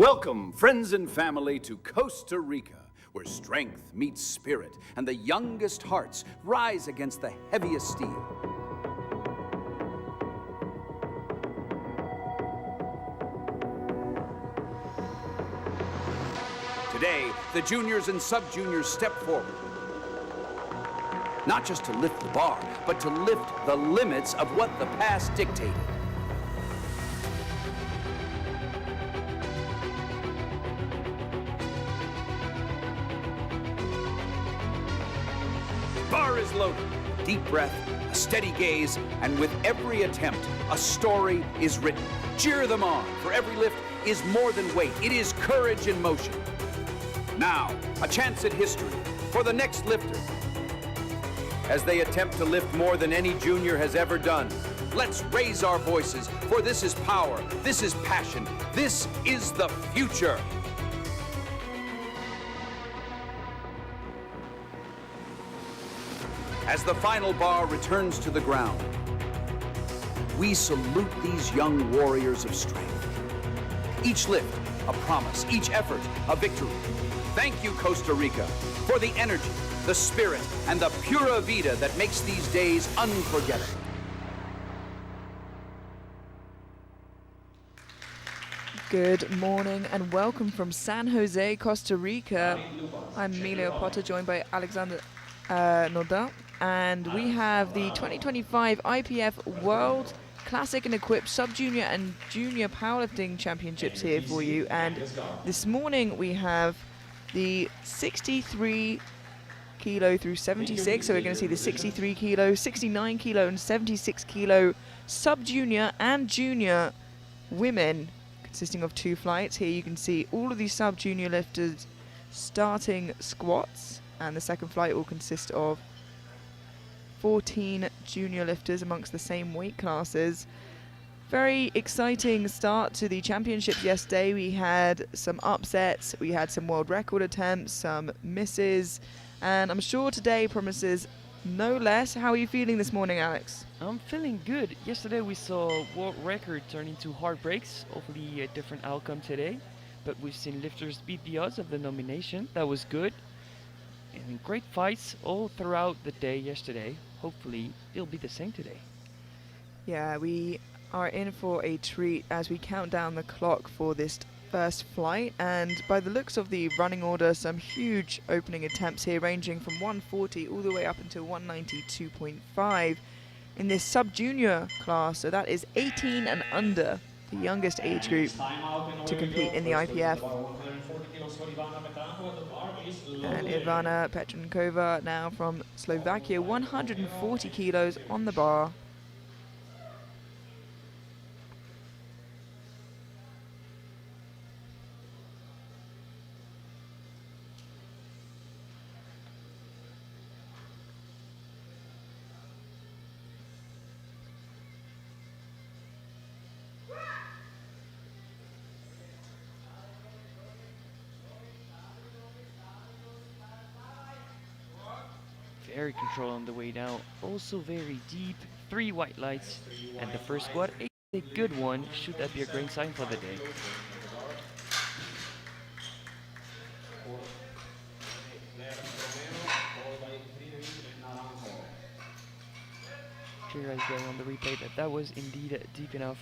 Welcome, friends and family, to Costa Rica, where strength meets spirit and the youngest hearts rise against the heaviest steel. Today, the juniors and sub-juniors step forward. Not just to lift the bar, but to lift the limits of what the past dictated. Bar is loaded. Deep breath, a steady gaze, and with every attempt, a story is written. Cheer them on, for every lift is more than weight. It is courage in motion. Now, a chance at history for the next lifter. As they attempt to lift more than any junior has ever done, let's raise our voices, for this is power, this is passion, this is the future. As the final bar returns to the ground, we salute these young warriors of strength. Each lift, a promise, each effort, a victory. Thank you, Costa Rica, for the energy, the spirit, and the pura vida that makes these days unforgettable. Good morning and welcome from San Jose, Costa Rica. I'm Emilio Potter, joined by Alexander Nordin, and we have the 2025 IPF World Classic and Equipped Sub-Junior and Junior Powerlifting Championships here for you. And this morning we have the 63 kilo through 76, so we're going to see the 63 kilo, 69 kilo and 76 kilo sub-junior and junior women, consisting of 2 flights. Here you can see all of these sub-junior lifters starting squats, and the second flight will consist of 14 junior lifters amongst the same weight classes. Very exciting start to the championships yesterday. We had some upsets, we had some world record attempts, some misses, and I'm sure today promises no less. How are you feeling this morning, Alex? I'm feeling good. Yesterday we saw world record turn into heartbreaks. Hopefully a different outcome today, but we've seen lifters beat the odds of the nomination. That was good. And great fights all throughout the day yesterday. Hopefully it'll be the same today. Yeah, we are in for a treat as we count down the clock for this first flight, and by the looks of the running order, some huge opening attempts here, ranging from 140 all the way up until 192.5 in this sub-junior class, so that is 18 and under, the youngest age group to compete in the IPF. And Ivana Petronkova now from Slovakia, 140 kilos on the bar. Very controlled on the way down, also very deep, 3 white lights, and the first squat is a good one. Should that be a great sign for the day? Clear as day on the replay that was indeed deep enough.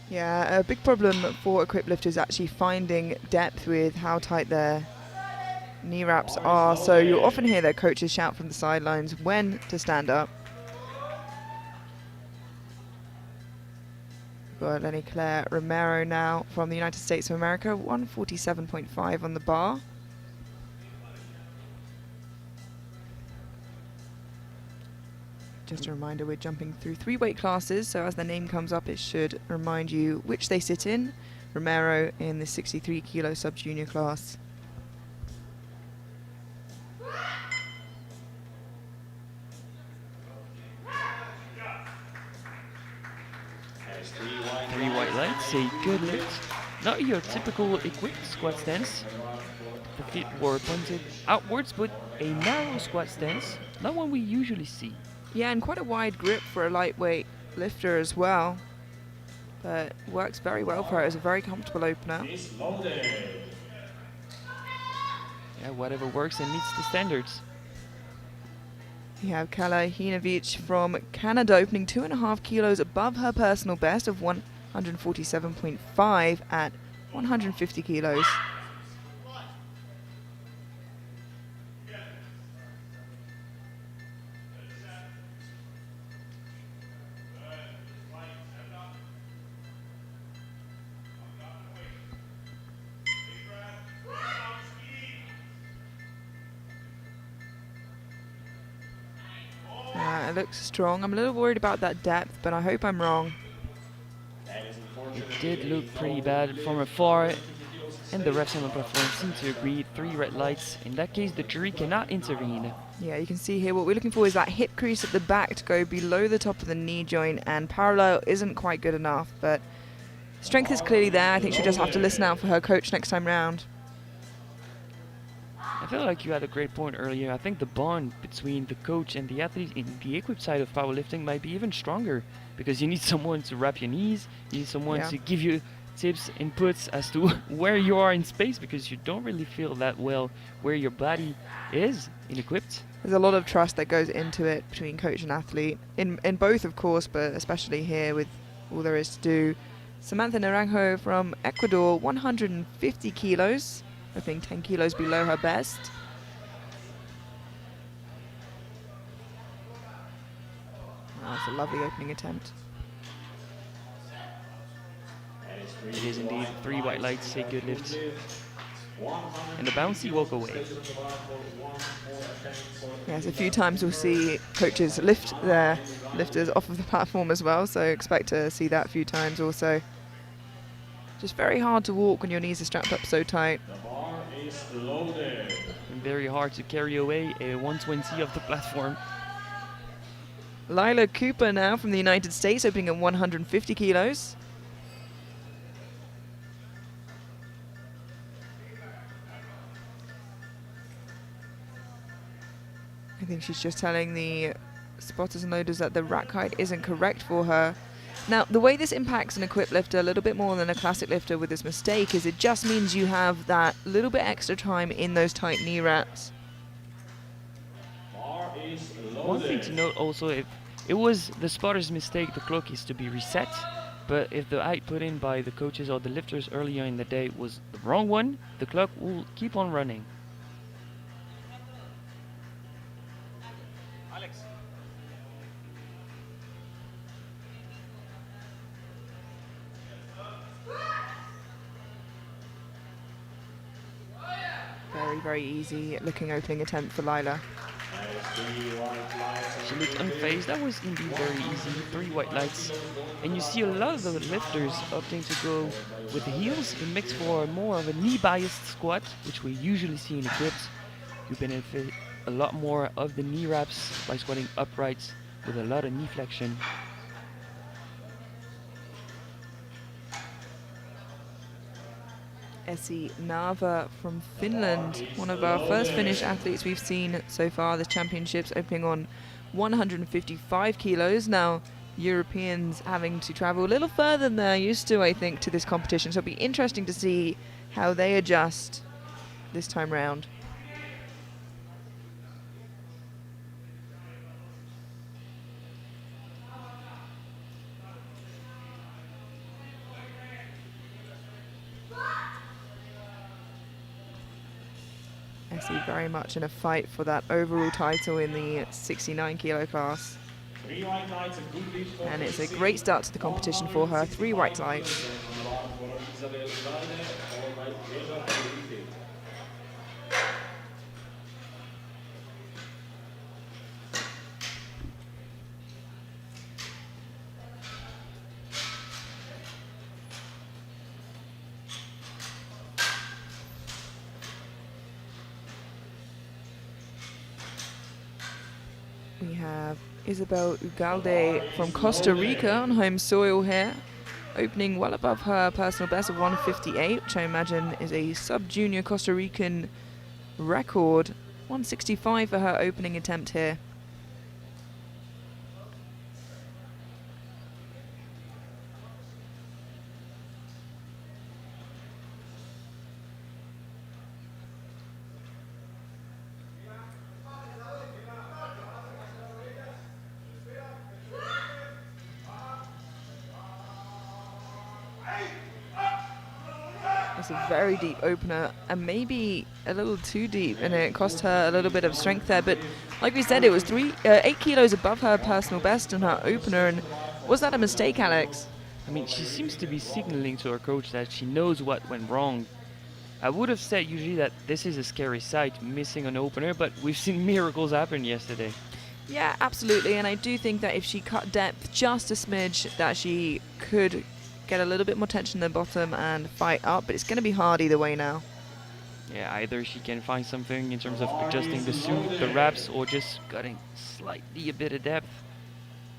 Yeah, a big problem for equipped lifters actually finding depth with how tight their knee wraps are, so you'll often hear their coaches shout from the sidelines when to stand up. We've got Lenny Claire Romero now from the United States of America, 147.5 on the bar. Just a reminder, we're jumping through 3 weight classes, so as the name comes up it should remind you which they sit in. Romero in the 63 kilo sub-junior class. Three white lights, a good lift. Not your typical equipped squat stance. The feet were pointed outwards, but a narrow squat stance, not one we usually see. Yeah, and quite a wide grip for a lightweight lifter as well. but works very well for her. It's a very comfortable opener. Yeah, whatever works and meets the standards. We have Kala Hinovic from Canada opening 2.5 kilos above her personal best of 147.5 at 150 kilos. It looks strong. I'm a little worried about that depth, but I hope I'm wrong. It did look pretty bad from afar, and the refs on the platform seem to agree. 3 red lights. In that case, the jury cannot intervene. Yeah, you can see here what we're looking for is that hip crease at the back to go below the top of the knee joint, and parallel isn't quite good enough, but strength is clearly there. I think she'll just have to listen out for her coach next time round. I feel like you had a great point earlier. I think the bond between the coach and the athlete in the equipped side of powerlifting might be even stronger, because you need someone to wrap your knees, you need someone to give you tips, inputs as to where you are in space, because you don't really feel that well where your body is in equipped. There's a lot of trust that goes into it between coach and athlete, in both of course, but especially here with all there is to do. Samantha Naranjo from Ecuador, 150 kilos. I think 10 kilos below her best. That's a lovely opening attempt. It is indeed 3 white lights, say good lift. And the bouncy walk away. Yes, a few times we'll see coaches lift their lifters off of the platform as well, so expect to see that a few times also. Just very hard to walk when your knees are strapped up so tight. And very hard to carry away a 120 of the platform. Lila Cooper now from the United States, opening at 150 kilos. I think she's just telling the spotters and loaders that the rack height isn't correct for her. Now, the way this impacts an equipped lifter a little bit more than a classic lifter with this mistake is it just means you have that little bit extra time in those tight knee wraps. One thing to note also, if it was the spotter's mistake, the clock is to be reset. But if the height put in by the coaches or the lifters earlier in the day was the wrong one, the clock will keep on running. Very, very easy looking opening attempt for Lila. She looked unfazed. That was indeed very easy. 3 white lights. And you see a lot of the lifters opting to go with the heels. It makes for more of a knee-biased squat, which we usually see in equipped. You benefit a lot more of the knee wraps by squatting upright with a lot of knee flexion. Essi Nava from Finland, one of our first Finnish athletes we've seen so far this championships, opening on 155 kilos. Now, Europeans having to travel a little further than they're used to, I think, to this competition. So it'll be interesting to see how they adjust this time round. Essi very much in a fight for that overall title in the 69 kilo class. And it's a great start to the competition for her. 3 white lights. We have Isabel Ugalde from Costa Rica on home soil here, opening well above her personal best of 158, which I imagine is a sub-junior Costa Rican record. 165 for her opening attempt here. It's a very deep opener, and maybe a little too deep, and it cost her a little bit of strength there. But like we said, it was 8 kilos above her personal best in her opener. And was that a mistake, Alex? I mean, she seems to be signaling to her coach that she knows what went wrong. I would have said usually that this is a scary sight, missing an opener, but we've seen miracles happen yesterday. Yeah, absolutely. And I do think that if she cut depth just a smidge, that she could get a little bit more tension in the bottom and fight up. But it's going to be hard either way now. Yeah, either she can find something in terms of adjusting the suit, the wraps, or just cutting slightly a bit of depth.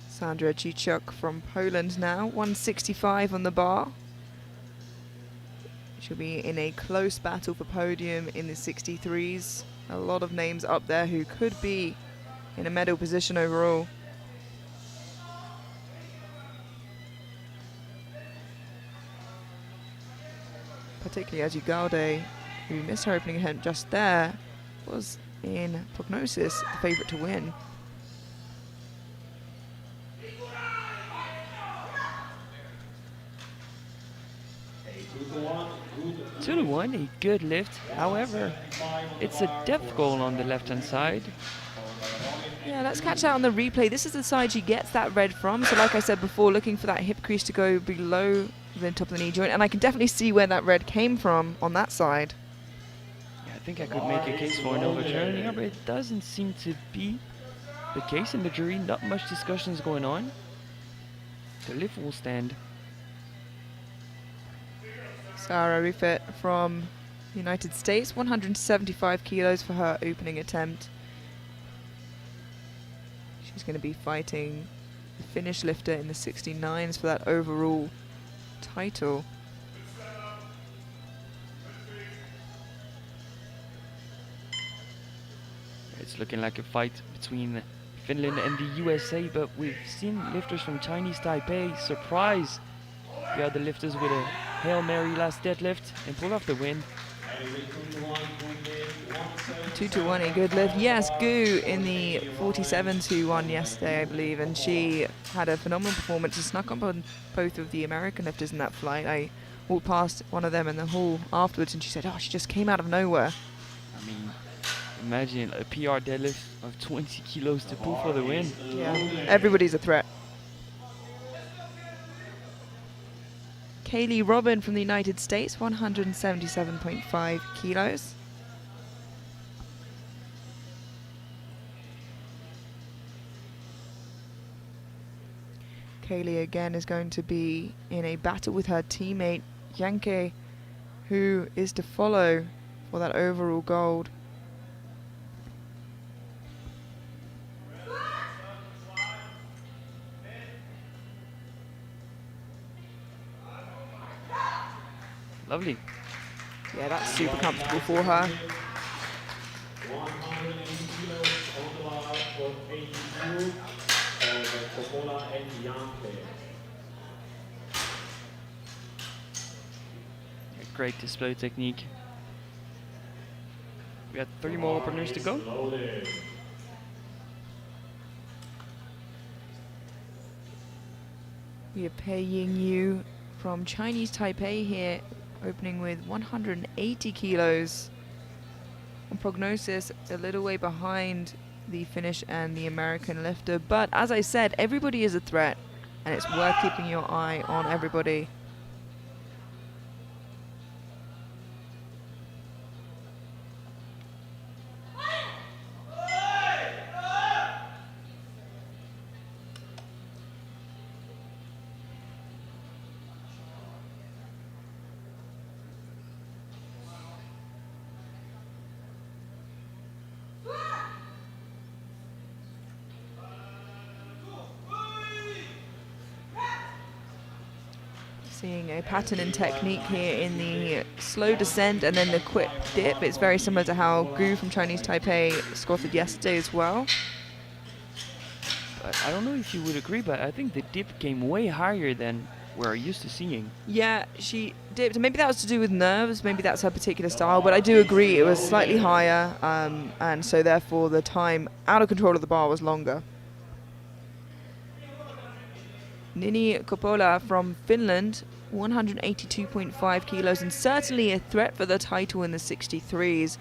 Sandra Cichuk from Poland now, 165 on the bar. She'll be in a close battle for podium in the 63s. A lot of names up there who could be in a medal position overall. Particularly as Ugalde, who missed her opening attempt just there, was in prognosis the favourite to win. Two to one, a good lift. However, it's a depth goal on the left-hand side. Yeah, let's catch that on the replay. This is the side she gets that red from. So like I said before, looking for that hip crease to go below the top of the knee joint. And I can definitely see where that red came from on that side. Yeah, I think I could make a case for an overturn here, but it doesn't seem to be the case in the jury. Not much discussions going on. The lift will stand. Sarah Rufet from the United States, 175 kilos for her opening attempt. She's going to be fighting the Finnish lifter in the 69s for that overall title. It's looking like a fight between Finland and the USA, but we've seen lifters from Chinese Taipei surprise the other lifters with a Hail Mary last deadlift and pull off the win. 2-1, a good lift. Yes, Gu in the 47s who won yesterday, I believe, and she had a phenomenal performance. She snuck up on both of the American lifters in that flight. I walked past one of them in the hall afterwards, and she said, "Oh, she just came out of nowhere." I mean, imagine a PR deadlift of 20 kilos to pull for the win. Yeah, everybody's a threat. Kaylee Robin from the United States, 177.5 kilos. Kaylee again is going to be in a battle with her teammate Yankee, who is to follow for that overall gold. Lovely. Yeah, that's super comfortable for her. A great display technique. We have 3 more openers to go. We have Pei Ying Yu from Chinese Taipei here, opening with 180 kilos. On prognosis, a little way behind the Finnish and the American lifter. But as I said, everybody is a threat, and it's worth keeping your eye on everybody. Seeing a pattern and technique here in the slow descent and then the quick dip. It's very similar to how Gu from Chinese Taipei squatted yesterday as well. But I don't know if you would agree, but I think the dip came way higher than we're used to seeing. Yeah, she dipped. Maybe that was to do with nerves. Maybe that's her particular style. But I do agree it was slightly higher, and so therefore the time out of control of the bar was longer. Nini Coppola from Finland, 182.5 kilos, and certainly a threat for the title in the 63s.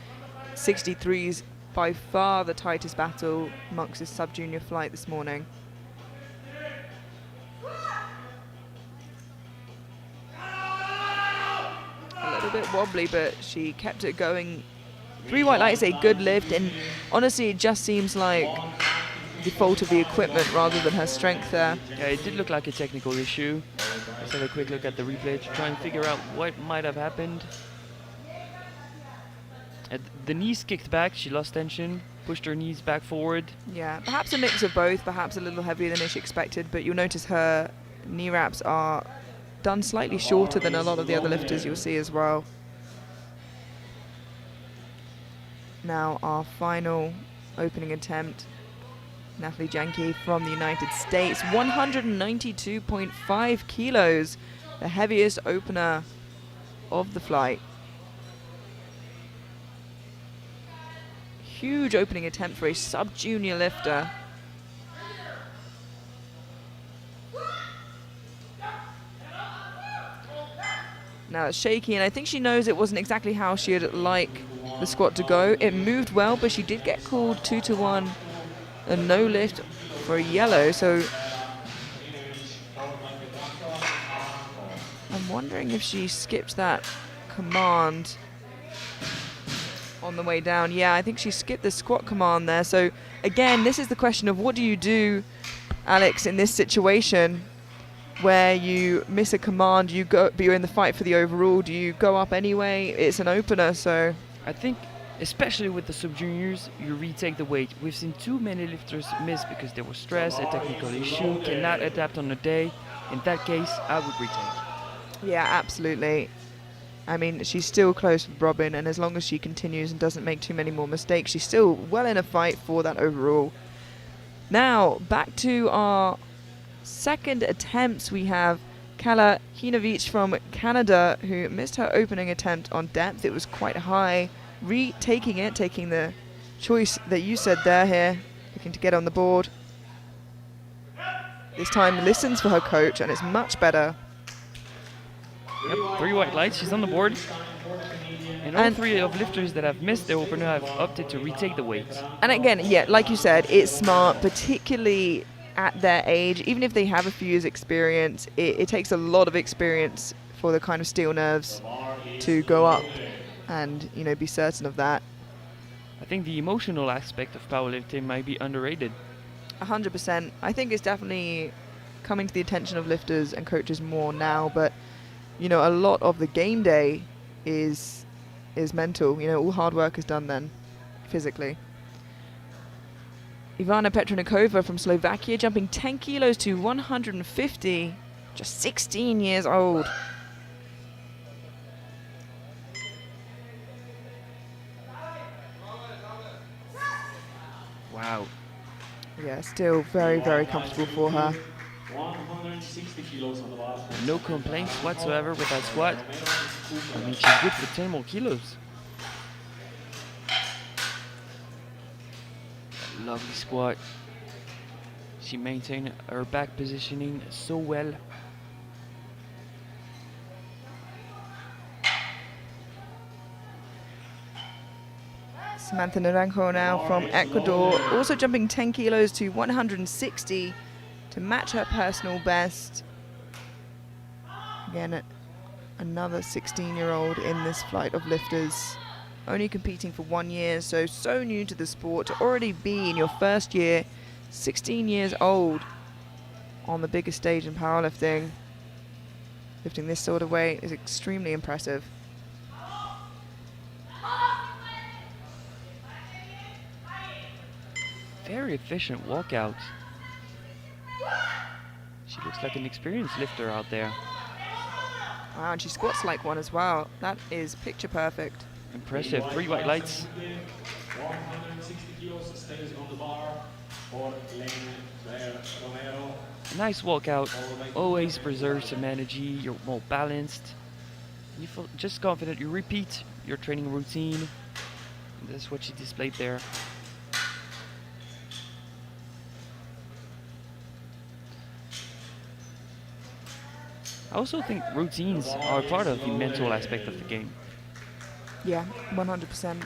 63s by far the tightest battle amongst his sub-junior flight this morning. A little bit wobbly, but she kept it going. 3 white lights, a good lift, and honestly it just seems like the fault of the equipment rather than her strength there. Yeah, it did look like a technical issue. Let's have a quick look at the replay to try and figure out what might have happened. The knees kicked back, she lost tension, pushed her knees back forward. Yeah, perhaps a mix of both, perhaps a little heavier than she expected, but you'll notice her knee wraps are done slightly shorter than a lot of the other lifters you'll see as well. Now our final opening attempt, Natalie Janke from the United States, 192.5 kilos, the heaviest opener of the flight. Huge opening attempt for a sub-junior lifter. Now it's shaky, and I think she knows it wasn't exactly how she'd like the squat to go. It moved well, but she did get called 2-1 a no lift for a yellow, so I'm wondering if she skipped that command on the way down. Yeah, I think she skipped the squat command there. So again, this is the question of what do you do, Alex, in this situation where you miss a command, you go, but you're in the fight for the overall. Do you go up anyway? It's an opener, so I think, especially with the sub-juniors, you retake the weight. We've seen too many lifters miss because there was stress, a technical issue, cannot adapt on the day. In that case, I would retake. yeah, absolutely. I mean, she's still close with Robin, and as long as she continues and doesn't make too many more mistakes, she's still well in a fight for that overall. Now, back to our second attempts. We have Kala Hinovic from Canada, who missed her opening attempt on depth. It was quite high. Retaking it, taking the choice that you said there here, looking to get on the board. This time listens for her coach, and it's much better. Yep, 3 white lights, she's on the board. And all 3 of lifters that have missed their opener have opted to retake the weights. And again, yeah, like you said, it's smart, particularly at their age. Even if they have a few years experience, it takes a lot of experience for the kind of steel nerves to go up and, you know, be certain of that. I think the emotional aspect of powerlifting might be underrated. 100%. I think it's definitely coming to the attention of lifters and coaches more now, but you know, a lot of the game day is mental. You know, all hard work is done then, physically. Ivana Petronikova from Slovakia, jumping 10 kilos to 150, just 16 years old. Wow. Yeah, still very, very comfortable for her. 160 kilos on the bar. No complaints whatsoever with that squat. I mean, she's good for 10 more kilos. Lovely squat. She maintained her back positioning so well. Samantha Naranjo now from Ecuador, also jumping 10 kilos to 160 to match her personal best. Again, another 16-year-old in this flight of lifters, only competing for 1 year, so new to the sport. To already be in your first year, 16 years old, on the biggest stage in powerlifting, lifting this sort of weight is extremely impressive. Very efficient walkout. She looks like an experienced lifter out there. Wow, and she squats like one as well. That is picture perfect. Impressive. 3 white lights. 160 kilos stays on the bar for Romero. Nice walkout. Always preserves some energy. You're more balanced. You feel just confident. You repeat your training routine. And that's what she displayed there. I also think routines are part of the mental aspect of the game. Yeah, 100%.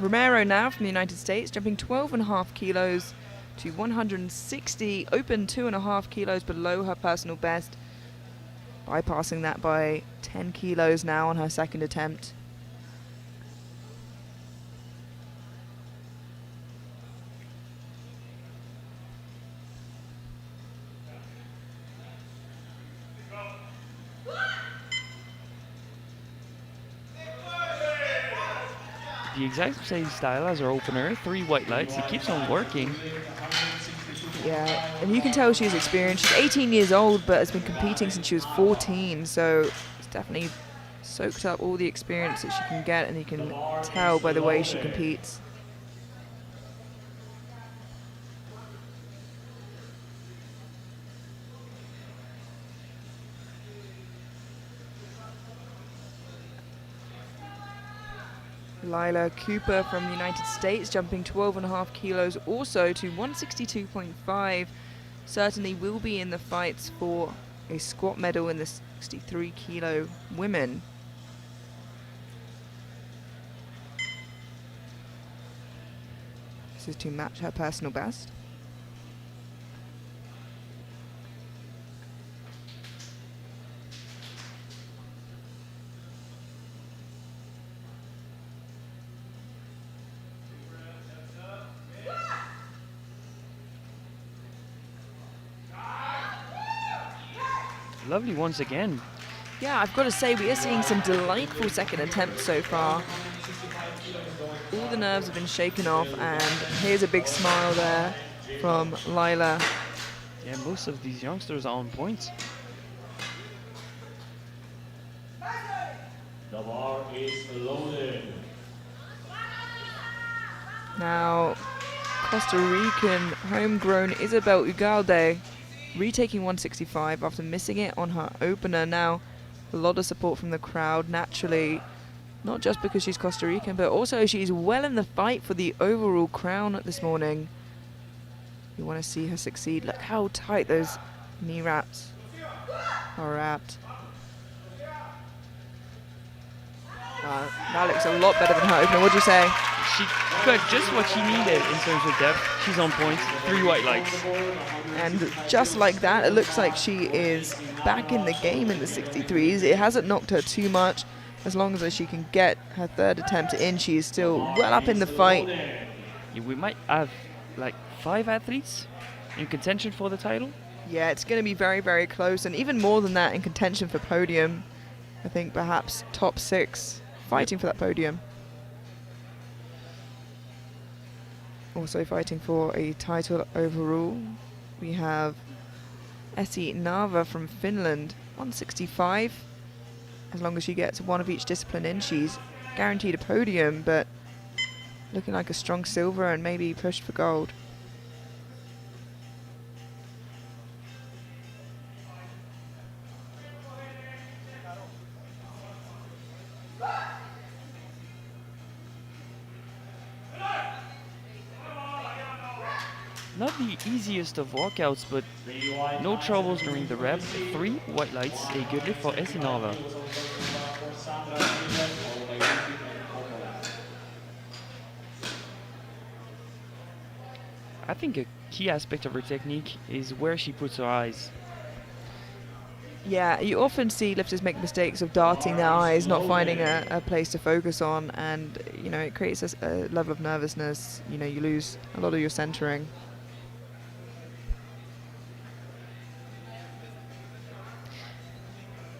Romero now from the United States, jumping 12.5 kilos to 160, open 2.5 kilos below her personal best, bypassing that by 10 kilos now on her second attempt. The exact same style as her opener, 3 white lights. He keeps on working. Yeah, and you can tell she's experienced. She's 18 years old, but has been competing since she was 14, so it's definitely soaked up all the experience that she can get, and you can tell by the way she competes. Lila Cooper from the United States, jumping 12.5 kilos also to 162.5. Certainly will be in the fights for a squat medal in the 63 kilo women. This is to match her personal best. Lovely once again. Yeah, I've got to say, we are seeing some delightful second attempts so far. All the nerves have been shaken off, and here's a big smile there from Lila. Yeah, most of these youngsters are on point. The bar is loaded. Now, Costa Rican homegrown Isabel Ugalde retaking 165 after missing it on her opener. Now, a lot of support from the crowd, naturally, not just because she's Costa Rican, but also she's well in the fight for the overall crown this morning. You want to see her succeed. Look how tight those knee wraps are wrapped. That looks a lot better than her opener. What'd you say? She got just what she needed in terms of depth. She's on point. 3 white lights. And just like that, it looks like she is back in the game in the 63s. It hasn't knocked her too much. As long as she can get her third attempt in, she is still well up in the fight. Yeah, we might have like 5 athletes in contention for the title. Yeah, it's going to be very, very close. And even more than that in contention for podium. I think perhaps top 6 fighting for that podium. Also fighting for a title overall, we have Essi Nava from Finland, 165. As long as she gets one of each discipline in, she's guaranteed a podium, but looking like a strong silver and maybe pushed for gold. Not the easiest of walkouts, but no troubles during the rep. 3 white lights, a good lift for Esinava. I think a key aspect of her technique is where she puts her eyes. Yeah, you often see lifters make mistakes of darting their eyes, not finding a place to focus on, and you know, it creates a level of nervousness. You know, you lose a lot of your centering.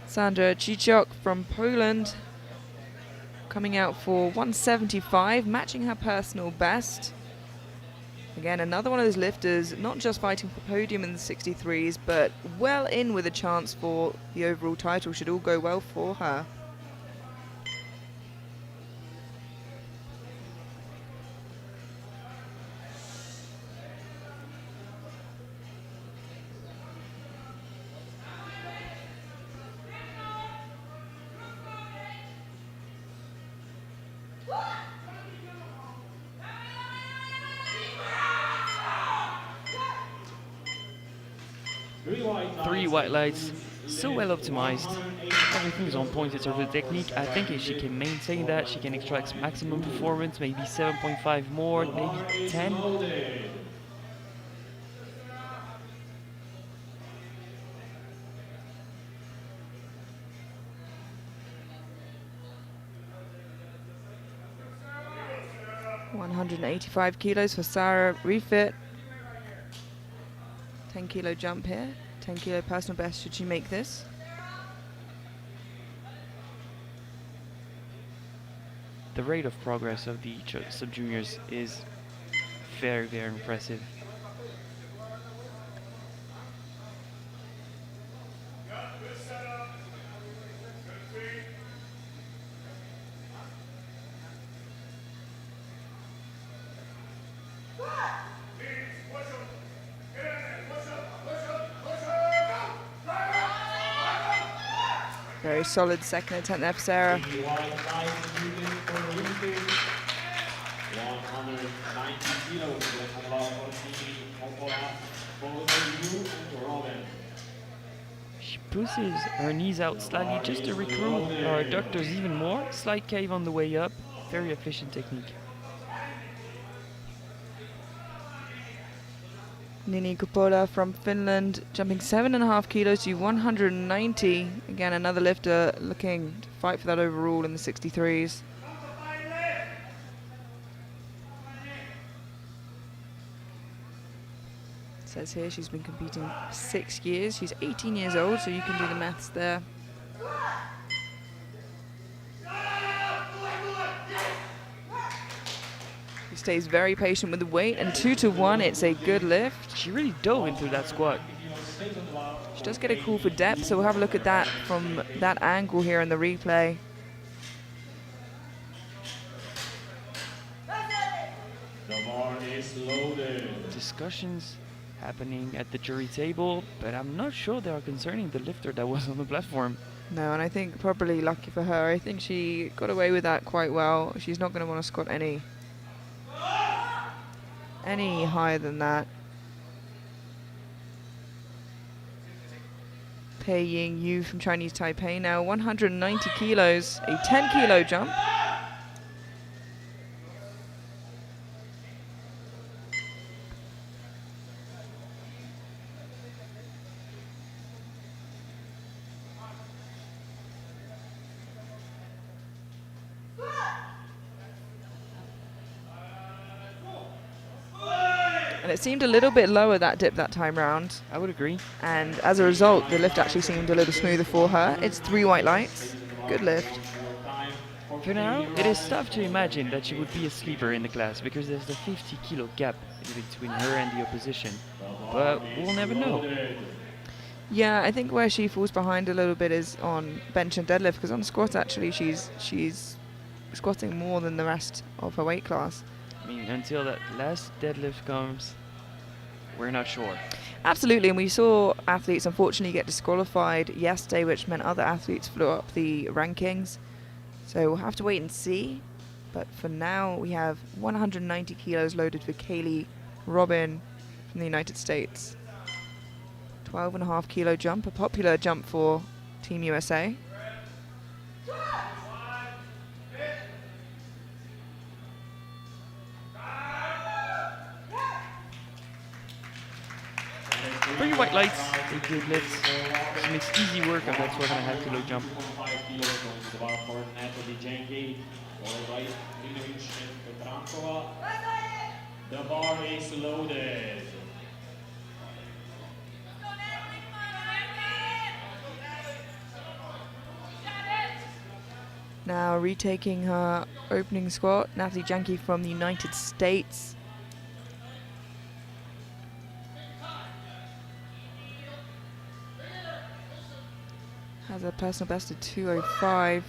Sandra Chichok from Poland coming out for 175, matching her personal best. Again, another one of those lifters, not just fighting for podium in the 63s, but well in with a chance for the overall title, should all go well for her. Three white lights, so well optimized. Everything's on point in terms of technique. I think if she can maintain that, she can extract maximum performance, maybe 7.5 more, maybe 10. 185 kilos for Sarah, refit. 10 kilo jump here, 10 kilo personal best should she make this. The rate of progress of the sub-juniors is very, very impressive. Very solid second attempt there for Sarah. 190 kilos. She pushes her knees out slightly just to recruit her adductors even more. Slight cave on the way up. Very efficient technique. Nini Kupola from Finland, jumping 7.5 kilos to 190. Again, another lifter looking to fight for that overall in the 63s. It says here she's been competing 6 years. She's 18 years old, so you can do the maths there. She stays very patient with the weight, and 2 to 1, it's a good lift. She really dove into that squat. She does get a call for depth, so we'll have a look at that from that angle here in the replay. The bar is loaded. Discussions happening at the jury table, but I'm not sure they are concerning the lifter that was on the platform. No, and I think probably lucky for her. I think she got away with that quite well. She's not going to want to squat any higher than that. Pei Ying Yu from Chinese Taipei now, 190 kilos, a 10 kilo jump. And it seemed a little bit lower, that dip, that time round. I would agree. And as a result, the lift actually seemed a little smoother for her. It's 3 white lights. Good lift. For now, it is tough to imagine that she would be a sleeper in the class because there's a 50 kilo gap in between her and the opposition. But we'll never know. Yeah, I think where she falls behind a little bit is on bench and deadlift, because on squat actually she's squatting more than the rest of her weight class. I mean, until that last deadlift comes, we're not sure. Absolutely, and we saw athletes unfortunately get disqualified yesterday, which meant other athletes flew up the rankings. So we'll have to wait and see. But for now, we have 190 kilos loaded for Kaylee Robin from the United States. 12.5 kilo jump, a popular jump for Team USA. Pretty white lights, they good lifts. She makes easy work of that 12.5 kilo jump. 5 kilos going to the bar for Natalie Jenke, followed by Inovic and Petrankova. The bar is loaded. Now retaking her opening squat, Natalie Janke from the United States. Has a personal best of 205.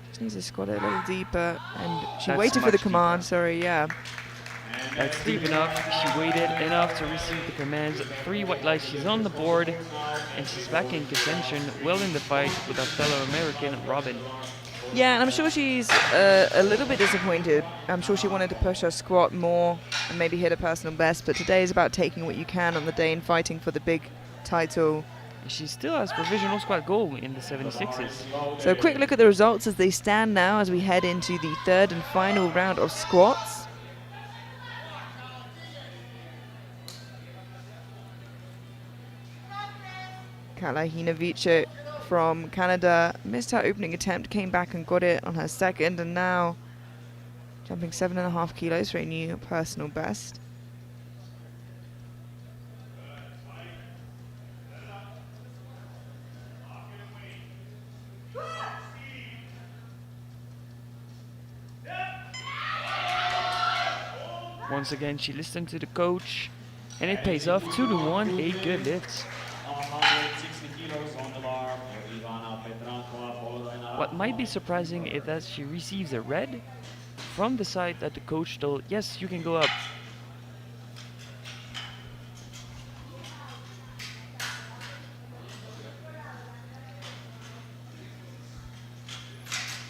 Just needs to squat it a little deeper, and she That's waited for the much command, deeper. sorry, yeah. That's deep enough. She waited enough to receive the commands. 3 white lights, she's on the board, and she's back in contention, well in the fight with our fellow American, Robin. Yeah, and I'm sure she's a little bit disappointed. I'm sure she wanted to push her squat more and maybe hit a personal best, but today is about taking what you can on the day and fighting for the big title She still has provisional squat goal in the 76s. So a quick look at the results as they stand now as we head into the third and final round of squats. Kalahinovic from Canada missed her opening attempt, came back and got it on her second, and now jumping 7.5 kilos for a new personal best. Once again, she listened to the coach, and it pays off. 2-1, 8 good lifts. 160 kilos on the bar for Ivana Petrankova, followed by Nara. What might be surprising is that she receives a red from the side that the coach told, yes, you can go up.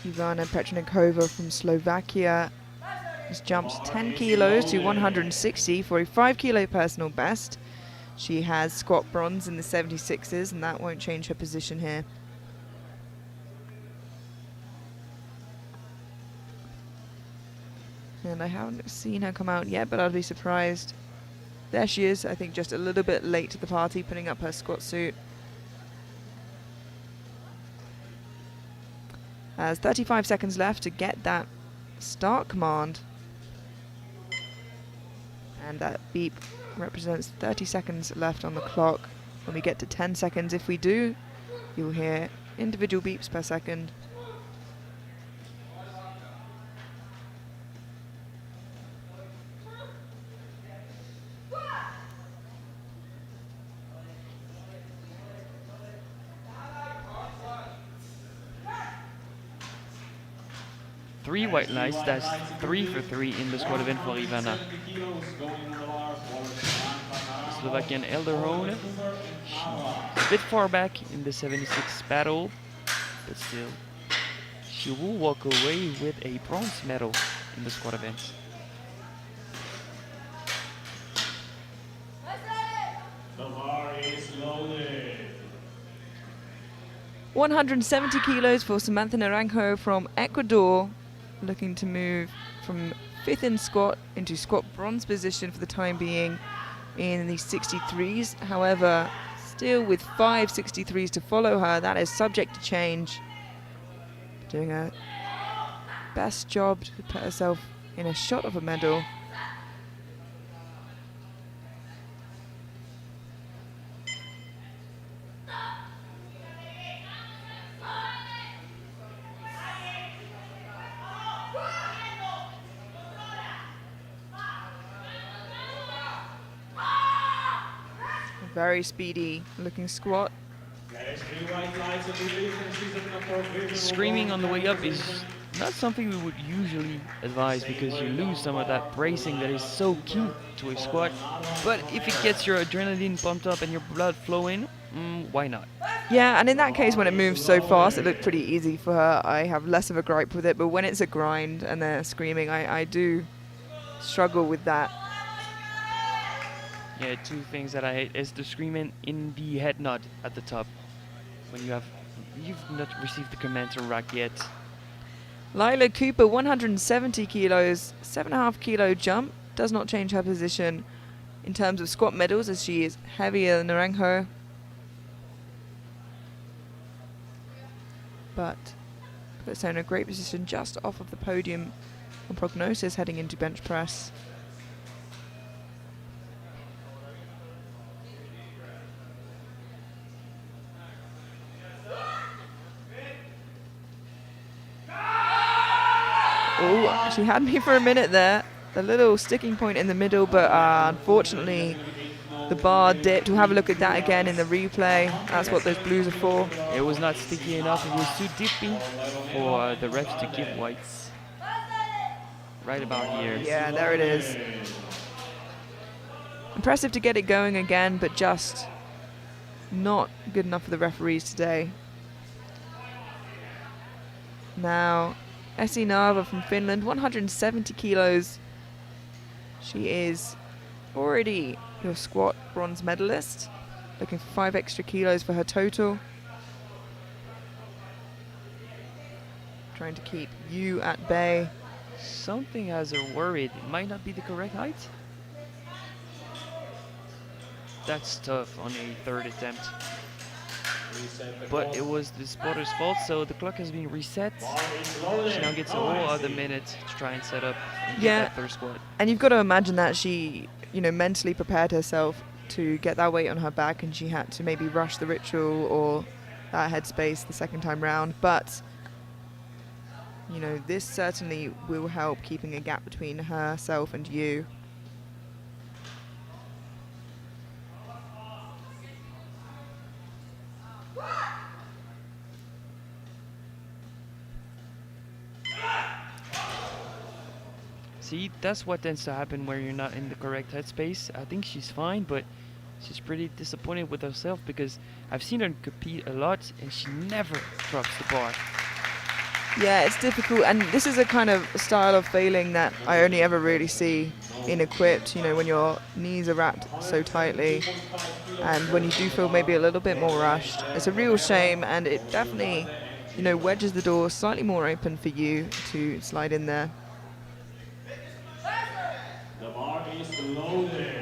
Ivana Petrankova from Slovakia just jumps 10 kilos to 160 for a 5 kilo personal best. She has squat bronze in the 76s, and that won't change her position here. And I haven't seen her come out yet, but I'd be surprised. There she is, I think just a little bit late to the party, putting up her squat suit. Has 35 seconds left to get that start command. And that beep represents 30 seconds left on the clock. When we get to 10 seconds, if we do, you'll hear individual beeps per second. Three white lights, that's 3 for 3 in the squat event for Ivana. Slovakian Elderhone, she's a bit far back in the 76 battle, but still, she will walk away with a bronze medal in the squat event. The bar is loaded. 170 kilos for Samantha Naranjo from Ecuador, looking to move from 5th in squat into squat bronze position for the time being in the 63s. However, still with 5 63s to follow her, that is subject to change. Doing her best job to put herself in a shot of a medal. Very speedy looking squat. Screaming on the way up is not something we would usually advise because you lose some of that bracing that is so key to a squat. But if it gets your adrenaline pumped up and your blood flowing, why not? Yeah, and in that case, when it moves so fast, it looked pretty easy for her. I have less of a gripe with it, but when it's a grind and they're screaming, I do struggle with that. Yeah, two things that I hate is the screaming in the head nod at the top when you've not received the command to rack yet. Lila Cooper, 170 kilos, 7.5 kilo jump, does not change her position in terms of squat medals as she is heavier than Naranjo. But puts her in a great position just off of the podium on prognosis heading into bench press. Oh, she had me for a minute there. The little sticking point in the middle, but unfortunately the bar dipped. We'll have a look at that again in the replay. That's what those blues are for. It was not sticky enough. It was too dippy for the refs to give whites. Right about here. Yeah, there it is. Impressive to get it going again, but just not good enough for the referees today. Now, Essi Nava from Finland, 170 kilos. She is already your squat bronze medalist, looking for 5 extra kilos for her total. Trying to keep you at bay. Something has her worried. It might not be the correct height. That's tough on a third attempt. But it was the spotter's fault, so the clock has been reset. She now gets a whole other minute to try and set up and get that third squat. And you've got to imagine that she, you know, mentally prepared herself to get that weight on her back, and she had to maybe rush the ritual or that headspace the second time round. But, you know, this certainly will help keeping a gap between herself and you. See, that's what tends to happen where you're not in the correct headspace. I think she's fine, but she's pretty disappointed with herself because I've seen her compete a lot and she never drops the bar. Yeah, it's difficult, and this is a kind of style of failing that I only ever really see in equipped, you know, when your knees are wrapped so tightly and when you do feel maybe a little bit more rushed. It's a real shame, and it definitely, you know, wedges the door slightly more open for you to slide in there. The bar is loaded.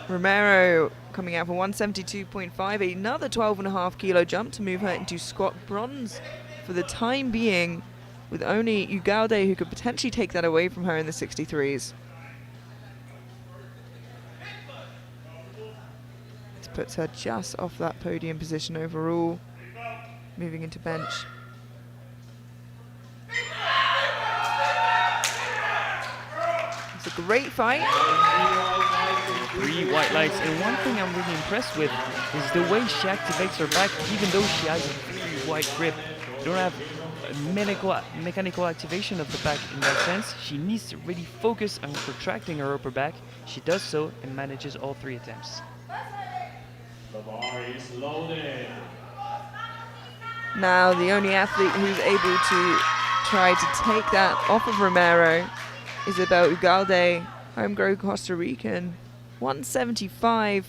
Romero coming out for 172.5, another 12.5 kilo jump to move her into squat bronze for the time being, with only Ugalde who could potentially take that away from her in the 63s. This puts her just off that podium position overall, moving into bench. It's a great fight. 3 white lights, and one thing I'm really impressed with is the way she activates her back, even though she has a very wide grip. You don't have a mechanical activation of the back in that sense. She needs to really focus on contracting her upper back. She does so and manages all 3 attempts. The bar is loaded. Now the only athlete who's able to try to take that off of Romero is Isabel Ugalde, homegrown Costa Rican. 175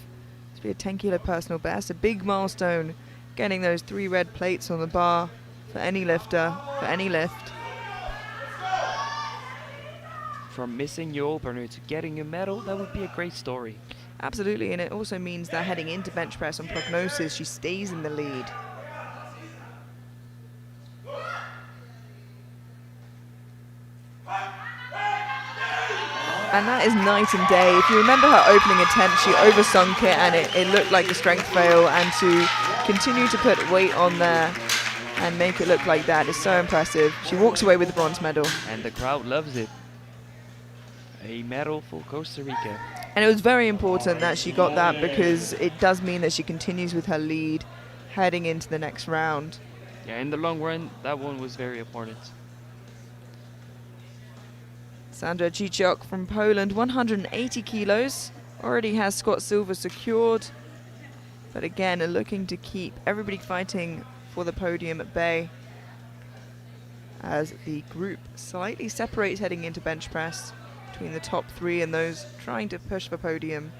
to be a 10 kilo personal best, a big milestone, getting those 3 red plates on the bar for any lifter, for any lift. From missing your opener to getting a medal, that would be a great story. Absolutely, and it also means that heading into bench press on prognosis, she stays in the lead. And that is night and day. If you remember her opening attempt, she oversunk it and it looked like a strength fail, and to continue to put weight on there and make it look like that is so impressive. She walks away with the bronze medal. And the crowd loves it. A medal for Costa Rica. And it was very important that she got that, because it does mean that she continues with her lead heading into the next round. Yeah, in the long run, that one was very important. Sandra Cichok from Poland, 180 kilos, already has squat silver secured, but again looking to keep everybody fighting for the podium at bay as the group slightly separates heading into bench press between the top 3 and those trying to push for podium.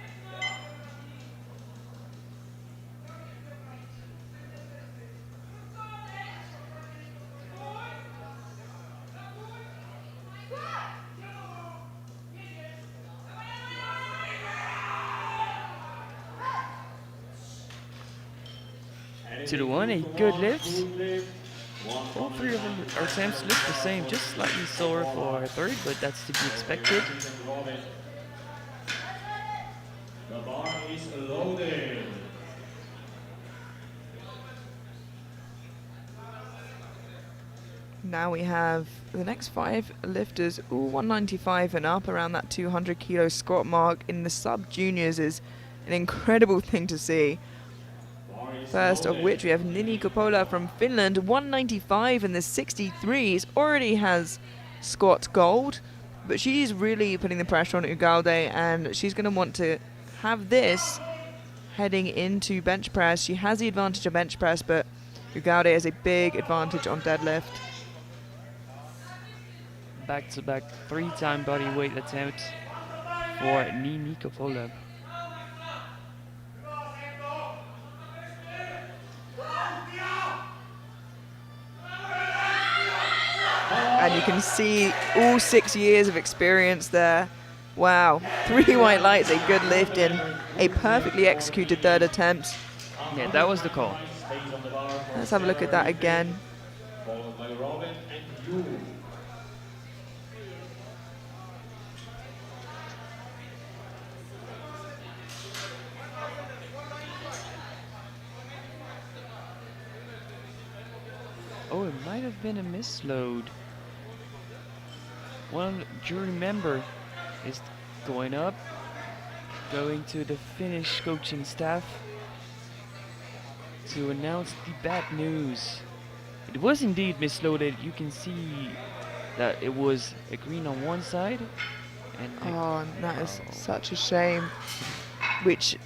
To the one, a good lift. All 3 of them are attempts look the same, just slightly slower for our third, but that's to be expected. The bar is loaded. Now we have the next 5 lifters, all 195 and up, around that 200 kilo squat mark in the sub juniors is an incredible thing to see. First of which we have Nini Coppola from Finland, 195 in the 63s, already has squat gold, but she's really putting the pressure on Ugalde, and she's going to want to have this heading into bench press. She has the advantage of bench press, but Ugalde has a big advantage on deadlift. Back-to-back 3-time body weight attempt. for Nini Kopola. And you can see all 6 years of experience there. Wow, 3 white lights, a good lift in a perfectly executed third attempt. Yeah, that was the call. Let's have a look at that again. Followed by Robin and you. Oh, it might have been a misload. One jury member is going up, going to the Finnish coaching staff to announce the bad news. It was indeed misloaded. You can see that it was a green on one side and Oh, and that is such a shame. Which,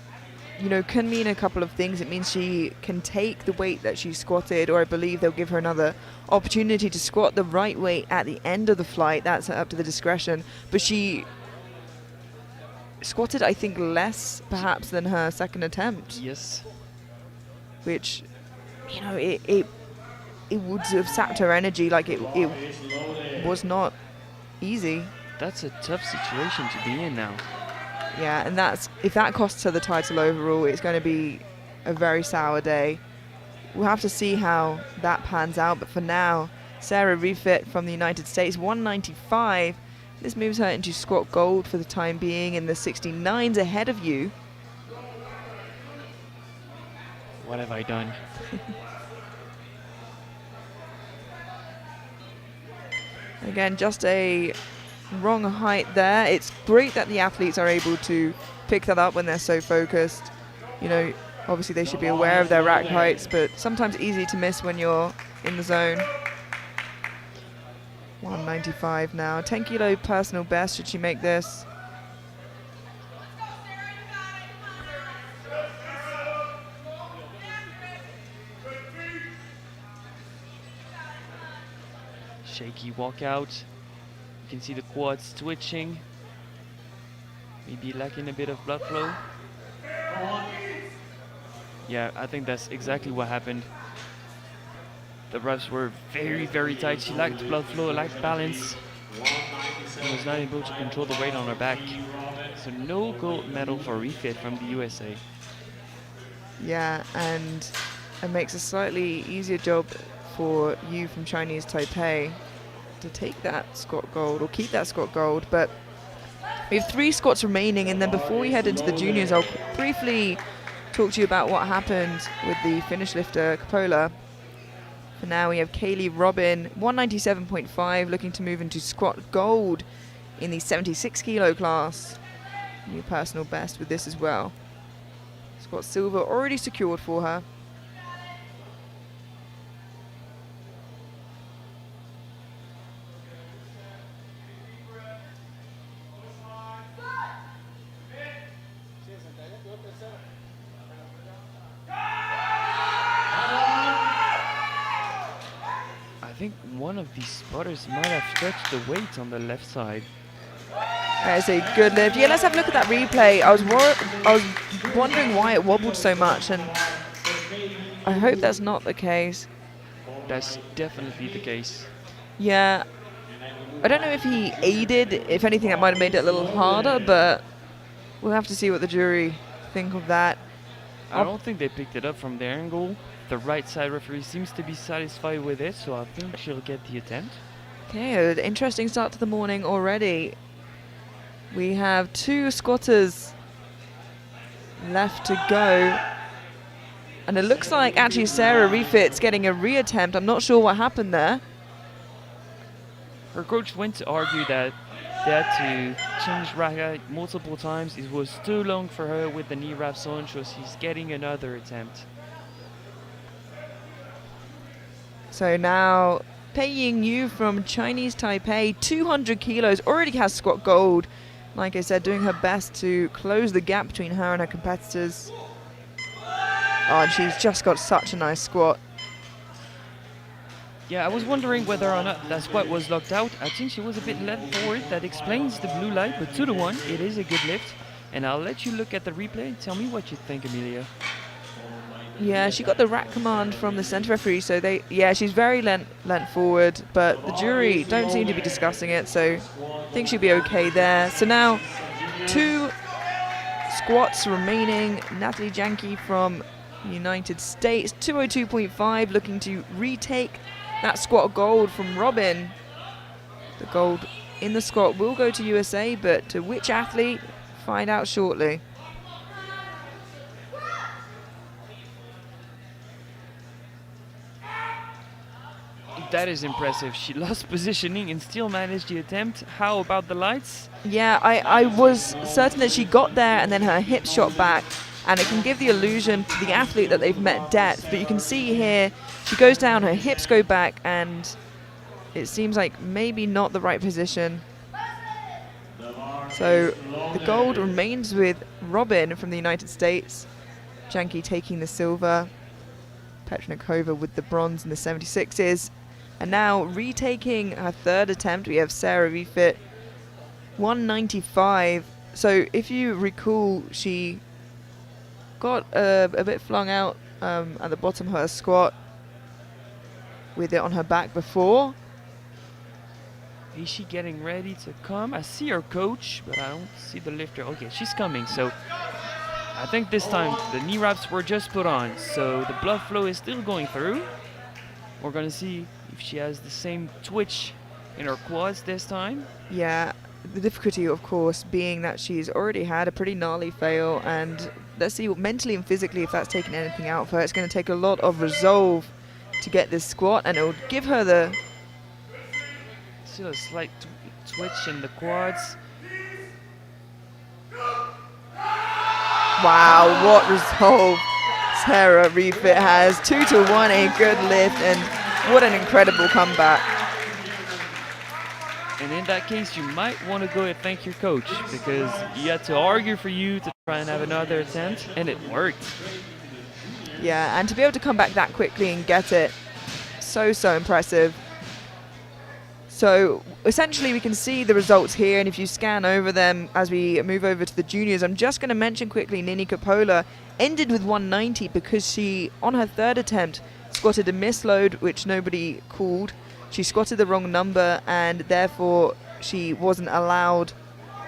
you know, can mean a couple of things. It means she can take the weight that she squatted, or I believe they'll give her another opportunity to squat the right weight at the end of the flight. That's up to the discretion. But she squatted, I think, less perhaps than her second attempt, yes. which, you know, it would have sapped her energy. Like it was not easy. That's a tough situation to be in now. Yeah, and that's, if that costs her the title overall, it's going to be a very sour day. We'll have to see how that pans out, but for now, Sarah Refit from the United States, 195. This moves her into squat gold for the time being, in the 69s ahead of you. What have I done? Again, just a wrong height there. It's great that the athletes are able to pick that up when they're so focused. You know, obviously they should be aware of their rack heights, but sometimes easy to miss when you're in the zone. 195 now. 10 kilo personal best should she make this. Shaky walkout. You can see the quads twitching. Maybe lacking a bit of blood flow. Yeah, I think that's exactly what happened. The reps were very, very tight. She lacked blood flow, lacked balance, and was not able to control the weight on her back. So no gold medal for Refit from the USA. Yeah, and it makes a slightly easier job for you from Chinese Taipei to take that squat gold, or keep that squat gold. But we have 3 squats remaining, and then before we head into the juniors, I'll briefly talk to you about what happened with the Finnish lifter Kopola. For now, we have Kaylee Robin, 197.5, looking to move into squat gold in the 76 kilo class. New personal best with this as well. Squat silver already secured for her. I think one of these spotters might have stretched the weight on the left side. There's a good lift. Yeah, let's have a look at that replay. I was wondering why it wobbled so much, and I hope that's not the case. That's definitely the case. Yeah, I don't know if he aided. If anything, that might have made it a little harder, but we'll have to see what the jury think of that. I don't think they picked it up from the angle. The right side referee seems to be satisfied with it, so I think she'll get the attempt. Okay, an interesting start to the morning already. We have 2 squatters left to go. And it looks like actually Sarah Refit's getting a reattempt. I'm not sure what happened there. Her coach went to argue that they had to change rack height multiple times. It was too long for her with the knee wraps on, so she's getting another attempt. So now Pei Ying Yu from Chinese Taipei, 200 kilos, already has squat gold. Like I said, doing her best to close the gap between her and her competitors. Oh, and she's just got such a nice squat. Yeah, I was wondering whether or not that squat was locked out. I think she was a bit led forward. That explains the blue light, but 2-1, it is a good lift. And I'll let you look at the replay and tell me what you think, Amelia. Yeah, she got the rack command from the center referee, so she's very lent forward, but the jury don't seem to be discussing it, so I think she'll be okay there. So now 2 squats remaining. Natalie Janke from United States, 202.5, looking to retake that squat gold from Robin. The gold in the squat will go to USA, but to which athlete? Find out shortly. That is impressive. She lost positioning and still managed the attempt. How about the lights? Yeah, I was certain that she got there and then her hips shot back, and it can give the illusion to the athlete that they've met depth, but you can see here she goes down, her hips go back, and it seems like maybe not the right position. So the gold remains with Robin from the United States, Janke taking the silver, Petrakova with the bronze in the 76s. And now retaking her 3rd attempt, we have Sarah Refit, 195. So if you recall, she got a bit flung out at the bottom of her squat with it on her back before. Is she getting ready to come? I see her coach, but I don't see the lifter. Okay, she's coming. So I think this time the knee wraps were just put on, so the blood flow is still going through. We're gonna see if she has the same twitch in her quads this time. Yeah, the difficulty, of course, being that she's already had a pretty gnarly fail, and let's see mentally and physically if that's taken anything out of her. It's going to take a lot of resolve to get this squat, and it will give her the... Still a slight twitch in the quads. Wow, what resolve Sarah Refit has. 2-1, a good lift, and what an incredible comeback. And in that case, you might want to go and thank your coach, because he had to argue for you to try and have another attempt, and it worked. Yeah, and to be able to come back that quickly and get it, so impressive. So essentially we can see the results here, and if you scan over them as we move over to the juniors, I'm just going to mention quickly Nini Coppola ended with 190 because she, on her 3rd attempt, squatted a misload, which nobody called. She squatted the wrong number, and therefore she wasn't allowed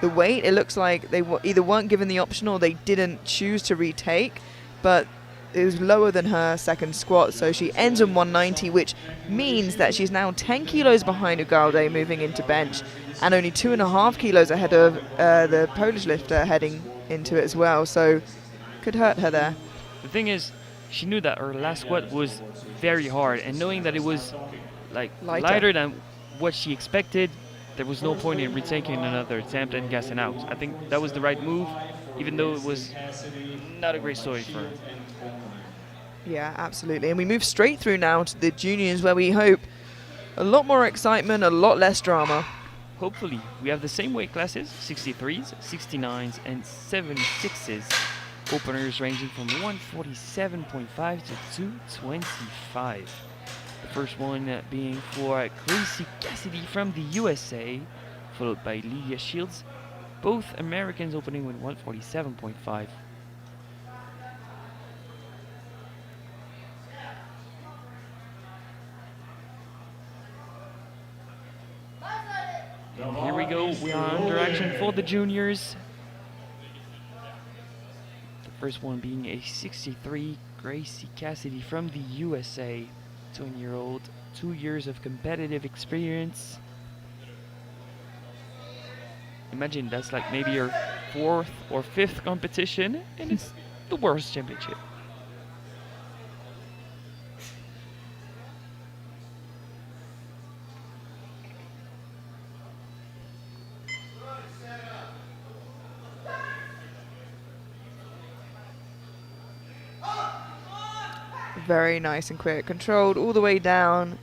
the weight. It looks like they either weren't given the option or they didn't choose to retake, but it was lower than her 2nd squat, so she ends on 190, which means that she's now 10 kilos behind Ugalde moving into bench, and only 2.5 kilos ahead of the Polish lifter heading into it as well, so could hurt her there. The thing is, she knew that her last squat was very hard, and knowing that it was like lighter than what she expected, there was no point in retaking another attempt and gassing out. I think that was the right move, even though it was not a great story for her. Yeah, absolutely. And we move straight through now to the juniors, where we hope a lot more excitement, a lot less drama. Hopefully. We have the same weight classes, 63s, 69s, and 76s. Openers ranging from 147.5 to 225. The first one being for Gracie Cassidy from the USA, followed by Lydia Shields. Both Americans opening with 147.5. And here we go, we are under action for the juniors. The first one being a 63, Gracie Cassidy from the USA, 20-year-old, 2 years of competitive experience. Imagine that's like maybe her 4th or 5th competition, and it's the World Championship. Very nice and quick, controlled all the way down.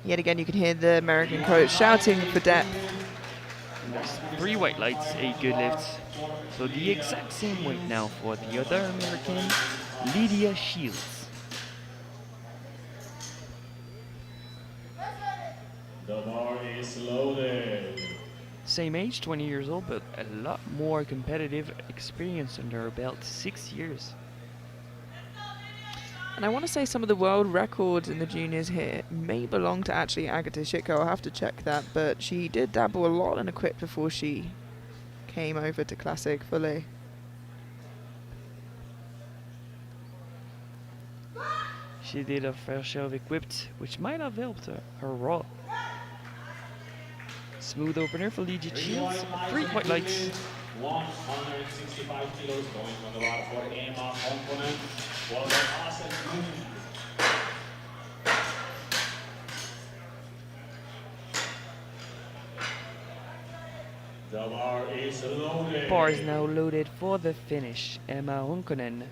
Yet again, you can hear the American coach shouting for depth. And there's 3 white lights, 8 good lifts. So the exact same weight now for the other American, Lydia Shields. is loaded. Same age, 20 years old, but a lot more competitive experience under her belt, 6 years. And I want to say some of the world records in the juniors here may belong to actually Agata Shitko. I'll have to check that, but she did dabble a lot in equipped before she came over to Classic fully. She did a fair share of equipped, which might have helped her raw. Smooth opener for Legit Shields, 3 white lights. 165 kilos going on the bar for Emma Honkonen. Well done, awesome. The bar is loaded. Bar is now loaded for the finish. Emma Honkonen,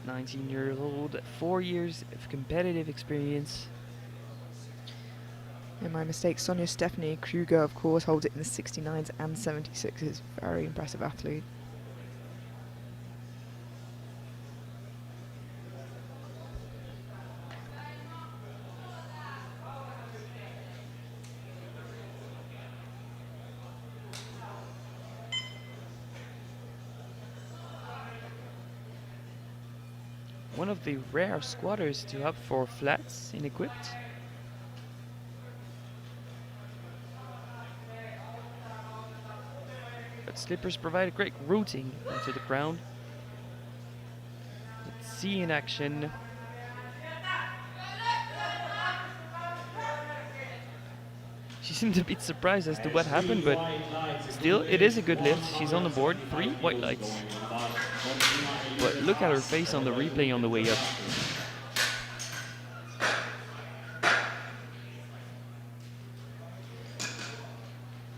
19 years old, 4 years of competitive experience. And my mistake, Sonia Stephanie Kruger, of course, holds it in the 69s and 76s. Very impressive athlete. One of the rare squatters to opt for flats in equipped. But slippers provide a great routing onto the ground. Let's see in action. She seemed a bit surprised as to what happened, but still, it is a good lift. She's on the board, 3 white lights. But look at her face on the replay on the way up.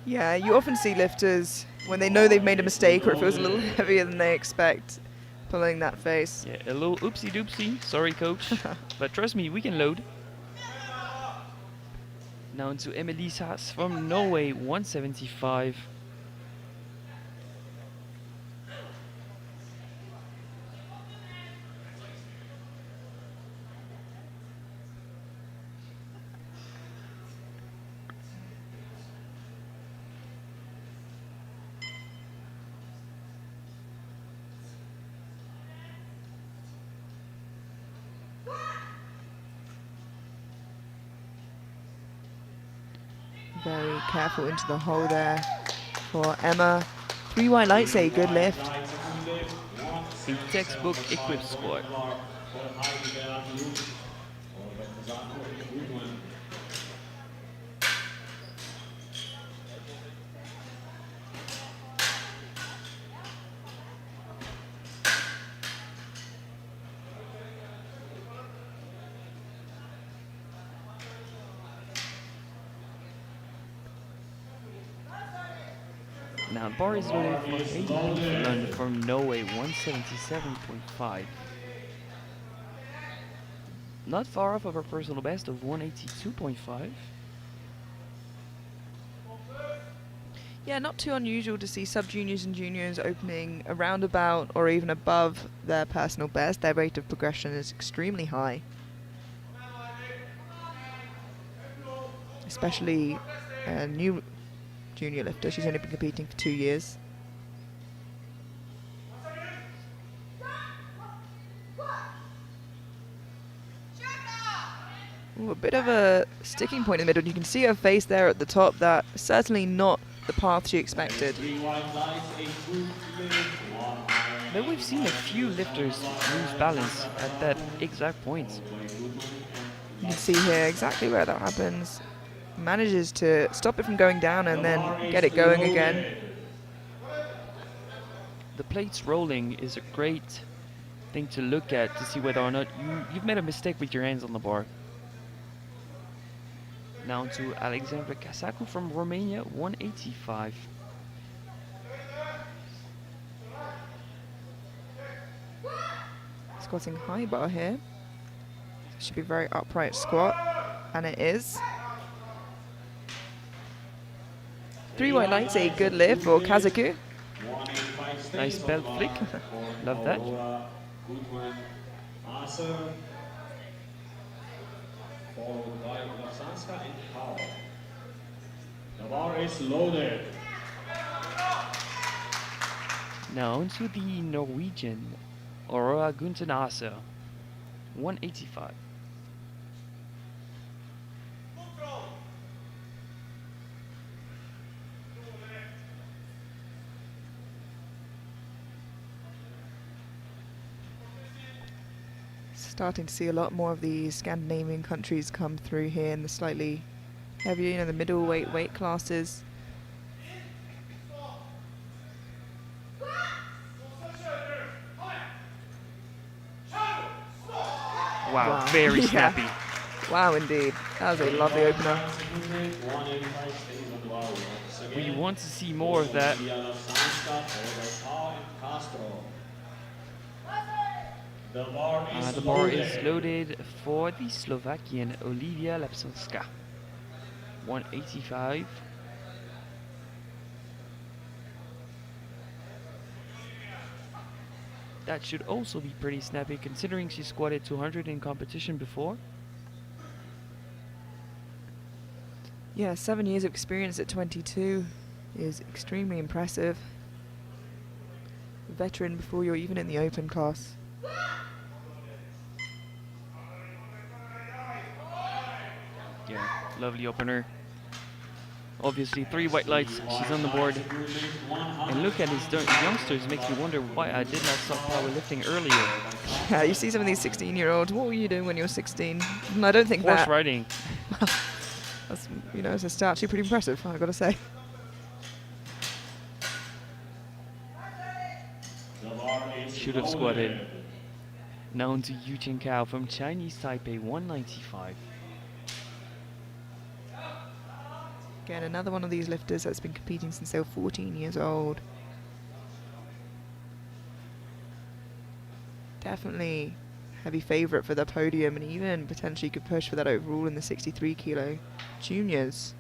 Yeah, you often see lifters, when they know they've made a mistake or it feels a little heavier than they expect, pulling that face. Yeah, a little oopsie doopsie. Sorry, coach. But trust me, we can load. Now into Emily Haas from Norway, 175. Very careful into the hole there for Emma. 3 white lights, a good lift. A textbook equipped squad. Now the bar is loaded for Heidi Lund from Norway, 177.5. Not far off of her personal best of 182.5. Yeah, not too unusual to see sub-juniors and juniors opening around about or even above their personal best. Their rate of progression is extremely high. Especially a new junior lifter. She's only been competing for 2 years. Ooh, a bit of a sticking point in the middle. You can see her face there at the top. That certainly not the path she expected. Though we've seen a few lifters lose balance at that exact point. You can see here exactly where that happens. Manages to stop it from going down and then get it going again. The plates rolling is a great thing to look at to see whether or not you've made a mistake with your hands on the bar. Now to Alexandra Casacu from Romania, 185. Squatting high bar here. Should be very upright squat, and it is. 3 white lights, a good lift for Kazaku. Nice belt flick. Love that. The bar is loaded. Now into the Norwegian Aurora Guntenase, 185. Starting to see a lot more of the Scandinavian countries come through here in the slightly heavier, the middleweight weight classes. Wow, very Yeah. snappy. Wow, indeed. That was a lovely opener. 185 stays on the bar. Once We again, want to see more of that. Olivia Sanska, followed by Paul and Castro. The bar is The bar is loaded for the Slovakian Olivia Lapsonska, 185. That should also be pretty snappy considering she squatted 200 in competition before. Yeah, 7 years of experience at 22 is extremely impressive. Veteran before you're even in the open class. Yeah, lovely opener. Obviously 3 white lights, she's on the board. And look at these youngsters, makes me wonder why I did not start powerlifting earlier. Yeah, you see some of these 16-year-olds. What were you doing when you were 16? And I don't think Horse that. riding. That's, it's actually pretty impressive, I've got to say. Should have squatted. Now to Yu Chen Kao from Chinese Taipei, 195. Again, another one of these lifters that's been competing since they were 14 years old. Definitely heavy favourite for the podium, and even potentially could push for that overall in the 63 kilo juniors.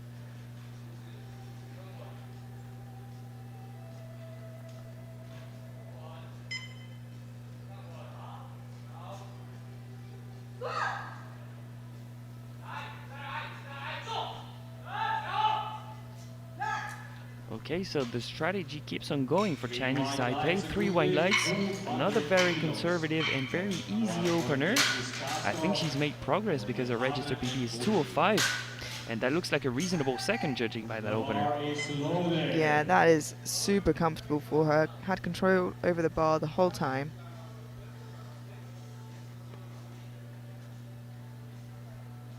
Okay, so the strategy keeps on going for Chinese Taipei. 3 white lights, another very conservative and very easy opener. I think she's made progress because her registered PB is 205, and that looks like a reasonable second judging by that opener. Yeah, that is super comfortable for her. Had control over the bar the whole time.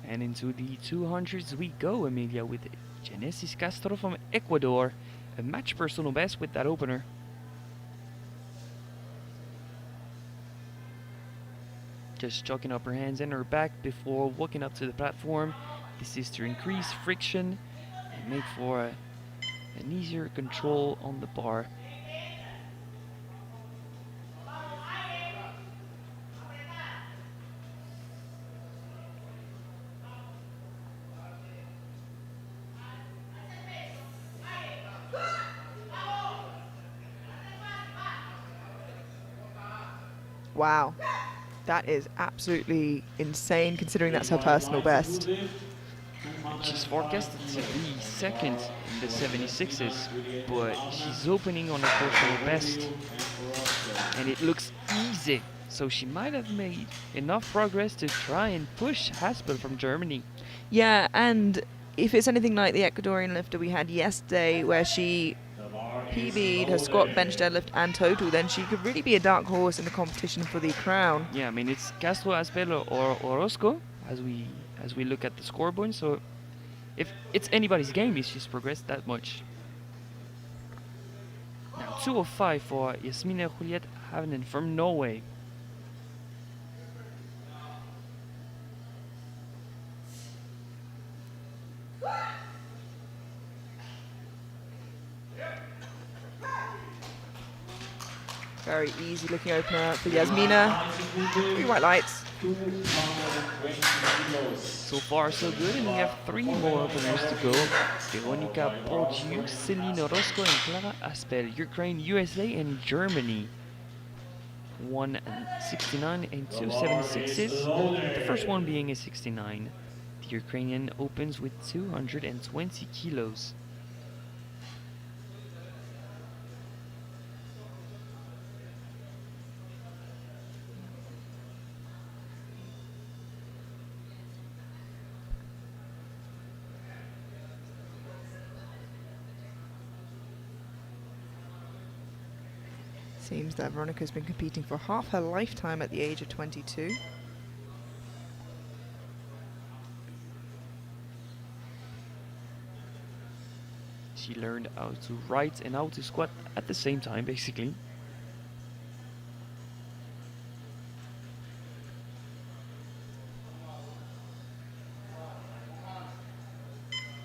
And into the 200s we go, Emilia, with Genesis Castro from Ecuador. A match personal best with that opener. Just chucking up her hands and her back before walking up to the platform. This is to increase friction and make for an easier control on the bar. Wow. That is absolutely insane considering that's her personal best. She's forecasted to be second in the 76s, but she's opening on her personal best. And it looks easy, so she might have made enough progress to try and push Haspel from Germany. Yeah, and if it's anything like the Ecuadorian lifter we had yesterday, where she PB'd her squat, bench, deadlift, and total, then she could really be a dark horse in the competition for the crown. Yeah, I mean it's Castro, Haspel, or Orozco as we look at the scoreboard. So if it's anybody's game if she's progressed that much. Now 205 for Jasmine Juliet Havnen from Norway. Very easy looking opener for Yasmina. 3 white lights. So far so good, and we have 3 more openers to go. Veronica Porgiu, Celine Orozco, and Clara Haspel, Ukraine, USA, and Germany. 169 and 276s. The first one being a 69. The Ukrainian opens with 220 kilos. Seems that Veronica's been competing for half her lifetime at the age of 22. She learned how to write and how to squat at the same time, basically.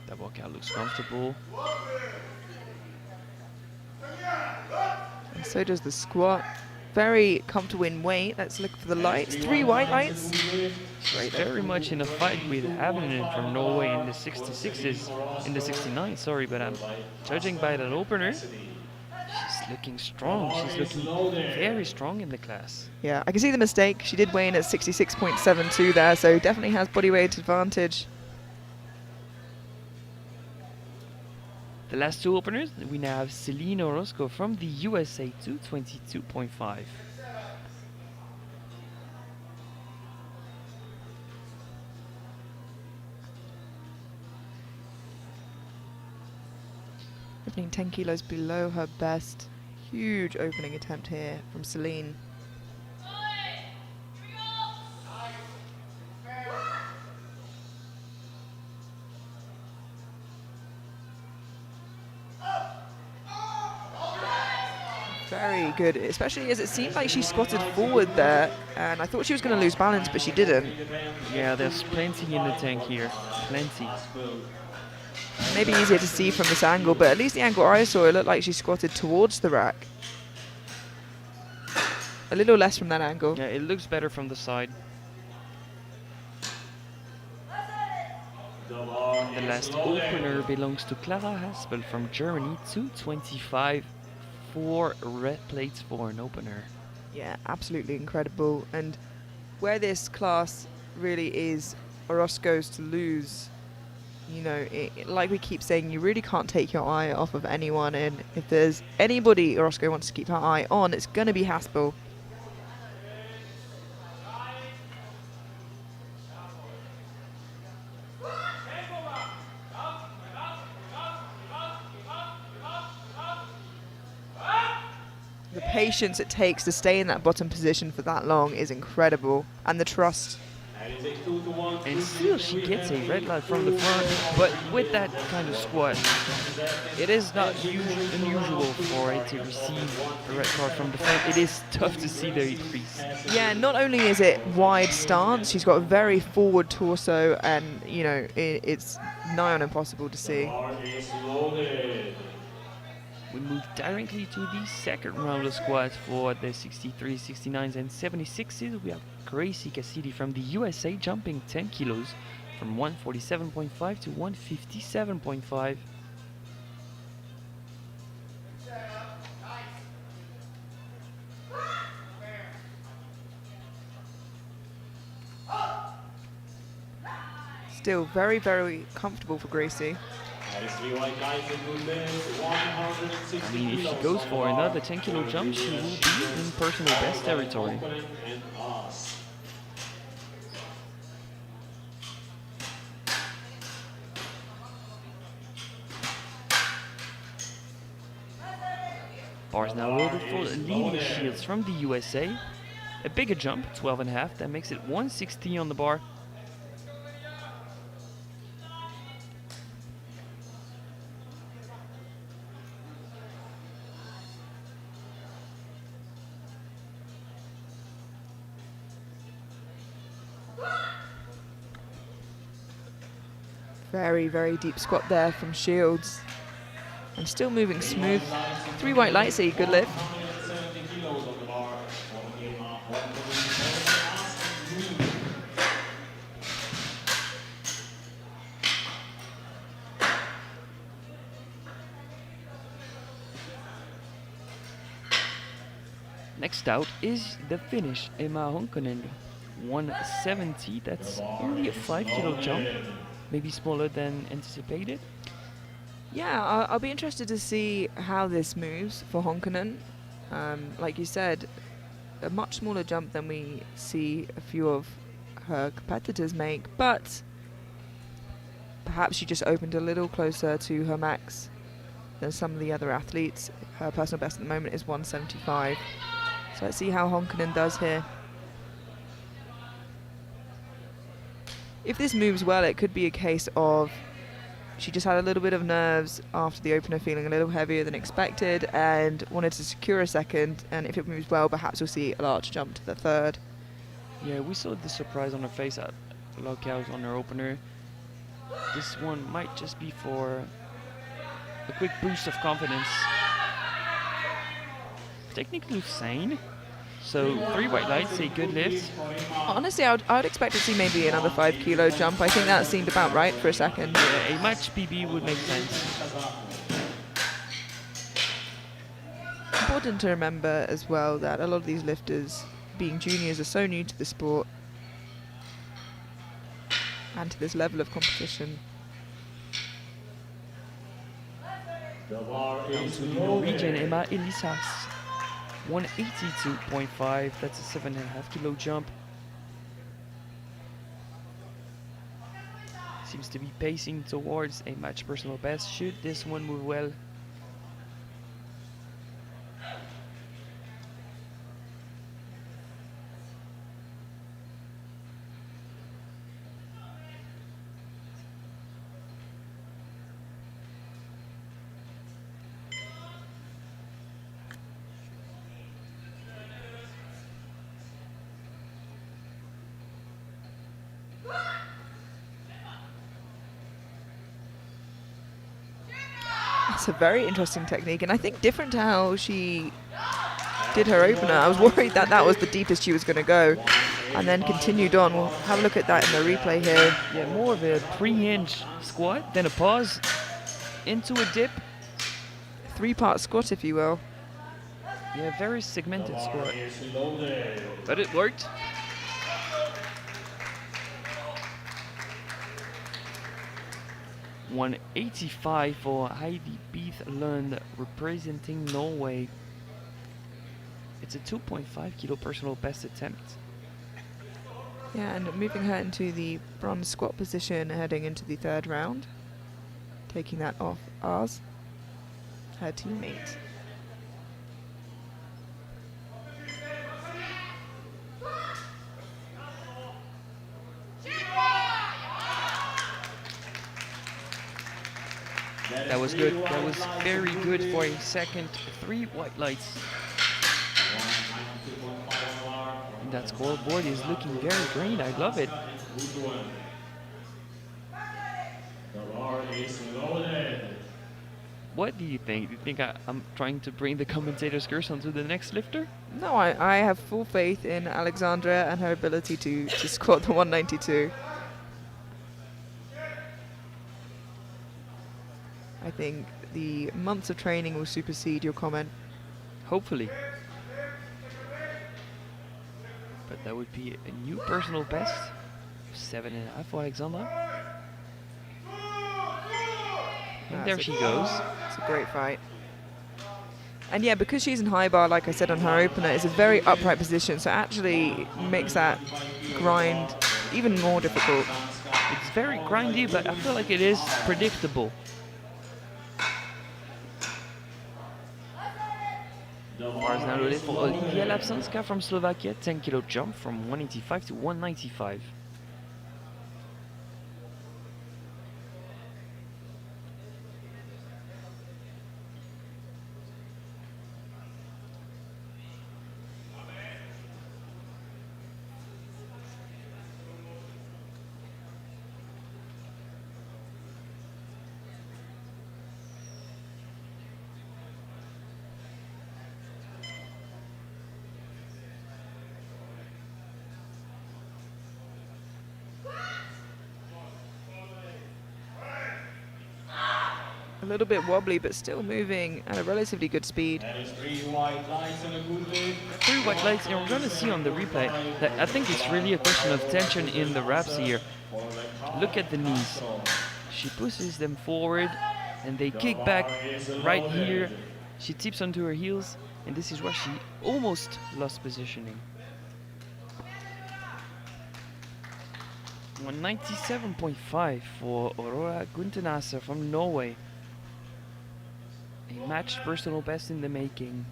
That workout looks comfortable. And so does the squat. Very comfortable in weight. Let's look for the lights. 3 white lights. Right, very much in a fight with Havnen from Norway in the 66s, in the 69, sorry, but I'm judging by that opener. She's looking strong. She's looking very strong in the class. Yeah, I can see the mistake. She did weigh in at 66.72 there, so definitely has body weight advantage. The last 2 openers, we now have Celine Orozco from the USA, 222.5. Opening 10 kilos below her best. Huge opening attempt here from Celine. Very good, especially as it seemed like she squatted forward there, and I thought she was going to lose balance, but she didn't. Yeah, there's plenty in the tank here. Plenty. Maybe easier to see from this angle, but at least the angle I saw, it looked like she squatted towards the rack. A little less from that angle. Yeah, it looks better from the side. The last opener belongs to Clara Haspel from Germany, 225. 4 red plates for an opener. Yeah, absolutely incredible. And where this class really is Orozco's to lose, you know, like we keep saying, you really can't take your eye off of anyone, and if there's anybody Orozco wants to keep her eye on, it's going to be Haspel. The patience it takes to stay in that bottom position for that long is incredible, and the trust. And still she gets a red light from the front, but with that kind of squat, it is not unusual for it to receive a red card from the front. It is tough to see the increase. Yeah, not only is it wide stance, she's got a very forward torso, and you know, it's nigh on impossible to see. We move directly to the second round of squats for the 63s, 69s, and 76s. We have Gracie Cassidy from the USA jumping 10 kilos from 147.5 to 157.5. Still very, very comfortable for Gracie. I mean, if she goes for another 10 kilo jump, she will be in personal best territory. Bars now loaded for Lily Shields from the USA. A bigger jump, 12.5, that makes it 160 on the bar. Very, very deep squat there from Shields. And still moving smooth. 3 white lights, a good lift. Next out is the Finnish Emma Honkonen, 170. That's only a 5 kilo jump, maybe smaller than anticipated. Yeah, I'll be interested to see how this moves for Honkonen. Like you said, a much smaller jump than we see a few of her competitors make, but perhaps she just opened a little closer to her max. than some of the other athletes. Her personal best at the moment is 175. So let's see how Honkanen does here. If this moves well, it could be a case of she just had a little bit of nerves after the opener, feeling a little heavier than expected and wanted to secure a second, and if it moves well, perhaps we'll see a large jump to the third. Yeah, we saw the surprise on her face at lockout on her opener. This one might just be for a quick boost of confidence. Technically sane. So 3 white lights, a good lift. Honestly, I would expect to see maybe another 5 kilo jump. I think that seemed about right for a second. Yeah, a match PB would make sense. Important to remember as well that a lot of these lifters, being juniors, are so new to the sport and to this level of competition. Down to the Norwegian Emma Elisas. 182.5, that's a 7.5 kilo jump. Seems to be pacing towards a match personal best. Should this one move well? It's a very interesting technique, and I think different to how she did her opener. I was worried that that was the deepest she was going to go, and then continued on. We'll have a look at that in the replay here. Yeah, more of a pre-hinge squat, then a pause, into a dip. 3-part squat, if you will. Yeah, very segmented squat. But it worked. $185 for Heidi Beathlund representing Norway. It's a 2.5 kilo personal best attempt. Yeah, and moving her into the bronze squat position heading into the third round. Taking that off Ars, her teammate. That was good. That was very good for a second. 3 white lights. And that scoreboard is looking very green. I love it. What do you think? Do you think I'm trying to bring the commentator's curse onto the next lifter? No, I have full faith in Alexandra and her ability to squat the 192. I think the months of training will supersede your comment. Hopefully. But that would be a new personal best. 7.5 for Alexandra. And there she goes. It's a great fight. And yeah, because she's in high bar, like I said on her opener, it's a very upright position, so actually makes that grind even more difficult. It's very grindy, but I feel like it is predictable. Bars now loaded for Olivia Lapsanska from Slovakia. 10 kilo jump from 185 to 195. A little bit wobbly, but still moving at a relatively good speed. That is 3 white lights and a good lift. 3 white lights, and we're going to see on the replay that I think it's really a question of tension in the wraps here. Look at the knees. She pushes them forward and they kick back right here. She tips onto her heels, and this is where she almost lost positioning. 197.5 for Aurora Guntenasser from Norway. Matched personal best in the making.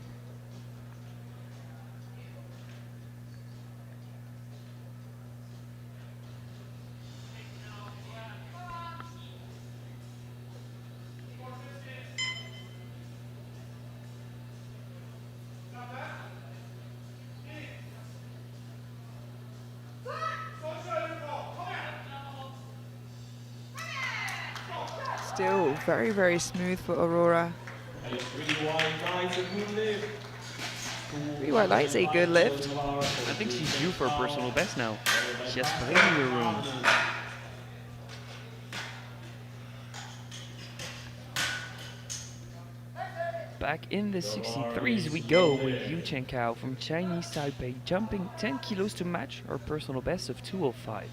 Still very, very smooth for Aurora. 3 white lights, a good lift. I think she's due for a personal best now. She has plenty of room. Back in the 63s we go with Yu Chen Kao from Chinese Taipei, jumping 10 kilos to match her personal best of 205.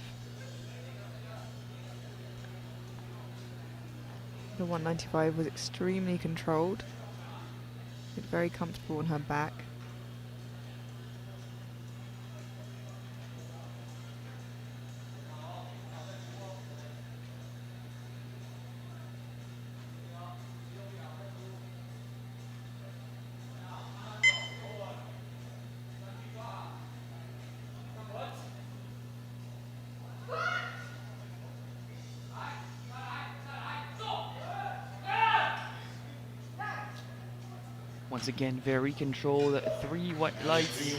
The 195 was extremely controlled. Looked very comfortable on her back. Once again, very controlled. 3 white lights.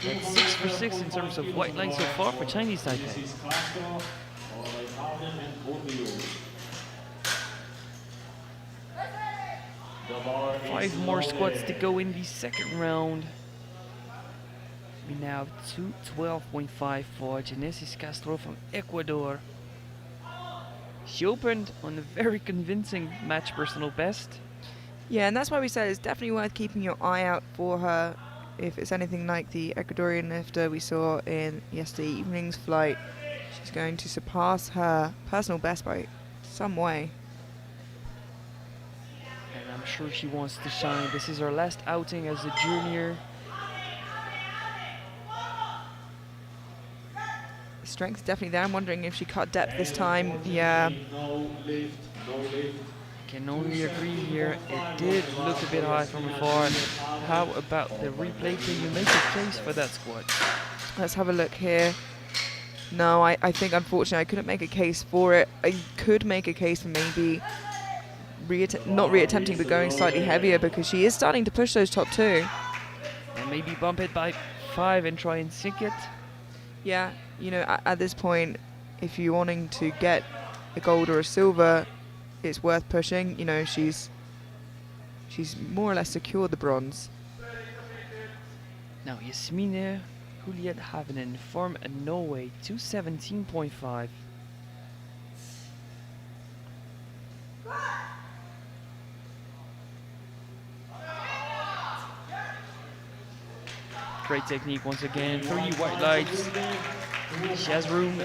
That's 6 for 6 in terms of white lights so far for Chinese Taipei. 5 more squats to go in the second round. We now have 212.5 for Genesis Castro from Ecuador. She opened on a very convincing match personal best. Yeah, and that's why we said it's definitely worth keeping your eye out for her. If it's anything like the Ecuadorian lifter we saw in yesterday evening's flight, she's going to surpass her personal best by some way. And I'm sure she wants to shine. This is her last outing as a junior. The strength's definitely there. I'm wondering if she cut depth this time. Yeah. Can only agree here. It did look a bit high from afar. How about the replay? Can you make a case for that squat? Let's have a look here. No, I think unfortunately I couldn't make a case for it. I could make a case for maybe not reattempting but going slightly heavier, because she is starting to push those top 2. And maybe bump it by 5 and try and sink it. Yeah, you know, at this point, if you're wanting to get a gold or a silver, it's worth pushing. You know, she's more or less secured the bronze. Now Jasmine Juliet Havenen from Norway, 217.5. Great technique once again. 3 white lights. She has room.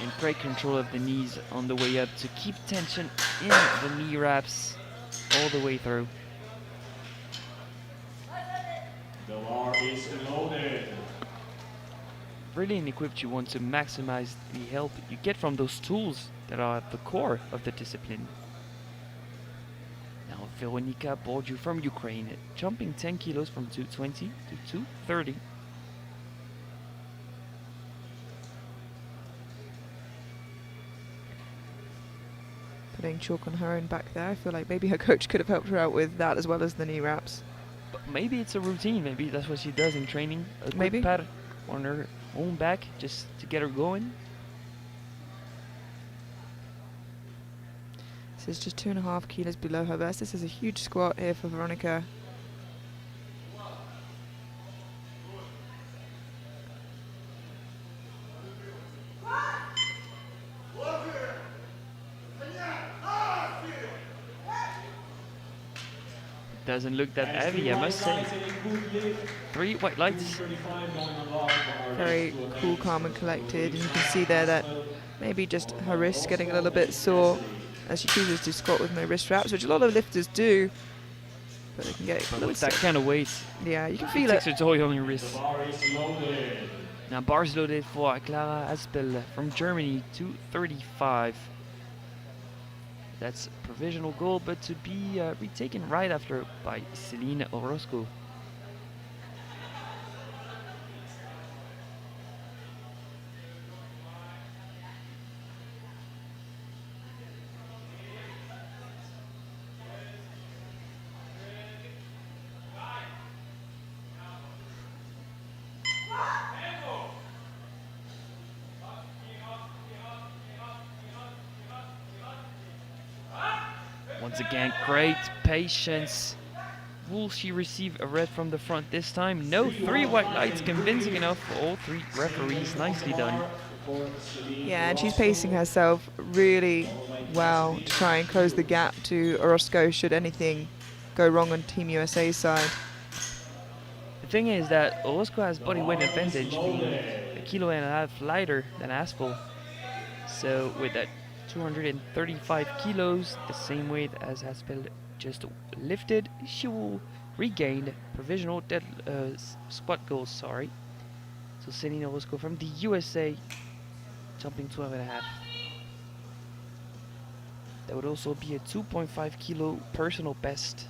And great control of the knees on the way up to keep tension in the knee wraps all the way through. The bar is loaded. Really equipped, you want to maximize the help you get from those tools that are at the core of the discipline. Now Veronika Borju from Ukraine, jumping 10 kilos from 220 to 230. Putting chalk on her own back there. I feel like maybe her coach could have helped her out with that as well as the knee wraps. But maybe it's a routine, maybe that's what she does in training. A quick Maybe. pat on her own back just to get her going. This is just 2.5 kilos below her best. This is a huge squat here for Veronika. Doesn't look that heavy, I must say. 3 white lights. Very cool, calm and collected. And you can see there that maybe just her wrist's getting a little bit sore as she chooses to squat with no wrist wraps, which a lot of lifters do. But they can get a But little with that sick. kind of weight, Yeah, you can it feel takes it. a toll on your wrist. Now bars loaded for Clara Aspel from Germany, 235. That's provisional goal, but to be retaken right after by Celine Orozco. Once again, great patience. Will she receive a red from the front this time? No, 3 white lights, convincing enough for all 3 referees. Nicely done. Yeah, and she's pacing herself really well to try and close the gap to Orozco should anything go wrong on Team USA's side. The thing is that Orozco has body weight advantage, being 1.5 kilos lighter than Aspel. So with that 235 kilos, the same weight as Aspel just lifted, she will regain provisional squat goals. Sorry. So Celine Orozco from the USA, jumping 12.5. That would also be a 2.5 kilo personal best.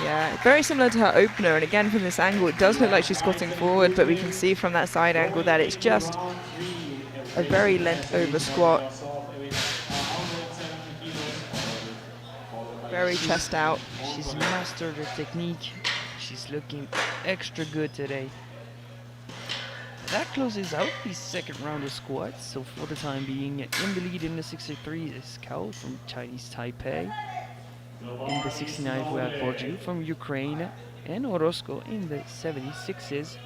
Yeah, very similar to her opener, and again from this angle it does look like she's squatting forward, but we can see from that side angle that it's just a very lent over squat. Very chest out. She's mastered her technique. She's looking extra good today. That closes out the second round of squats. So for the time being, in the lead in the 63 is Kao from Chinese Taipei. In the 69s we have Borju from Ukraine and Orozco in the 76s.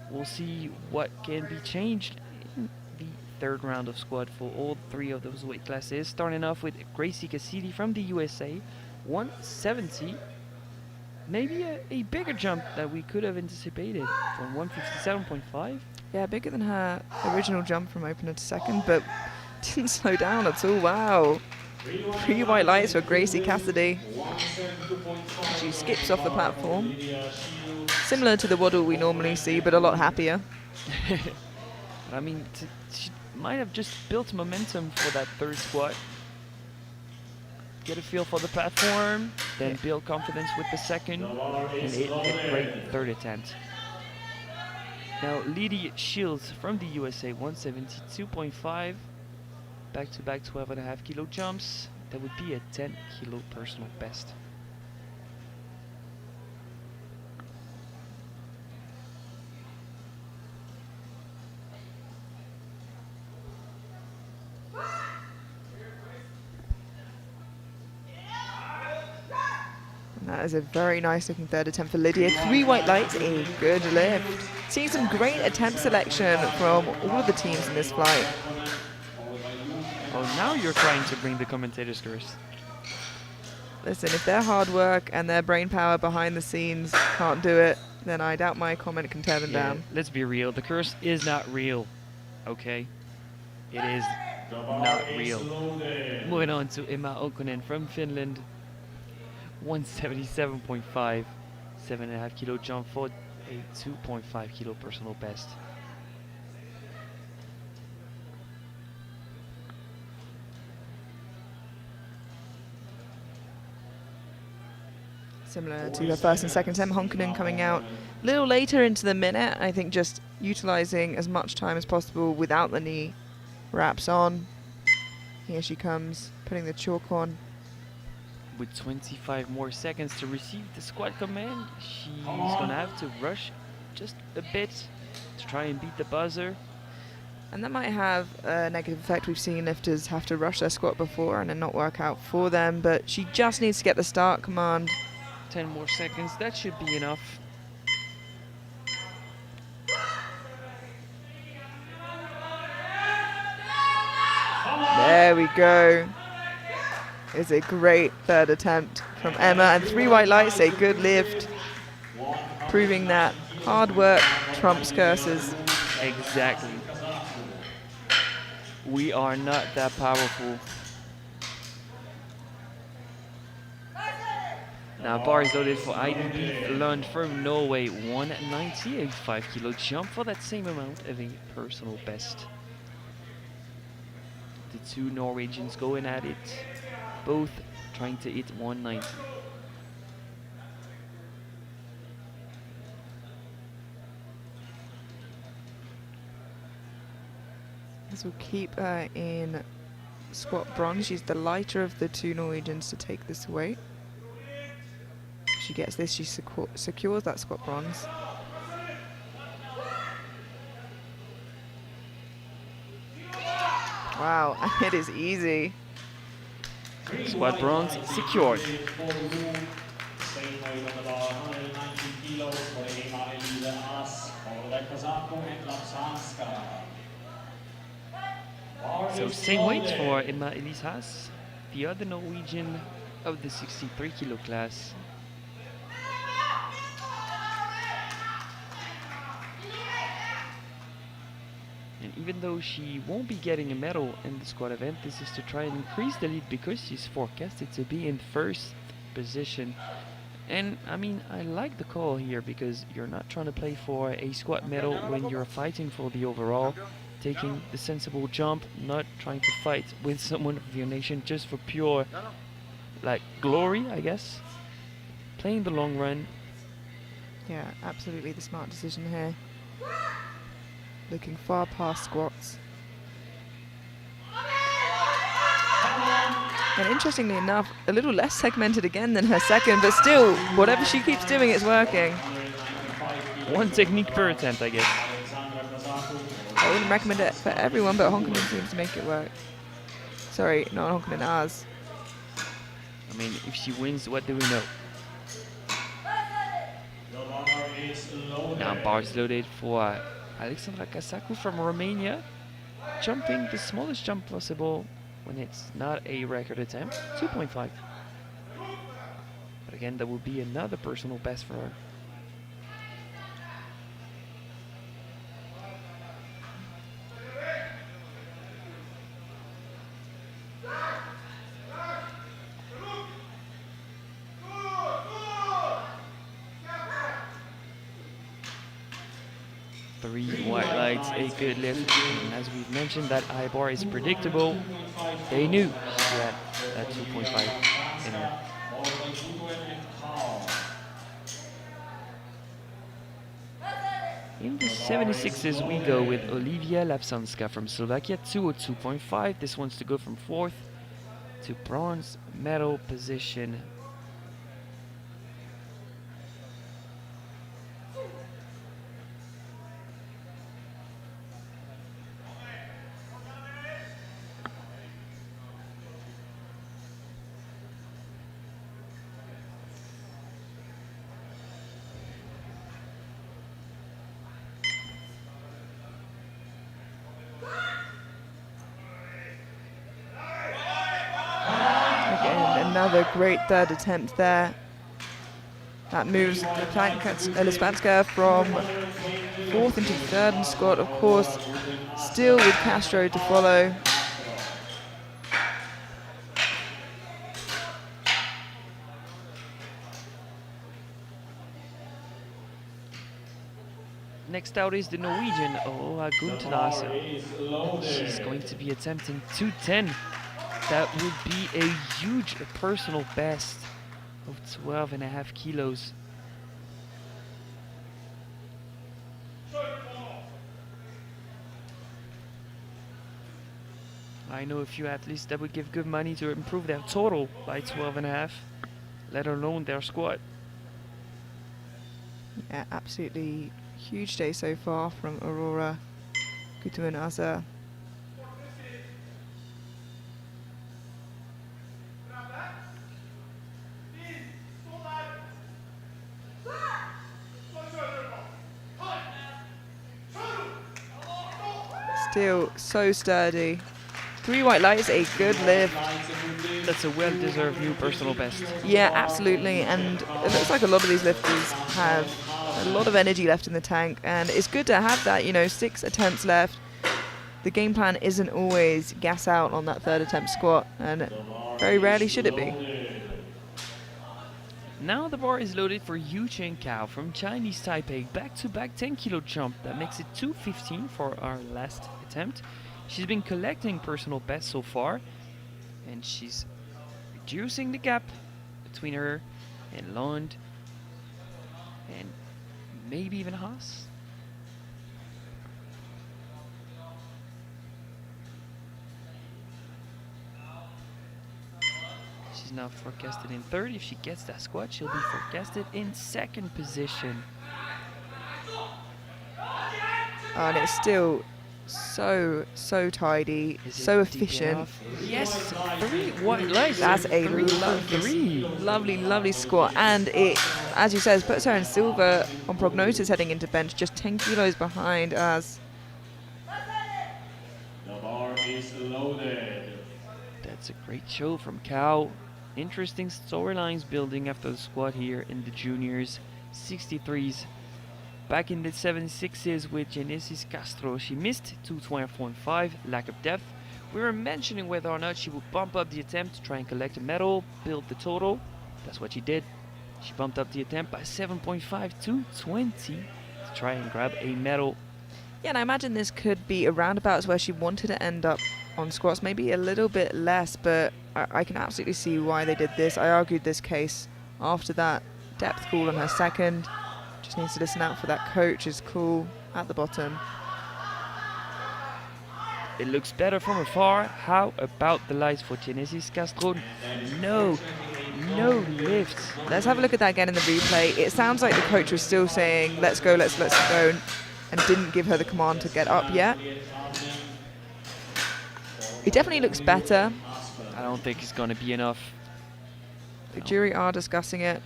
We'll see what can be changed in the third round of squat for all 3 of those weight classes. Starting off with Gracie Cassidy from the USA, 170. Maybe a bigger jump that we could have anticipated from 157.5. Yeah, bigger than her original jump from opener to second, but didn't slow down at all. Wow. 3 white lights for Gracie Cassidy. She skips off the platform. Similar to the waddle we normally see, but a lot happier. I mean, she might have just built momentum for that third squat. Get a feel for the platform, then build confidence with the second, and a great third attempt. Now, Lydia Shields from the USA, 172.5. Back-to-back 12.5 kilo jumps. That would be a 10 kilo personal best. And that is a very nice looking third attempt for Lydia. 3 white lights, a good lift. Seeing some great attempt selection from all of the teams in this flight. Oh, now you're trying to bring the commentators' curse. Listen, if their hard work and their brain power behind the scenes can't do it, then I doubt my comment can tear them down. Let's be real. The curse is not real. Okay? It is not real. Moving on to Emma Okkonen from Finland. 177.5. 7.5 kilo jump for a 2.5 kilo personal best. Similar to her first and second attempt, Honkanen coming out a little later into the minute. I think just utilizing as much time as possible without the knee wraps on. Here she comes, putting the chalk on. With 25 more seconds to receive the squat command, she's gonna have to rush just a bit to try and beat the buzzer. And that might have a negative effect. We've seen lifters have to rush their squat before and it not work out for them, but she just needs to get the start command. 10 more seconds, that should be enough. There we go. It's a great third attempt from Emma, and 3 white lights, a good lift, proving that hard work trumps curses. Exactly. We are not that powerful. Now bar is loaded for IDB, learned from Norway, 190, a 5 kilo jump for that same amount of a personal best. The two Norwegians going at it, both trying to hit 190. This will keep her in squat bronze. She's the lighter of the 2 Norwegians to take this weight. If she gets this, she secures that squat bronze. Wow, it is easy. Squat bronze secured. Same weight on the bar, 190 kilos for Ema Elise As, Powerlifting Kazako and Lapsanska. So same weight for Emma Elise Haas, the other Norwegian of the 63 kilo class. And even though she won't be getting a medal in the squat event, this is to try and increase the lead because she's forecasted to be in first position. And I mean, I like the call here because you're not trying to play for a squat medal when you're fighting for the overall. Taking the sensible jump, not trying to fight with someone of your nation just for pure, like, glory, I guess. Playing the long run. Yeah, absolutely the smart decision here. Looking far past squats. And interestingly enough, a little less segmented again than her second, but still, whatever she keeps doing, it's working. One technique per attempt, I guess. I wouldn't recommend it for everyone, but Honkanen seems to make it work. Sorry, not Honkanen, Az. I mean, if she wins, what do we know? Now bars loaded for Alexandra Casacu from Romania, jumping the smallest jump possible when it's not a record attempt, 2.5. But again, that would be another personal best for her. Three white lights, a good lift. And as we've mentioned, that high bar is predictable. They knew she had that 2.5 in her. In the 76s, we go with Olivia Lapsanska from Slovakia, 202.5. This one's to go from 4th to bronze medal position. Another great third attempt there. That moves Lispanska from 4th into 3rd in squat, of course, still with Castro to follow. Next out is the Norwegian, Ola Gunther. She's going to be attempting 210. That would be a huge personal best of 12.5 kilos. I know a few athletes that would give good money to improve their total by 12.5, let alone their squat. Yeah, absolutely huge day so far from Aurora Gutumanasa. Still so sturdy. 3 white lights, a good lift. That's a well-deserved new personal best. Yeah, absolutely. And it looks like a lot of these lifters have a lot of energy left in the tank. And it's good to have that, 6 attempts left. The game plan isn't always gas out on that 3rd attempt squat. And very rarely should it be. Now the bar is loaded for Yu Chen Kao from Chinese Taipei. Back-to-back 10-kilo jump. That makes it 215 for our last attempt. She's been collecting personal bests so far. And she's reducing the gap between her and Lund. And maybe even Haas. She's now forecasted in 3rd. If she gets that squat, she'll be forecasted in 2nd position. And it's still so tidy, so efficient. Yes, 3 white lights. That's a lovely squat. And it, as you said, puts her in silver on prognosis heading into bench, just 10 kilos behind us. The bar is loaded. That's a great show from Kao. Interesting storylines building after the squat here in the juniors. 63s. Back in the 76s with Genesis Castro, she missed 212.5, lack of depth. We were mentioning whether or not she would bump up the attempt to try and collect a medal, build the total. That's what she did. She bumped up the attempt by 7.5 to 20 to try and grab a medal. Yeah, and I imagine this could be a roundabouts where she wanted to end up on squats, maybe a little bit less, but I can absolutely see why they did this. I argued this case after that depth call on her 2nd. Just needs to listen out for that coach's call at the bottom. It looks better from afar. How about the lights for Genesis Castro? No lifts. Let's have a look at that again in the replay. It sounds like the coach was still saying, let's go, and didn't give her the command to get up yet. It definitely looks better. I don't think it's going to be enough. The jury are discussing it.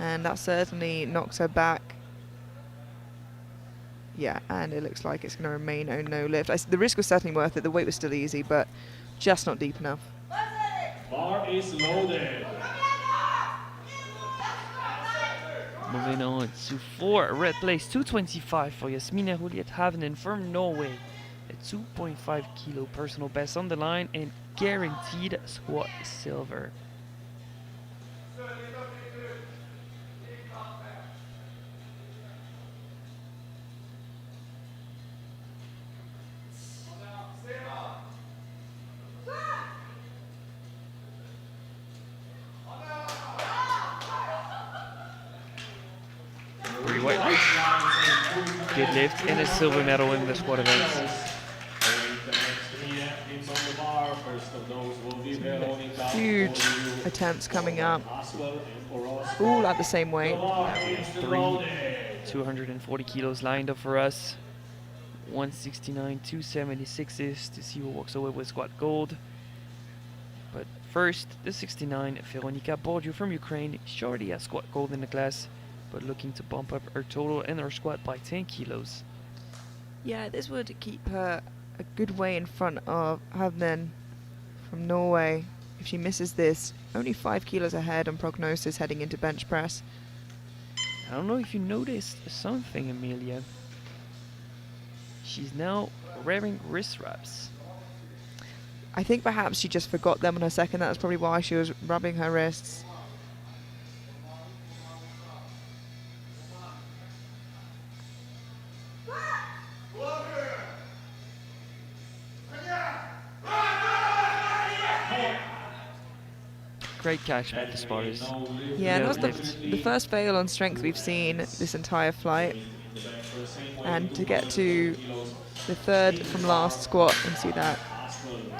And that certainly knocks her back. Yeah, and it looks like it's going to remain a no lift. The risk was certainly worth it. The weight was still easy, but just not deep enough. Bar is loaded. Moving on to 4, red place 225 for Jasmine Juliet-Havnen from Norway. A 2.5 kilo personal best on the line and guaranteed squat silver. Pretty white lights. Deadlift and a silver medal in the squat events. Huge attempts coming up. All at the same weight. 3 240 kilos lined up for us. 169, 276s to see who walks away with squat gold. But first, the 69, Veronika Bordiu from Ukraine. She already has squat gold in the class, but looking to bump up her total and her squat by 10 kilos. Yeah, this would keep her a good way in front of Havnen from Norway. If she misses this, only 5 kilos ahead on prognosis heading into bench press. I don't know if you noticed something, Amelia. She's now wearing wrist wraps. I think perhaps she just forgot them on her 2nd. That's probably why she was rubbing her wrists. Great catch by the spotters. Yeah, No that was the first fail on strength we've seen this entire flight. And to get to the 3rd from last squat and see that.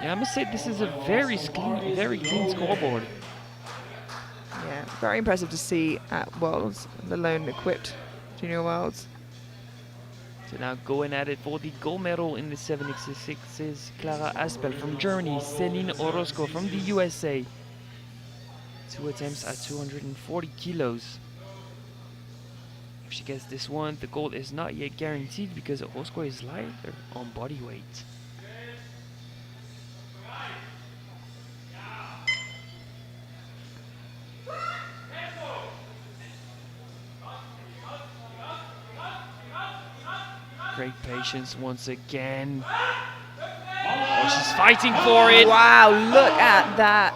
Yeah, I must say this is a very clean scoreboard. Yeah, very impressive to see at Worlds, let alone equipped Junior Worlds. So now going at it for the gold medal in the 7x6s, Clara Aspel from Germany, Celine Orozco from the USA. 2 attempts at 240 kilos. If she gets this one, the gold is not yet guaranteed because Orozco is lighter on body weight. Great patience once again. Oh, she's fighting for it. Wow, look at that.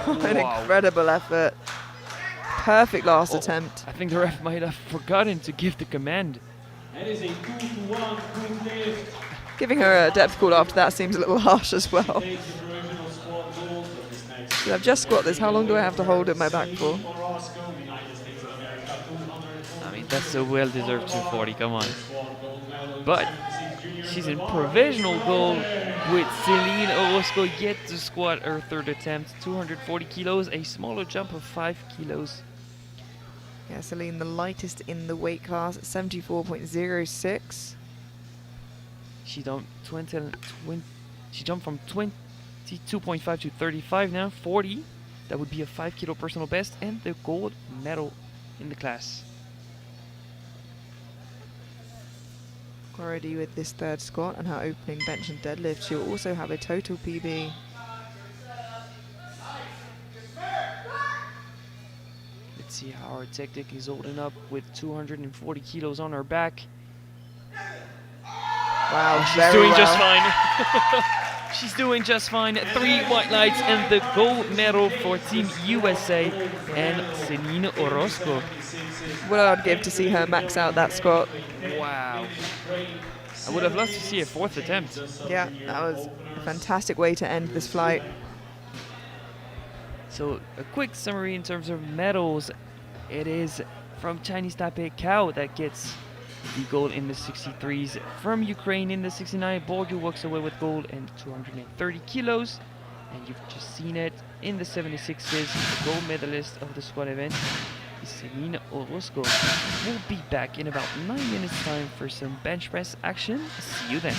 What an Wow. incredible effort. Perfect last Oh, attempt. I think the ref might have forgotten to give the command. That is a 2-to-1 quick lift. Giving her a depth call after that seems a little harsh as well. Takes the provisional squat gold of this next. So I've just squat this. How long do I have to hold in my back for? Orozco, United States of America, 240. I mean, that's a well-deserved 240, come on. Squat gold medal, But 76 junior she's in Debar provisional goal Race. with Celine Orozco yet to squat her third attempt. 240 kilos, a smaller jump of 5 kilos. Yeah, Celine, the lightest in the weight class at 74.06. She jumped from 22.5 to 35 now, 40. That would be a 5 kilo personal best and the gold medal in the class. Already with this third squat and her opening bench and deadlift, she'll also have a total PB. Let's see how her technique is holding up with 240 kilos on her back. Wow, She's very doing well. just fine. She's doing just fine. 3 white lights and the gold medal for Team USA and Celine Orozco. What I'd give to see her max out that squat. Wow. I would have loved to see a 4th attempt. Yeah, that was a fantastic way to end this flight. So a quick summary in terms of medals. It is from Chinese Taipei Cao that gets the gold in the 63s. From Ukraine in the 69, Borgu walks away with gold and 230 kilos. And you've just seen it in the 76s. The gold medalist of the squad event is Celine Orozco. We'll be back in about 9 minutes time for some bench press action. See you then.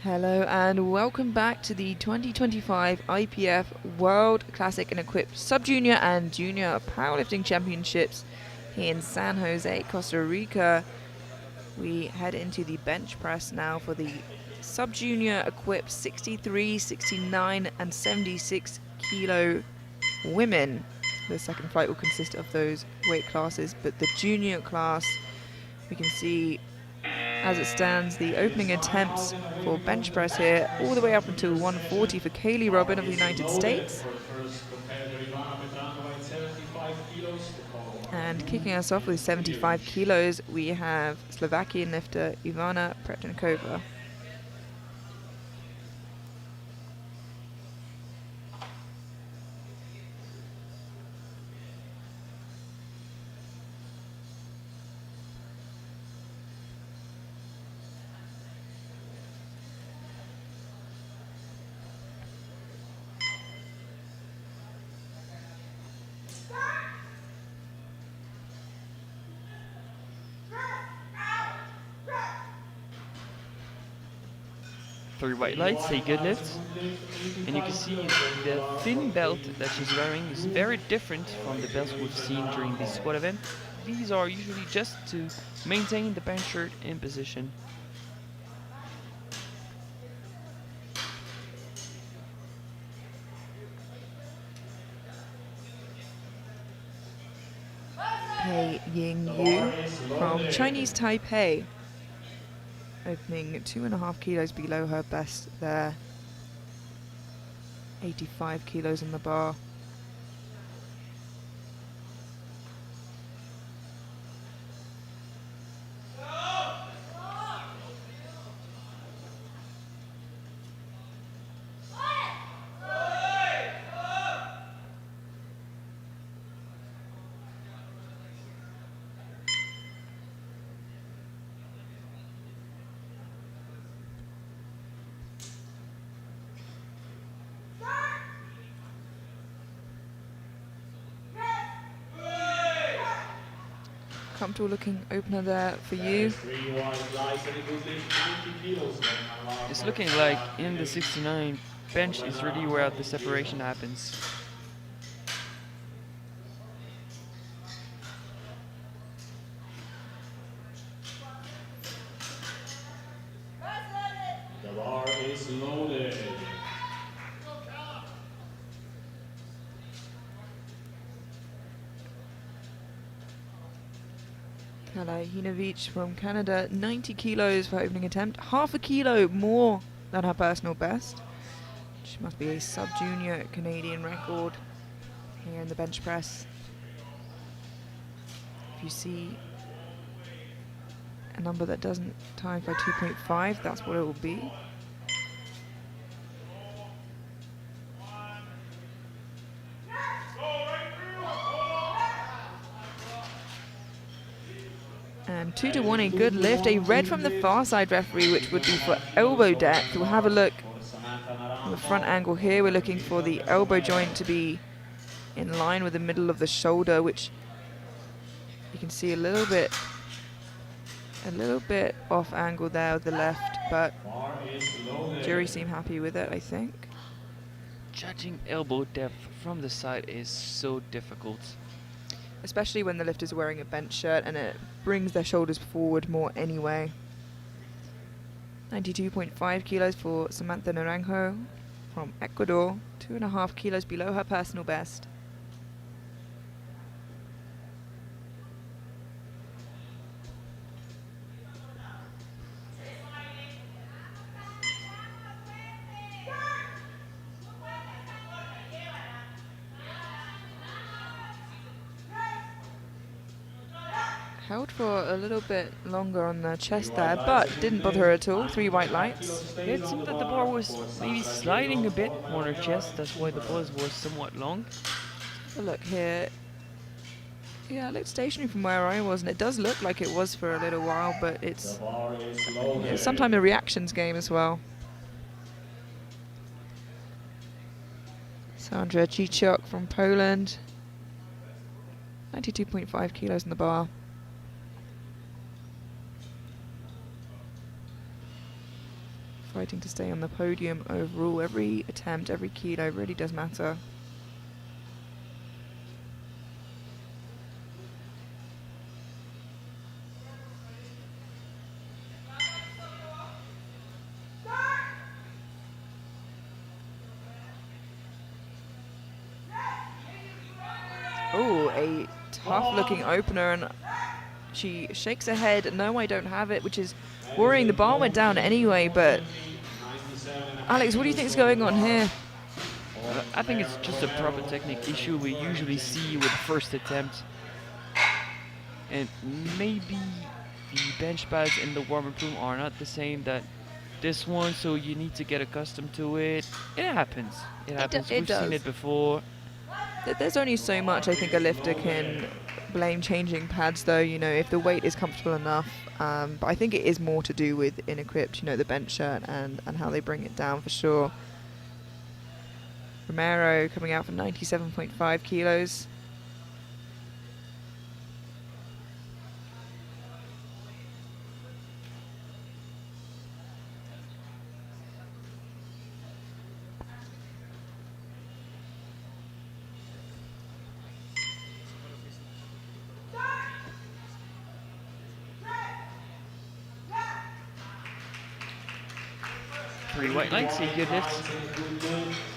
Hello and welcome back to the 2025 IPF World Classic and Equipped Sub-Junior and Junior Powerlifting Championships here in San Jose, Costa Rica. We head into the bench press now for the Sub-Junior equipped 63, 69 and 76 kilo women. The second flight will consist of those weight classes, but the junior class, we can see as it stands, the opening attempts for bench press here, all the way up until 140 for Kaylee Robin of the United States. And kicking us off with 75 kilos, we have Slovakian lifter Ivana Pretnikova. Three white lights, a good lift. And you can see the thin belt that she's wearing is very different from the belts we've seen during the squat event. These are usually just to maintain the bench shirt in position. Pei Ying Yu from Chinese Taipei, opening 2.5 kilos below her best there. 85 kilos on the bar. Comfortable looking opener there for you. It's looking like in the 69, bench is really where the separation happens. The bar is loaded. Kalajinovic from Canada, 90 kilos for opening attempt, half a kilo more than her personal best. She must be a sub-junior Canadian record here in the bench press. If you see a number that doesn't times by 2.5, that's what it will be. And 2-1, a good lift. A red from the far side referee, which would be for elbow depth. We'll have a look from the front angle here. We're looking for the elbow joint to be in line with the middle of the shoulder, which you can see a little bit off angle there with the left, but jury seem happy with it, I think. Judging elbow depth from the side is so difficult. Especially when the lifter is wearing a bench shirt and it brings their shoulders forward more anyway. 92.5 kilos for Samantha Naranjo from Ecuador, 2.5 kilos below her personal best. Held for a little bit longer on the chest there, but didn't bother her at all. 3 white lights. It seemed that the bar was maybe sliding a bit on her chest, that's why the buzz was somewhat long. Have a look here. Yeah, it looked stationary from where I was, and it does look like it was for a little while, but it's sometimes a reactions game as well. Sandra Chichok from Poland, 92.5 kilos in the bar. fighting to stay on the podium overall. Every attempt, every kilo really does matter. Oh, a tough-looking opener, and she shakes her head. No, I don't have it, which is worrying. The bar went down anyway, but Alex, what do you think is going on here? I think it's just a proper technique issue we usually see with first attempt. And maybe the bench pads in the warm-up room are not the same that this one, so you need to get accustomed to it. It happens. It happens. We've seen it before. There's only so much I think a lifter can blame changing pads, though, you know, if the weight is comfortable enough. But I think it is more to do with inequipped, you know, the bench shirt and how they bring it down for sure. Romero coming out for 97.5 kilos. Three white lights, a good lift.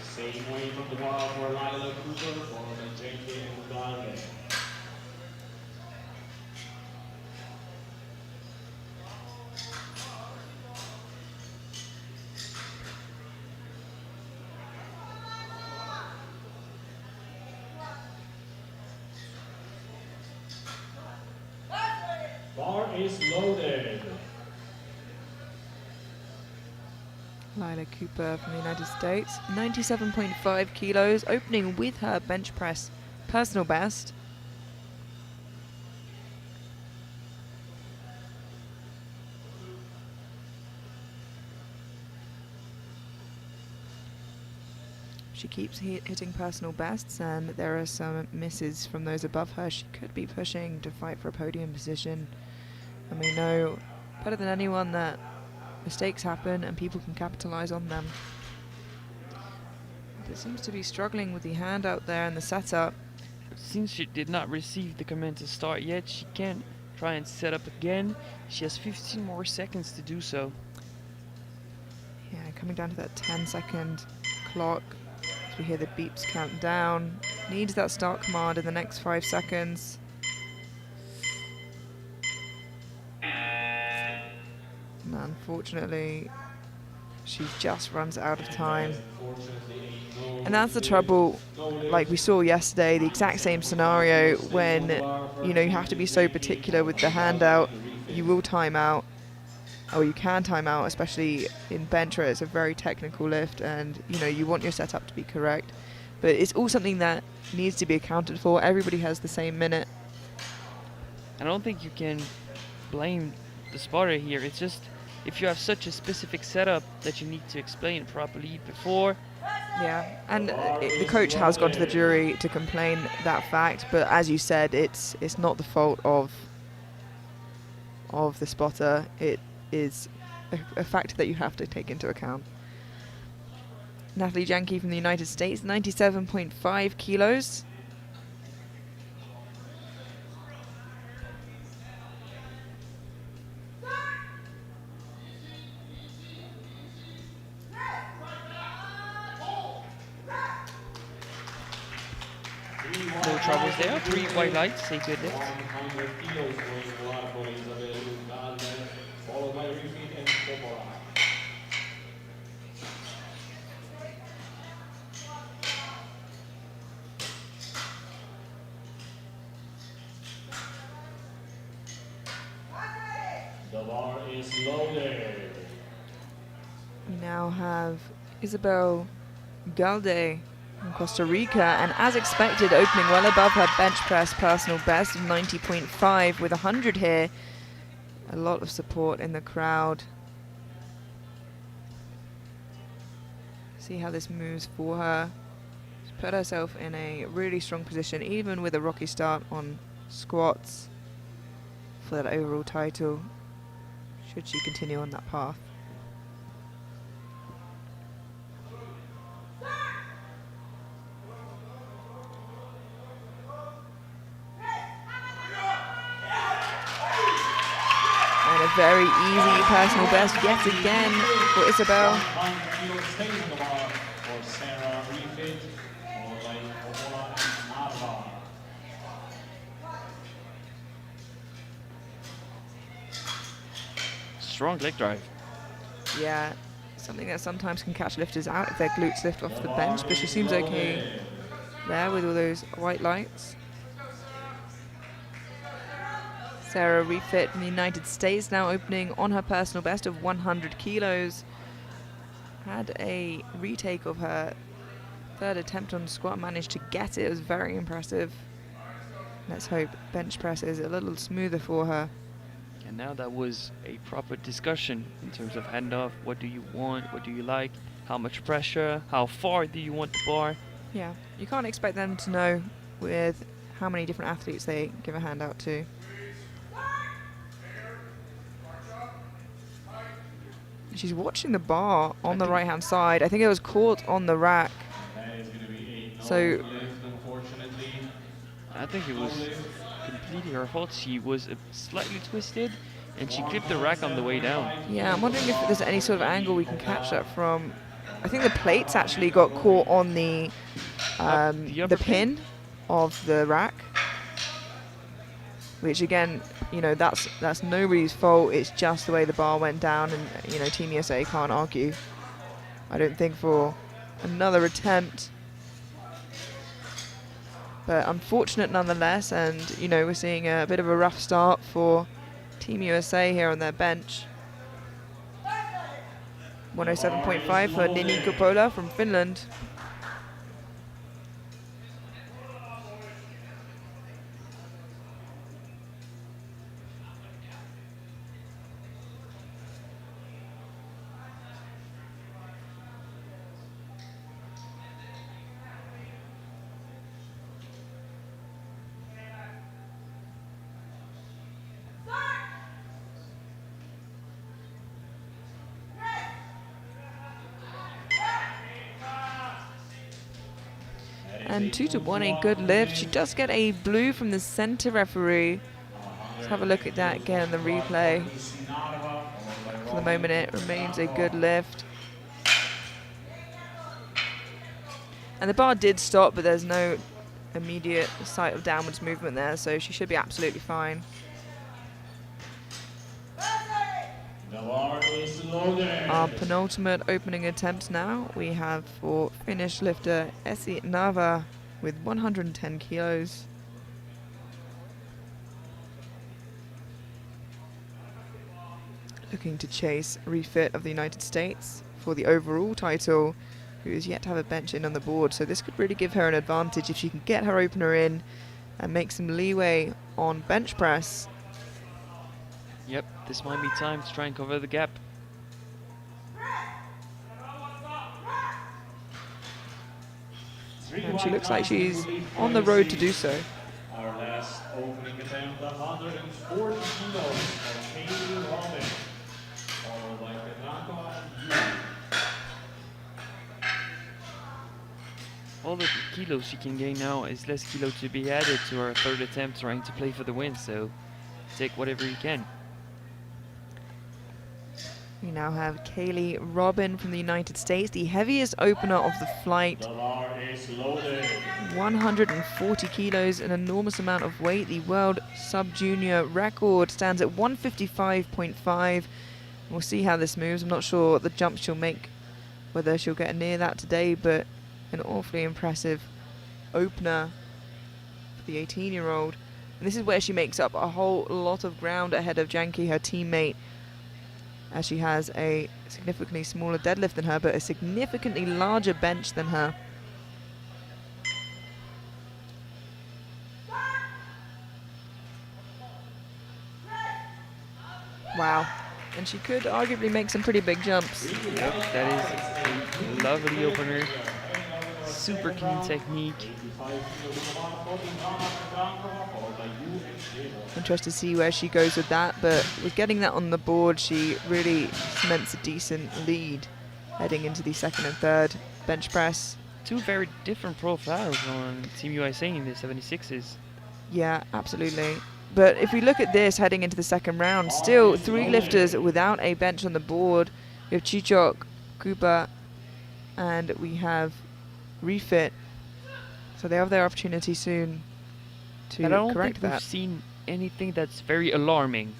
Same way from the bar for Lila Cooper for the JK and Galde. Bar is loaded. Lila Cooper from the United States, 97.5 kilos, opening with her bench press personal best. She keeps hitting personal bests, and there are some misses from those above her. She could be pushing to fight for a podium position, and we know better than anyone that mistakes happen and people can capitalize on them. But seems to be struggling with the hand out there and the setup. Since she did not receive the command to start yet, she can try and set up again. She has 15 more seconds to do so. Yeah, coming down to that 10-second clock. As we hear the beeps count down. Needs that start command in the next 5 seconds. And unfortunately, she just runs out of time. And that's the trouble, like we saw yesterday, the exact same scenario when, you know, you have to be so particular with the handout. You will time out, or you can time out, especially in bench where it's a very technical lift and, you know, you want your setup to be correct. But it's all something that needs to be accounted for. Everybody has the same minute. I don't think you can blame the spotter here. It's just if you have such a specific setup that you need to explain it properly before. Yeah, and the coach has gone to the jury to complain that fact, but as you said, it's not the fault of the spotter. It is a factor that you have to take into account. Natalie Janke from the United States, 97.5 kilos. No troubles there. 3 white lights, a good lift. 100 kilos going a lot for Isabel Galde, followed by Refit and Popora. The bar is loaded. We now have Isabel Galde from Costa Rica, and as expected, opening well above her bench press personal best of 90.5 with 100 here. A lot of support in the crowd. See how this moves for her. She's put herself in a really strong position, even with a rocky start on squats, for that overall title, should she continue on that path. very easy personal best yet again for Isabel. 100 kilo stays on the bar for Sarah Refit, followed by Popola and Narva. Strong leg drive. Yeah, something that sometimes can catch lifters out if their glutes lift off the bench, but she seems okay there with all those white lights. Sarah Refit from the United States now opening on her personal best of 100 kilos. Had a retake of her third attempt on squat, managed to get it. It was very impressive. Let's hope bench press is a little smoother for her. And now that was a proper discussion in terms of handoff. What do you want? What do you like? How much pressure? How far do you want the bar? Yeah, you can't expect them to know with how many different athletes they give a handout to. She's watching the bar on the right-hand side. I think it was caught on the rack. That is going to be a no So- lift, unfortunately. I think it was completely her fault. She was slightly twisted and she clipped the rack on the way down. Yeah, I'm wondering if there's any sort of angle we can catch that from. I think the plates actually got caught on the upper pin of the rack, which again, you know, that's nobody's fault. It's just the way the bar went down, and you know, Team USA can't argue. I don't think for another attempt, but unfortunate nonetheless. And you know, we're seeing a bit of a rough start for Team USA here on their bench. 107.5 for Nini Kupola from Finland. And 2-1, a good lift. She does get a blue from the center referee. Let's have a look at that again in the replay. For the moment, it remains a good lift. And the bar did stop, but there's no immediate sight of downwards movement there, so she should be absolutely fine. The bar is loaded. Our penultimate opening attempt now we have for Finnish lifter Essi Nava with 110 kilos. Looking to chase Refit of the United States for the overall title, who is yet to have a bench in on the board, so this could really give her an advantage if she can get her opener in and make some leeway on bench press. Yep, this might be time to try and cover the gap. And she looks like she's on the road to do so. Our last opening attempt, 140 kilos for Katie Robin, followed by Pedranco and Yu. All the kilos she can gain now is less kilo to be added to her third attempt trying to play for the win, so take whatever you can. We now have Kaylee Robin from the United States, the heaviest opener of the flight. The bar is loaded. 140 kilos, an enormous amount of weight. The world sub-junior record stands at 155.5. We'll see how this moves. I'm not sure what the jump she'll make, whether she'll get near that today, but an awfully impressive opener for the 18-year-old. And this is where she makes up a whole lot of ground ahead of Janki, her teammate, as she has a significantly smaller deadlift than her, but a significantly larger bench than her. Wow. And she could arguably make some pretty big jumps. Yep, that is a lovely opener. Super clean technique. Interested to see where she goes with that, but with getting that on the board, she really cements a decent lead heading into the second and third bench press. Two very different profiles on Team USA in the 76s. Yeah, absolutely. But if we look at this heading into the second round, still 3 lifters without a bench on the board. We have Chichok, Kuba, and we have Refit. So they have their opportunity soon to But I don't correct think that. we've seen anything that's very alarming.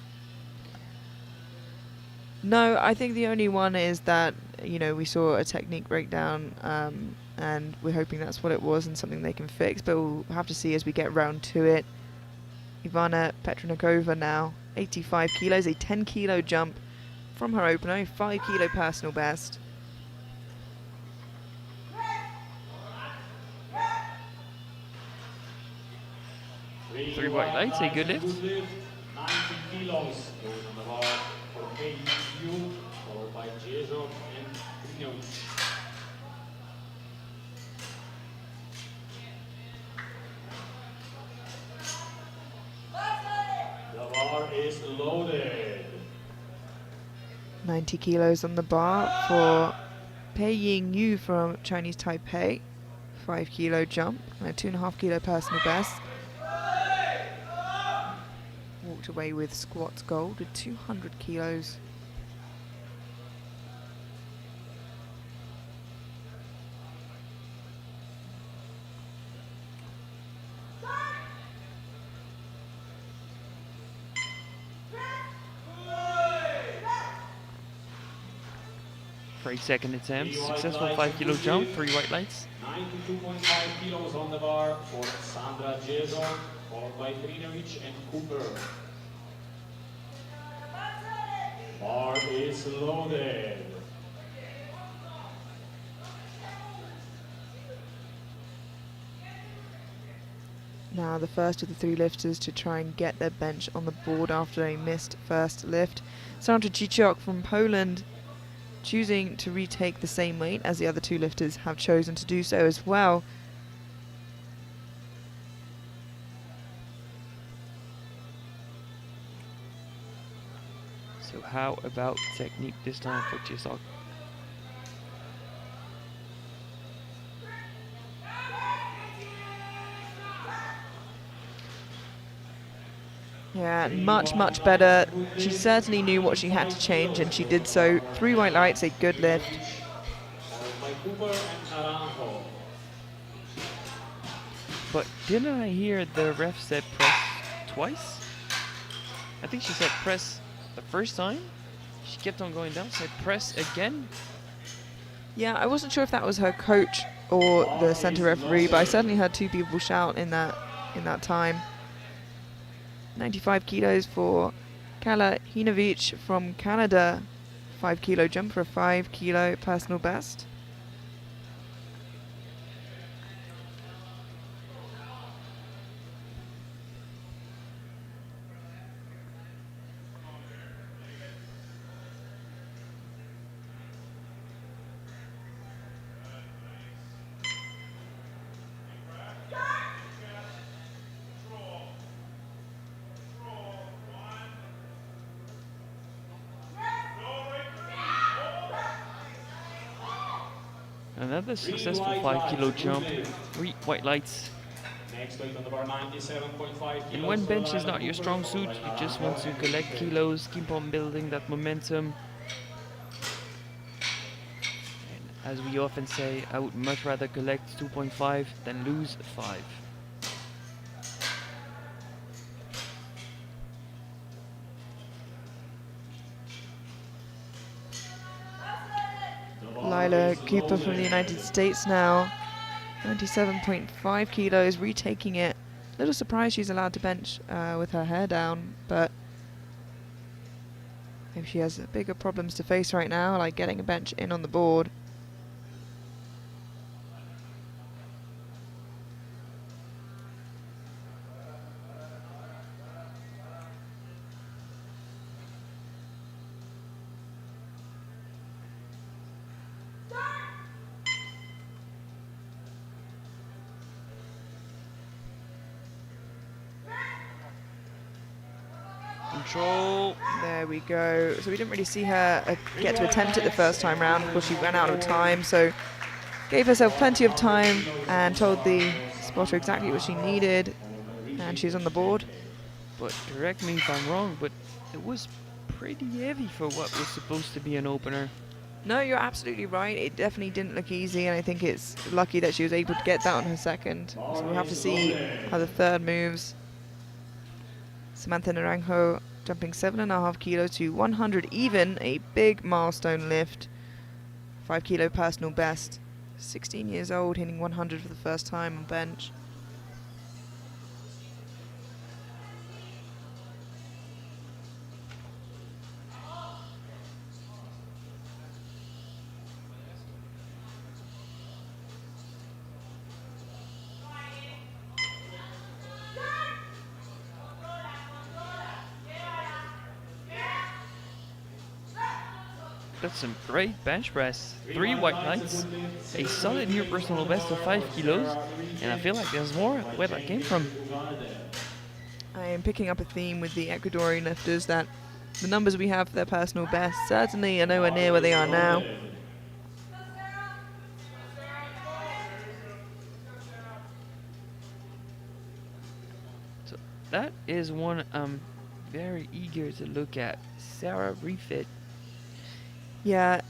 No, I think the only one is that, you know, we saw a technique breakdown, and we're hoping that's what it was and something they can fix, but we'll have to see as we get round to it. Ivana Petronikova now, 85 kilos, a 10 kilo jump from her opener, a 5 kilo personal best. Three white lights, a good lift. 90 kilos goes on the bar for KU, followed by Jezok and Krinovic. The bar is loaded. 90 kilos on the bar for Pei Ying Yu from Chinese Taipei. 5 kilo jump and a 2.5 kilo personal best. Walked away with squats gold with 200 kilos. For a second attempt, successful 5 kilo jump, 3 white lights. 92.5 kilos on the bar for Sandra Jezok, followed by Krinovic and Cooper. Bar is loaded. Now the first of the 3 lifters to try and get their bench on the board after a missed first lift. Sandra Chichok from Poland choosing to retake the same weight as the other 2 lifters have chosen to do so as well. So how about technique this time for Jezok? Yeah, much better. She certainly knew what she had to change and she did so. 3 white lights, a good lift. Followed by Cooper and Naranjo. But didn't I hear the ref said press twice? I think she said press the first time. She kept on going down, said press again. Yeah, I wasn't sure if that was her coach or the center referee, but I certainly heard 2 people shout in that time. 95 kilos for Kala Hinovic from Canada. 5 kilo jump for a 5 kilo personal best. Another successful 5 kilo jump, 3 white lights. Next weight on the bar, 97.5 kilos. And when bench is not your strong suit, you just want to collect kilos, keep on building that momentum. And as we often say, I would much rather collect 2.5 than lose 5. Lila Cooper from the United States now. 97.5 kilos, retaking it. Little surprised she's allowed to bench with her hair down, but maybe she has bigger problems to face right now, like getting a bench in on the board. Control. There we go. So we didn't really see her get to attempt it the first time round. Of course, she ran out of time, so gave herself plenty of time and told the spotter exactly what she needed, and she's on the board. but correct me if I'm wrong, but it was pretty heavy for what was supposed to be an opener. No, you're absolutely right. It definitely didn't look easy, and I think it's lucky that she was able to get that on her second. So we'll have to see how the third moves. Samantha Naranjo jumping 7.5 kilos to 100 even, a big milestone lift. 5 kilo personal best. 16 years old, hitting 100 for the first time on bench. That's some great bench press. 3 white lights, a solid new personal best of 5 kilos, and I feel like there's more where that came from. I am picking up a theme with the Ecuadorian lifters that the numbers we have for their personal best certainly are nowhere near where they are now. So that is one I'm very eager to look at. Sarah Refit. Yeah,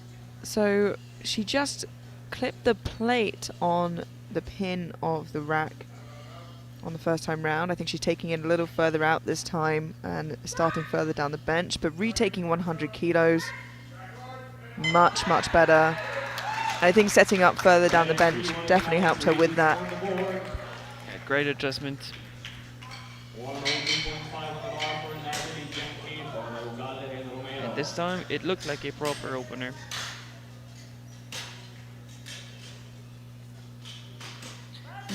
so she just clipped the plate on the pin of the rack on the first time round. I think she's taking it a little further out this time and starting further down the bench, but retaking 100 kilos, much, much better. I think setting up further down the bench definitely helped her with that. Yeah, great adjustment. And this time it looked like a proper opener.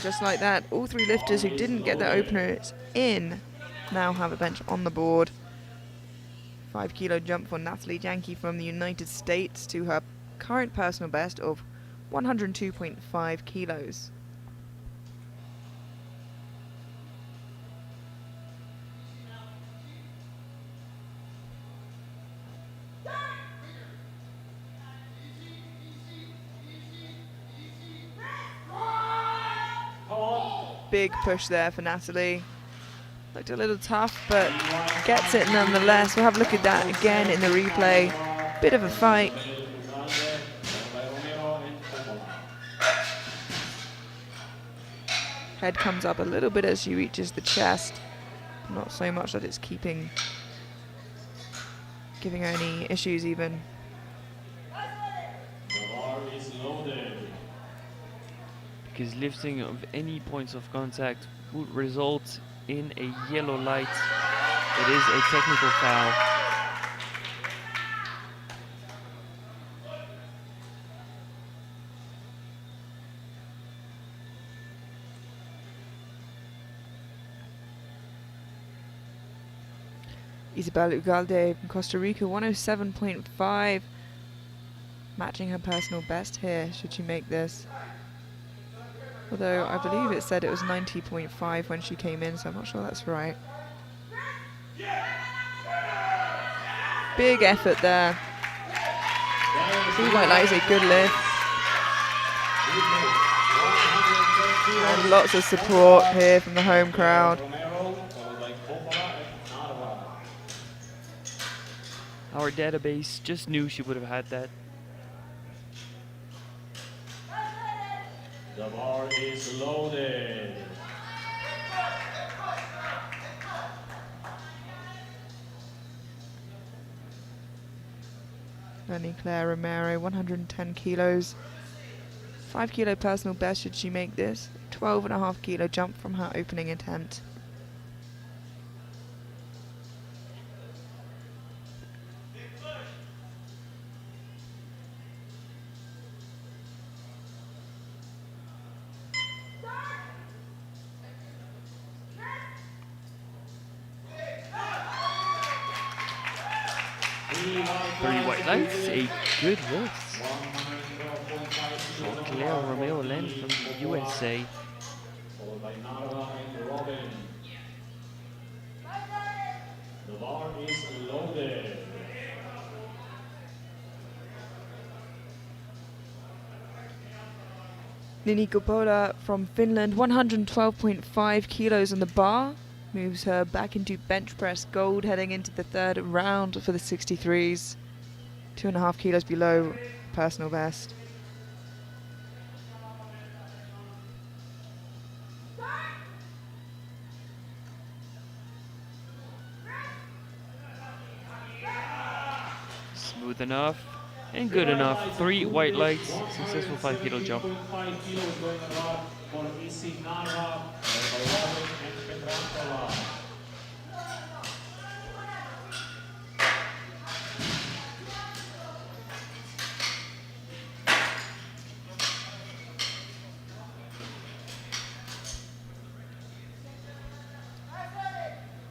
Just like that, all 3 lifters who didn't get their openers in now have a bench on the board. 5 kilo jump for Natalie Janke from the United States to her current personal best of 102.5 kilos. Big push there for Natalie. Looked a little tough, but gets it nonetheless. We'll have a look at that again in the replay. Bit of a fight. Head comes up a little bit as she reaches the chest. Not so much that it's giving her any issues even. Because lifting of any points of contact would result in a yellow light. It is a technical foul. Isabel Ugalde from Costa Rica, 107.5. Matching her personal best here, should she make this. Although I believe it said it was 90.5 when she came in, so I'm not sure that's right. Big effort there. 3 white light is a good lift. And lots of support here from the home crowd. Our database just knew she would have had that. The bar is loaded. Lenny Claire Romero, 110 kilos. 5 kilo personal best should she make this. 12.5 kilo jump from her opening attempt. Three white lights, a good lift. For Claire Romeo Len from the USA. Followed by Nara and Robin. The bar is loaded. Nini Coppola from Finland, 112.5 kilos on the bar. Moves her back into bench press gold heading into the third round for the 63s. 2.5 kilos below personal best. Smooth enough and good enough. 3 white lights, successful 5 kilo jump. 5 kilos going around for AC Nara, Powerlifting and Petrangova.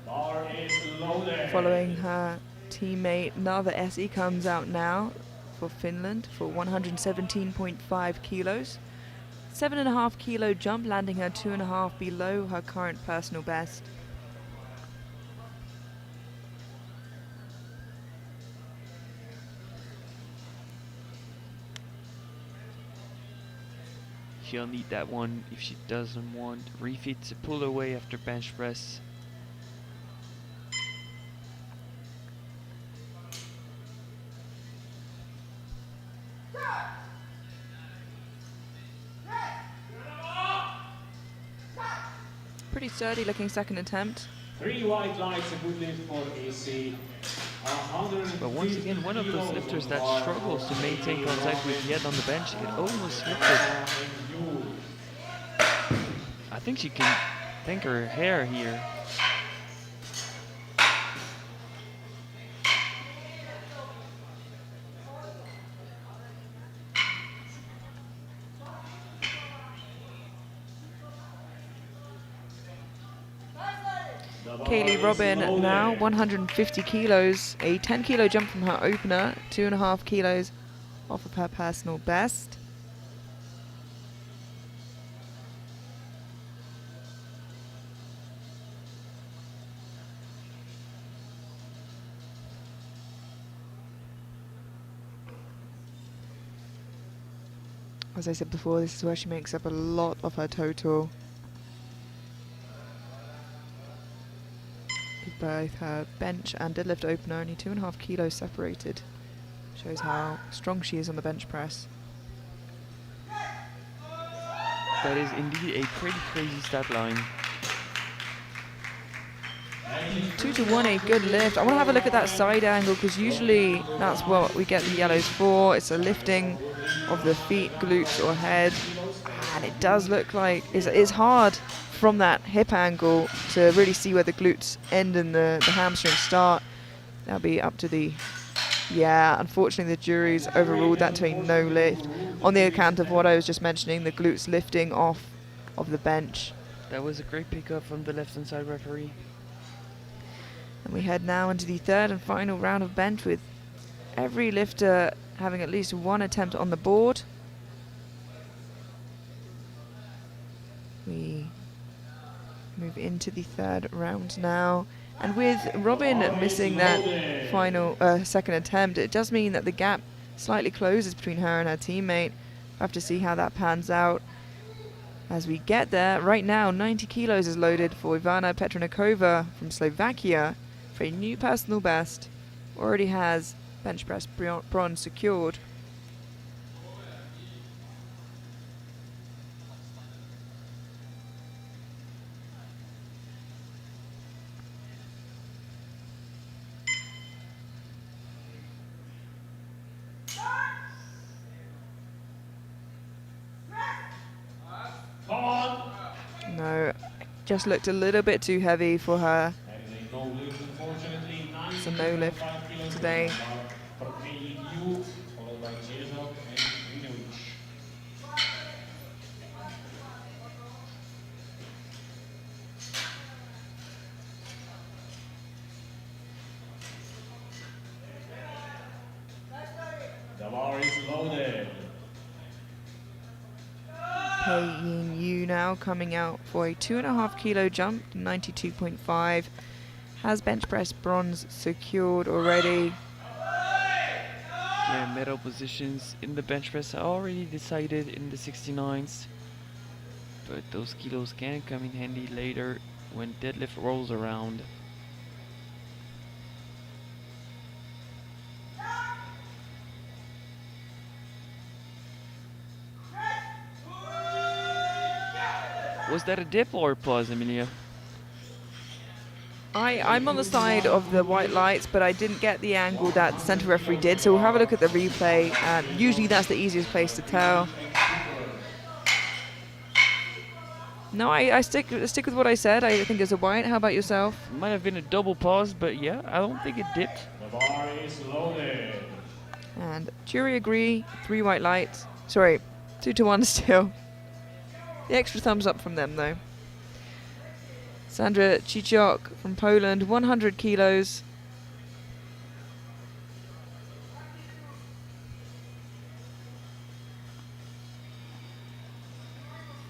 Bar is loaded. Following her teammate, Narva SE comes out now for Finland for 117.5 kilos. 7.5 kilo jump, landing her 2.5 below her current personal best. She'll need that one if she doesn't want refit to pull away after bench press. Pretty sturdy looking second attempt. 3 white lights, a good lift for AC. But once again, one of those lifters that struggles to maintain contact with the head on the bench. It almost lifted. I think she can thank her hair here. Kaylee Robin now 150 kilos, a 10 kilo jump from her opener, 2.5 kilos off of her personal best. As I said before, this is where she makes up a lot of her total. Both her bench and deadlift opener only 2.5 kilos separated. Shows how strong she is on the bench press. That is indeed a pretty crazy stat line. 2 to 1, a good lift. I want to have a look at that side angle because usually that's what we get the yellows for. It's a lifting of the feet, glutes or head. And it does look like it's hard from that hip angle to really see where the glutes end and the hamstrings start. That'll be up to the... Yeah, unfortunately the jury's overruled that to a no lift on the account of what I was just mentioning, the glutes lifting off of the bench. That was a great pickup from the left-hand side referee. And we head now into the third and final round of bench with every lifter having at least one attempt on the board. We move into the third round now. And with Robin missing that final second attempt, it does mean that the gap slightly closes between her and her teammate. We'll have to see how that pans out as we get there. Right now, 90 kilos is loaded for Ivana Petronikova from Slovakia for a new personal best. Already has bench press bronze secured. No, just looked a little bit too heavy for her. It's a no lift today. The bar is loaded. Pei Yu now coming out for a 2.5 kilo jump, 92.5. Has bench press bronze secured already. Yeah, medal positions in the bench press are already decided in the 69s. But those kilos can come in handy later when deadlift rolls around. Was that a dip or a pause, Emilia? I'm on the side of the white lights, but I didn't get the angle that the centre referee did, so we'll have a look at the replay. Usually that's the easiest place to tell. No, I stick with what I said. I think it's a white. How about yourself? Might have been a double pause, but yeah, I don't think it dipped. The bar is loaded. And jury agree, 3 white lights. Sorry, 2-1 still. The extra thumbs up from them though. Sandra Chichok from Poland, 100 kilos.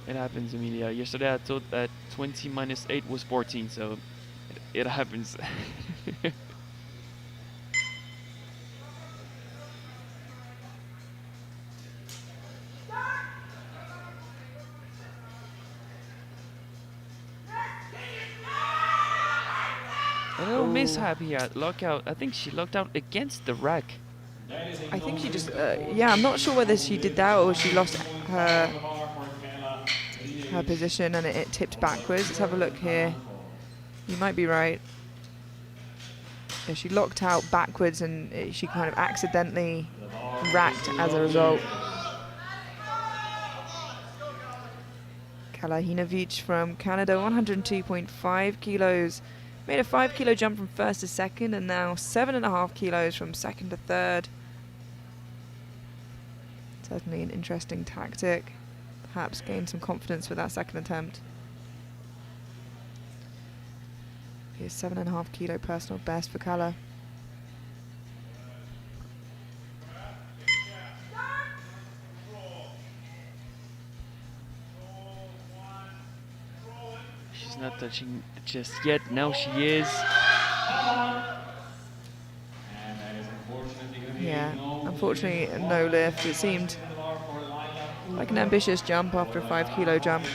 It happens, Emilia. Yesterday I thought that 20 minus 8 was 14, so it happens. A little mishap here, lockout. I think she locked out against the rack. I think she just, yeah, I'm not sure whether she did that or she lost her position and it tipped backwards. Let's have a look here. You might be right. Yeah, she locked out backwards and she kind of accidentally racked as a result. Kalahinovic from Canada, 102.5 kilos. Made a 5 kilo jump from first to second and now 7.5 kilos from second to third. Certainly an interesting tactic. Perhaps gain some confidence with that second attempt. Here's 7.5 kilo personal best for Kala. She's not touching just yet. Now she is. Yeah, unfortunately no lift. It seemed like an ambitious jump after a 5 kilo jump.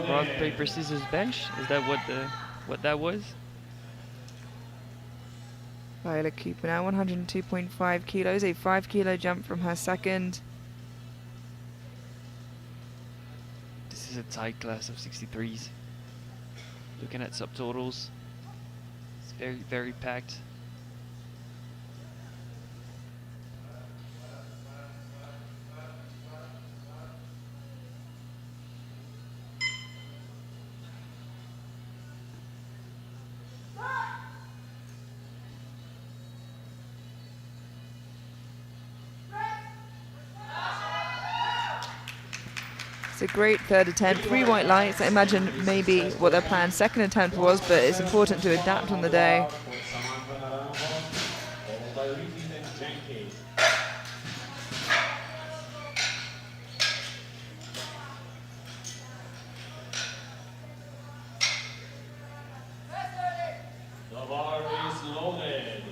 Rock, paper, scissors, bench. Is that what that was? Viola Cooper now 102.5 kilos, a 5 kilo jump from her second. This is a tight class of 63s. Looking at subtotals, it's very, very packed. It's a great third attempt, 3 white lights. I imagine maybe what their planned second attempt was, but it's important to adapt on the day. The bar is loaded.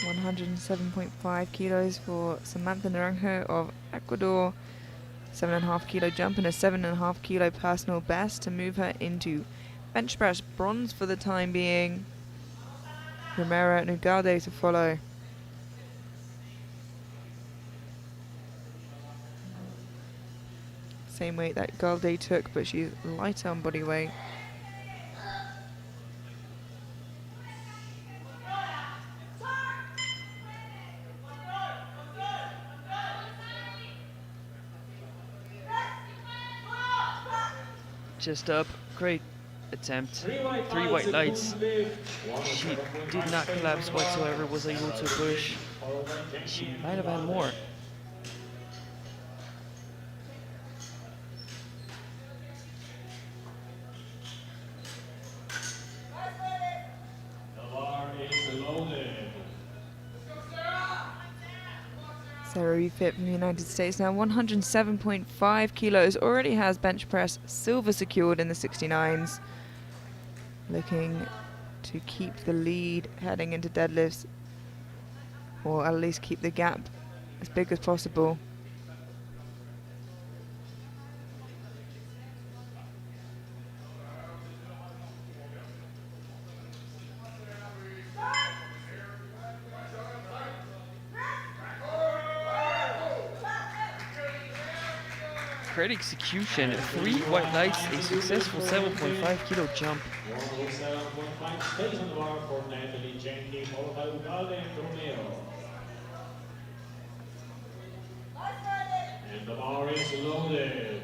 107.5 kilos for Samantha Naranjo of Ecuador. 7.5 kilo jump and a 7.5 kilo personal best to move her into bench press bronze for the time being. Romero and Ugalde to follow. Same weight that Ugalde took, but she's lighter on body weight. Chest up, great attempt. 3 white lights. She did not collapse whatsoever, was able to push. She might have had more. The bar is loaded. Sarah Refit from the United States now 107.5 kilos, already has bench press silver secured in the 69s. looking to keep the lead heading into deadlifts, or at least keep the gap as big as possible. Great execution, 3 white lights, a successful 7.5 kilo jump. 107.5 stays on the bar for Natalie Jenke, followed by Ugalde and Romero. And the bar is loaded.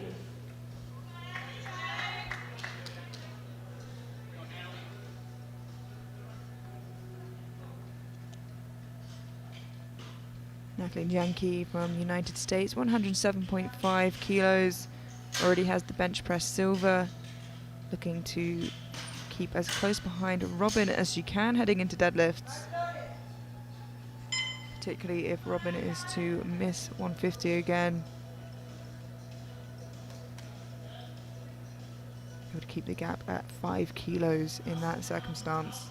Natalie Janke from the United States, 107.5 kilos, already has the bench press silver, looking to keep as close behind Robin as she can heading into deadlifts, particularly if Robin is to miss 150 again. It would keep the gap at 5 kilos in that circumstance.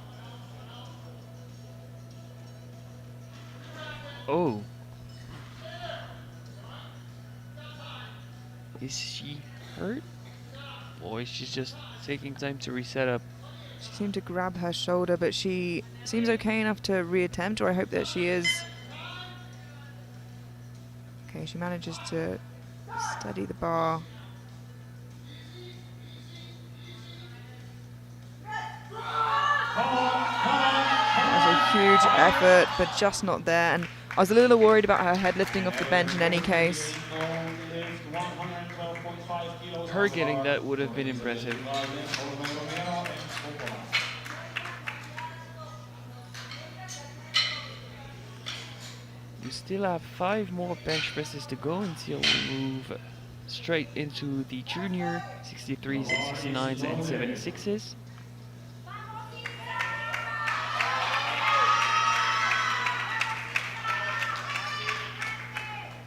Oh. Is she hurt? Boy, she's just taking time to reset up. She seemed to grab her shoulder, but she seems okay enough to reattempt, or I hope that she is. Okay, she manages to steady the bar. That's a huge effort, but just not there. And I was a little worried about her head lifting off the bench in any case. Her getting that would have been impressive. We still have 5 more bench presses to go until we move straight into the junior 63s and 69s and 76s.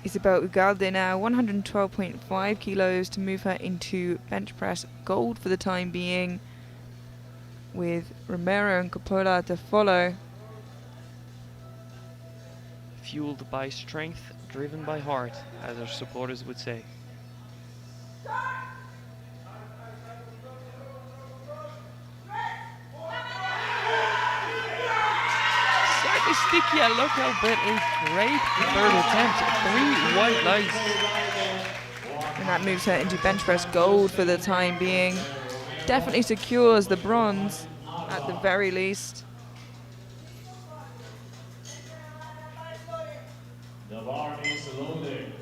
Isabel Ugalde now 112.5 kilos to move her into bench press gold for the time being, with Romero and Coppola to follow. Fueled by strength, driven by heart, as our supporters would say. Slightly sticky, I look out, but a great third attempt. 3 white lights. And that moves her into bench press gold for the time being. Definitely secures the bronze at the very least. The bar is loaded.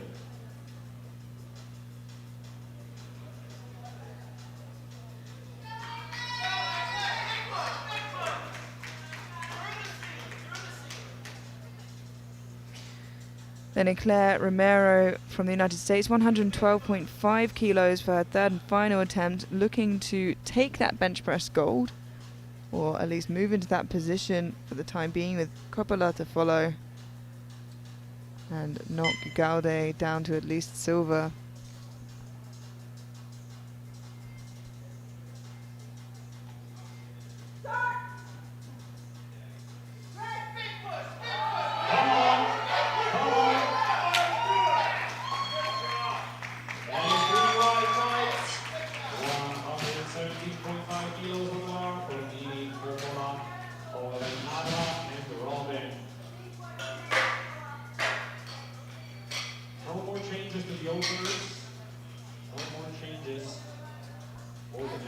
Then Eclair Romero from the United States, 112.5 kilos for her third and final attempt, looking to take that bench press gold, or at least move into that position for the time being, with Coppola to follow, and knock Ugalde down to at least silver.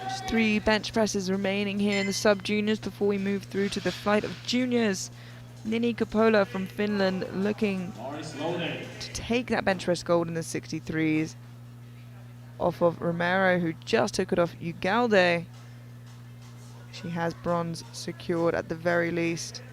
Just 3 bench presses remaining here in the sub-juniors before we move through to the flight of juniors. Nini Coppola from Finland looking to take that bench press gold in the 63s off of Romero, who just took it off Ugalde. She has bronze secured at the very least.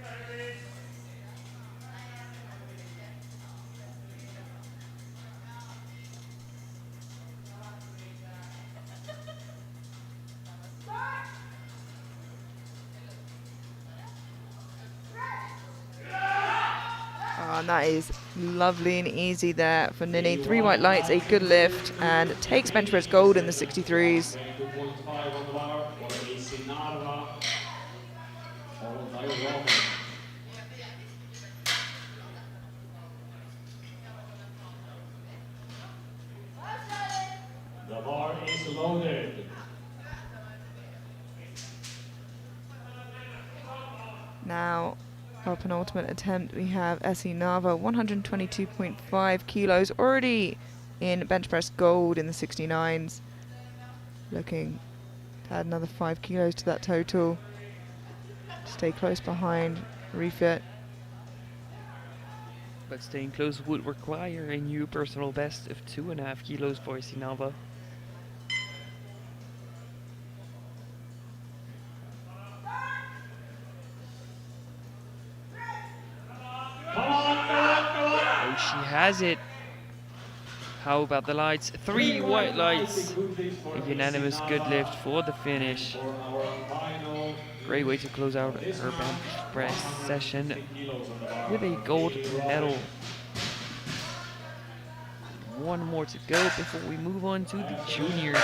And that is lovely and easy there for Nini. 3 white lights, a good lift, and takes bench press gold in the 63s. The bar is loaded. Now, our penultimate attempt, we have Essie Nava, 122.5 kilos, already in bench press gold in the 69s. Looking to add another 5 kilos to that total. Stay close behind, refit. But staying close would require a new personal best of 2.5 kilos for Sinava. Oh, she has it. How about the lights? 3 white lights. A unanimous good lift for the finish. Great way to close out her bench press session with a gold medal. One more to go before we move on to the juniors.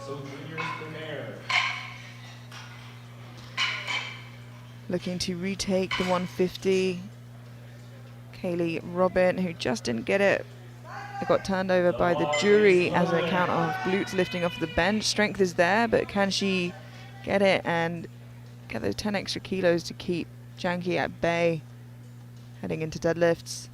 So juniors prepare. Looking to retake the 150. Kaylee Robin, who just didn't get it. It got turned over by the jury as an account of glutes lifting off the bench. Strength is there, but can she get it and get those 10 extra kilos to keep Janky at bay heading into deadlifts?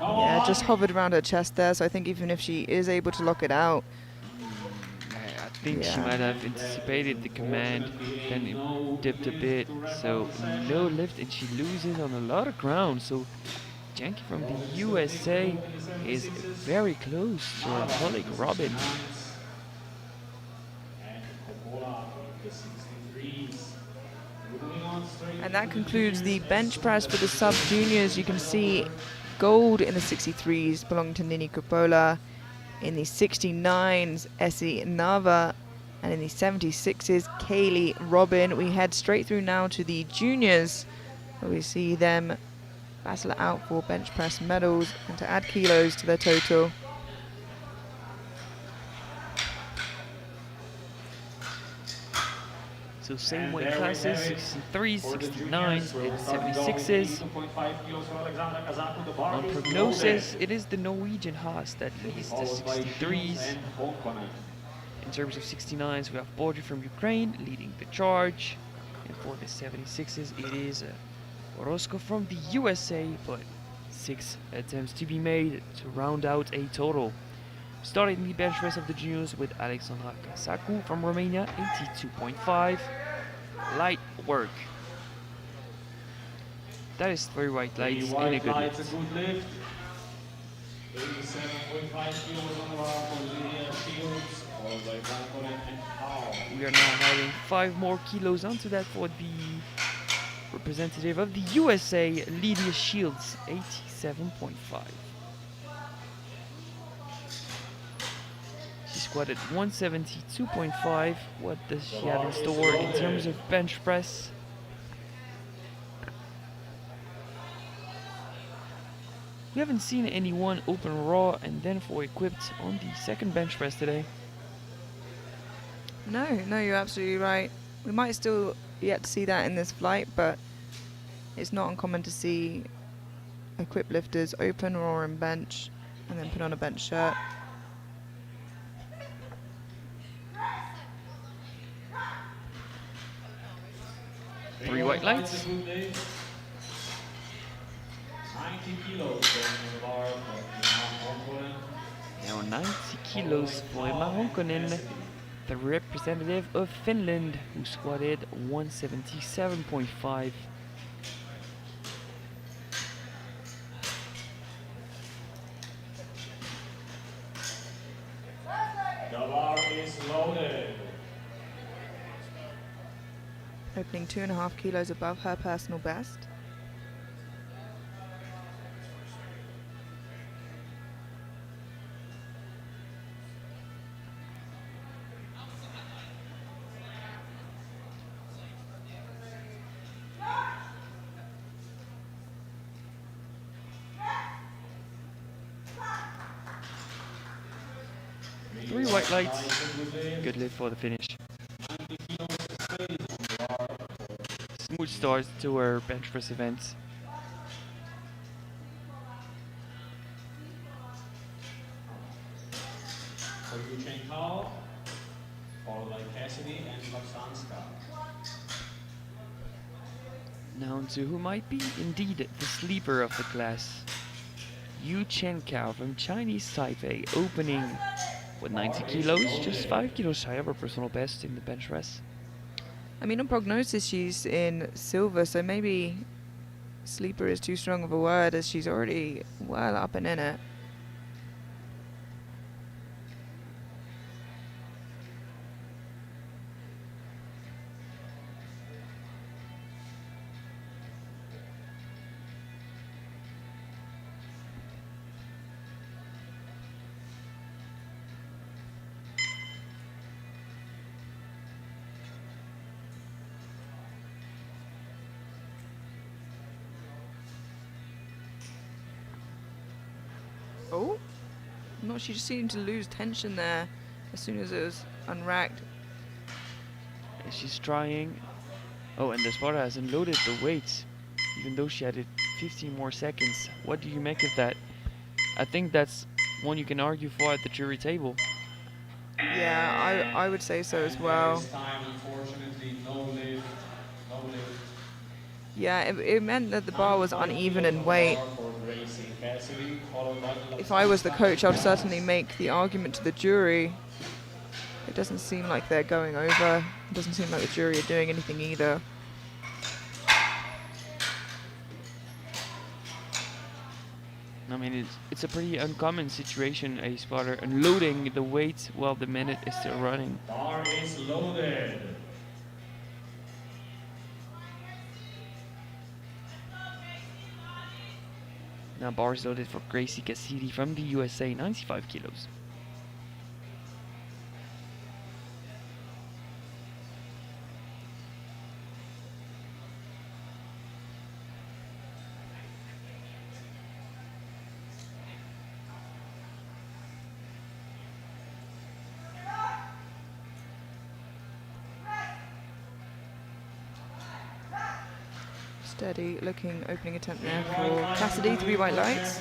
Yeah, just hovered around her chest there, so I think even if she is able to lock it out. I think she might have anticipated the command, then it dipped a bit, so no lift, and she loses on a lot of ground. So Janky from the USA is very close to her colleague Robin. And that concludes the bench press for the sub-juniors. You can see gold in the 63s belonging to Nini Coppola, in the 69s Essie Nava, and in the 76s Kaylee Robin. We head straight through now to the juniors, where we see them battle it out for bench press medals and to add kilos to their total. So same weight classes, 63s, 69s, and 76s. On prognosis, it is the Norwegian Haas that leads the 63s. In terms of 69s, we have Borgi from Ukraine leading the charge. And for the 76s, it is Orozco from the USA, but 6 attempts to be made to round out a total. Starting the bench press of the juniors with Alexandra Kasaku from Romania, 82.5. Light work. That is 3 white lights in a good lift. 87.5 kilos on the bar for Lydia Shields, followed by Franklin and Powell. We are now adding 5 more kilos onto that for the representative of the USA, Lydia Shields, 87.5. She squatted 172.5. What does she have in store in terms of bench press? We haven't seen anyone open raw and then for equipped on the second bench press today. No, you're absolutely right. We might still yet to see that in this flight, but it's not uncommon to see equipped lifters open raw and bench and then put on a bench shirt. Three white lights. 90 kilos on the bar for Emma Honkonen. Now 90 kilos for Emma Honkonen, the representative of Finland, who squatted 177.5. The bar is loaded. Opening 2.5 kilos above her personal best. white lights. Good lift for the finish. Smooth start to our bench press events. For Yu Chen Kao, followed by Cassidy and Laksanska. Now to who might be indeed the sleeper of the class. Yu Chen Kao from Chinese Taipei, opening with 90 kilos, just 5 kilos shy of her personal best in the bench press. I mean, on prognosis, she's in silver, so maybe sleeper is too strong of a word, as she's already well up and in it. Oh, no, she just seemed to lose tension there as soon as it was unracked. She's trying. Oh, and the spotter hasn't loaded the weights, even though she added 15 more seconds. What do you make of that? I think that's one you can argue for at the jury table. Yeah, I would say so as well. This time, unfortunately, no lift. Yeah, it meant that the bar was uneven in weight. If I was the coach, I would certainly make the argument to the jury. It doesn't seem like they're going over. It doesn't seem like the jury are doing anything either. I mean, it's a pretty uncommon situation, a spotter unloading the weight while the minute is still running. Bar is loaded. Now bar is loaded for Gracie Cassidy from the USA, 95 kilos. Steady looking opening attempt there for Cassidy, 3 white lights.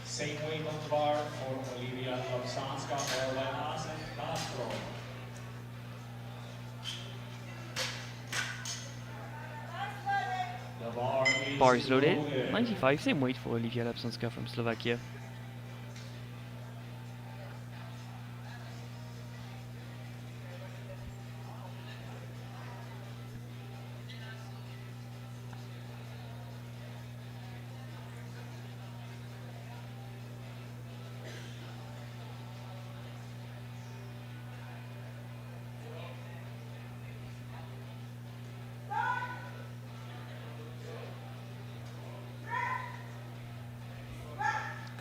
Same weight on the bar for Olivia Laksanska, followed by Haas and Castro. The Bar is loaded, 95, same weight for Olivia Lapsonska from Slovakia.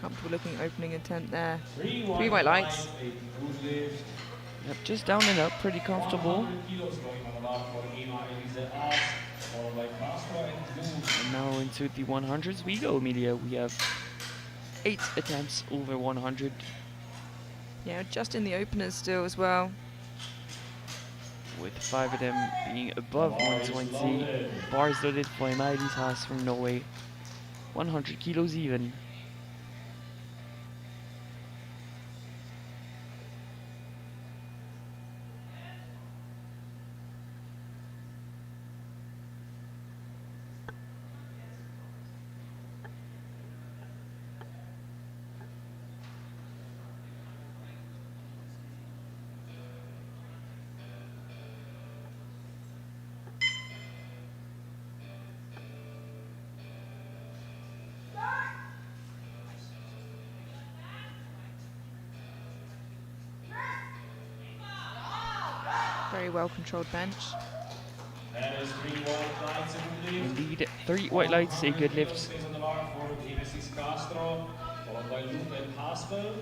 Comfortable looking opening attempt there. 3 white lights. Yep, just down and up, pretty comfortable. And now into the 100s we go, Emilia. We have 8 attempts over 100. Yeah, just in the openers still as well. With 5 of them being above 120. Bar is loaded for Emma-Elise Haas from Norway. 100 kilos even. Very well controlled bench. That is 3 white lights in the lift. Indeed, 3 white lights, a good lift. Stays on the bar for Genesis Castro, followed by Luke and Haspel.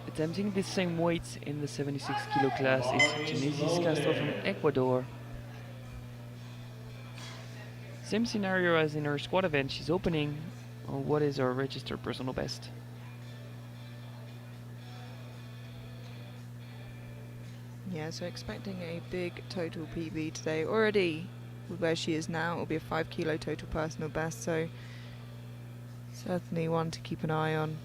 Attempting the same weight in the 76 kilo class is Genesis Castro from Ecuador. Same scenario as in her squat event, she's opening on what is her registered personal best. Yeah, so expecting a big total PB today. Already with where she is now, it will be a 5 kilo total personal best, so certainly one to keep an eye on.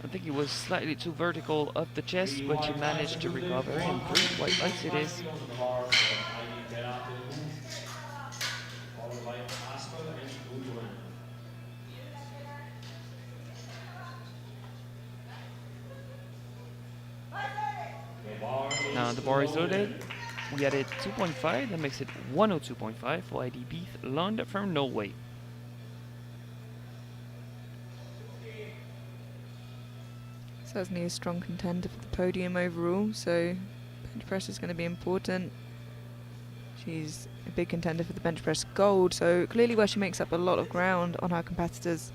I think it was slightly too vertical up the chest, but she managed to recover, and 3 white lights it is. Followed by Asper and Goodwin. Now the bar is loaded. We added 2.5, that makes it 102.5 for ID Beef Lund from Norway. Certainly a strong contender for the podium overall, so bench press is going to be important. She's a big contender for the bench press gold, so clearly where she makes up a lot of ground on her competitors.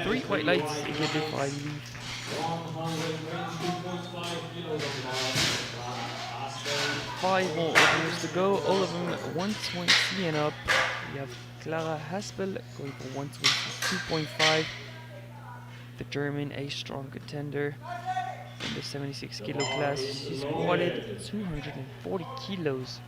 Three white lights ejected for ID Beef. 122.5 kilos on the bar. Asper. 5 more openers to go, all of them 120 and up. We have Clara Haspel going for 122.5. The German, a strong contender in the 76 kilo class. She squatted 240 kilos.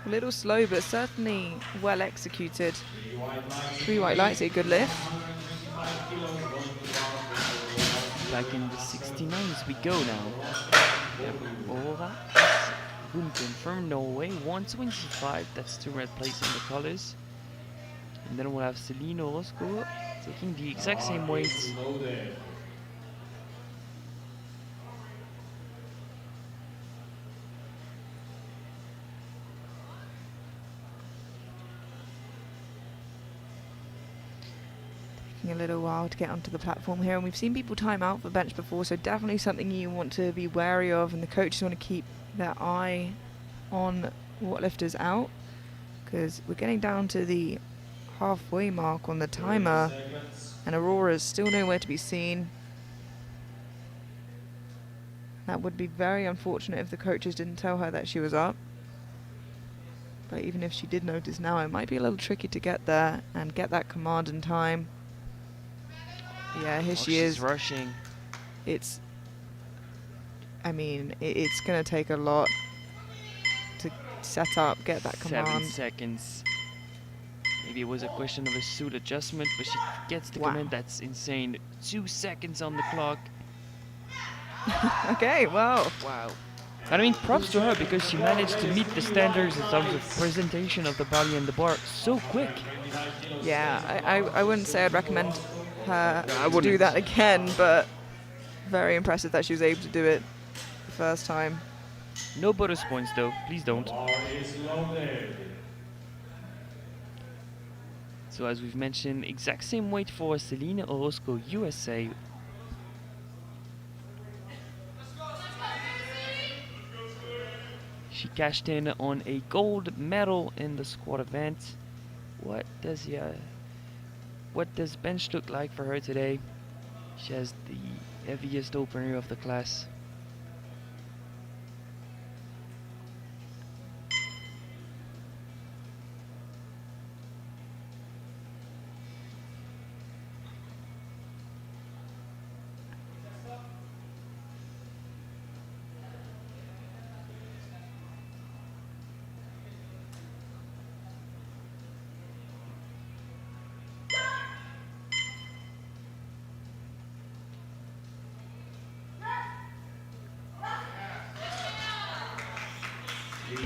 A little slow, but certainly well executed. 3 white lights, a good lift. Back in the 69s we go now. We have Aura Gunten from Norway, 125, that's 2 red plates in the colors. And then we'll have Celine Orozco taking the exact same weights. A little while to get onto the platform here, and we've seen people time out for bench before, so definitely something you want to be wary of, and the coaches want to keep their eye on what lifters out, because we're getting down to the halfway mark on the timer and Aurora's still nowhere to be seen. That would be very unfortunate if the coaches didn't tell her that she was up, but even if she did notice now, it might be a little tricky to get there and get that command in time. Yeah, here she is. Rushing. It's going to take a lot to set up, get that command. 7 seconds. Maybe it was a question of a suit adjustment, but she gets the Wow. command. That's insane. 2 seconds on the clock. Okay, well. Wow. I mean, props to her, because she managed to meet the standards in terms of presentation of the body and the bar so quick. Yeah, I wouldn't say I'd recommend her I to do wouldn't. that again, but very impressive that she was able to do it the first time. No bonus points though, please don't. So as we've mentioned, exact same weight for Celine Orozco, USA. She cashed in on a gold medal in the squat event. What does bench look like for her today? She has the heaviest opener of the class.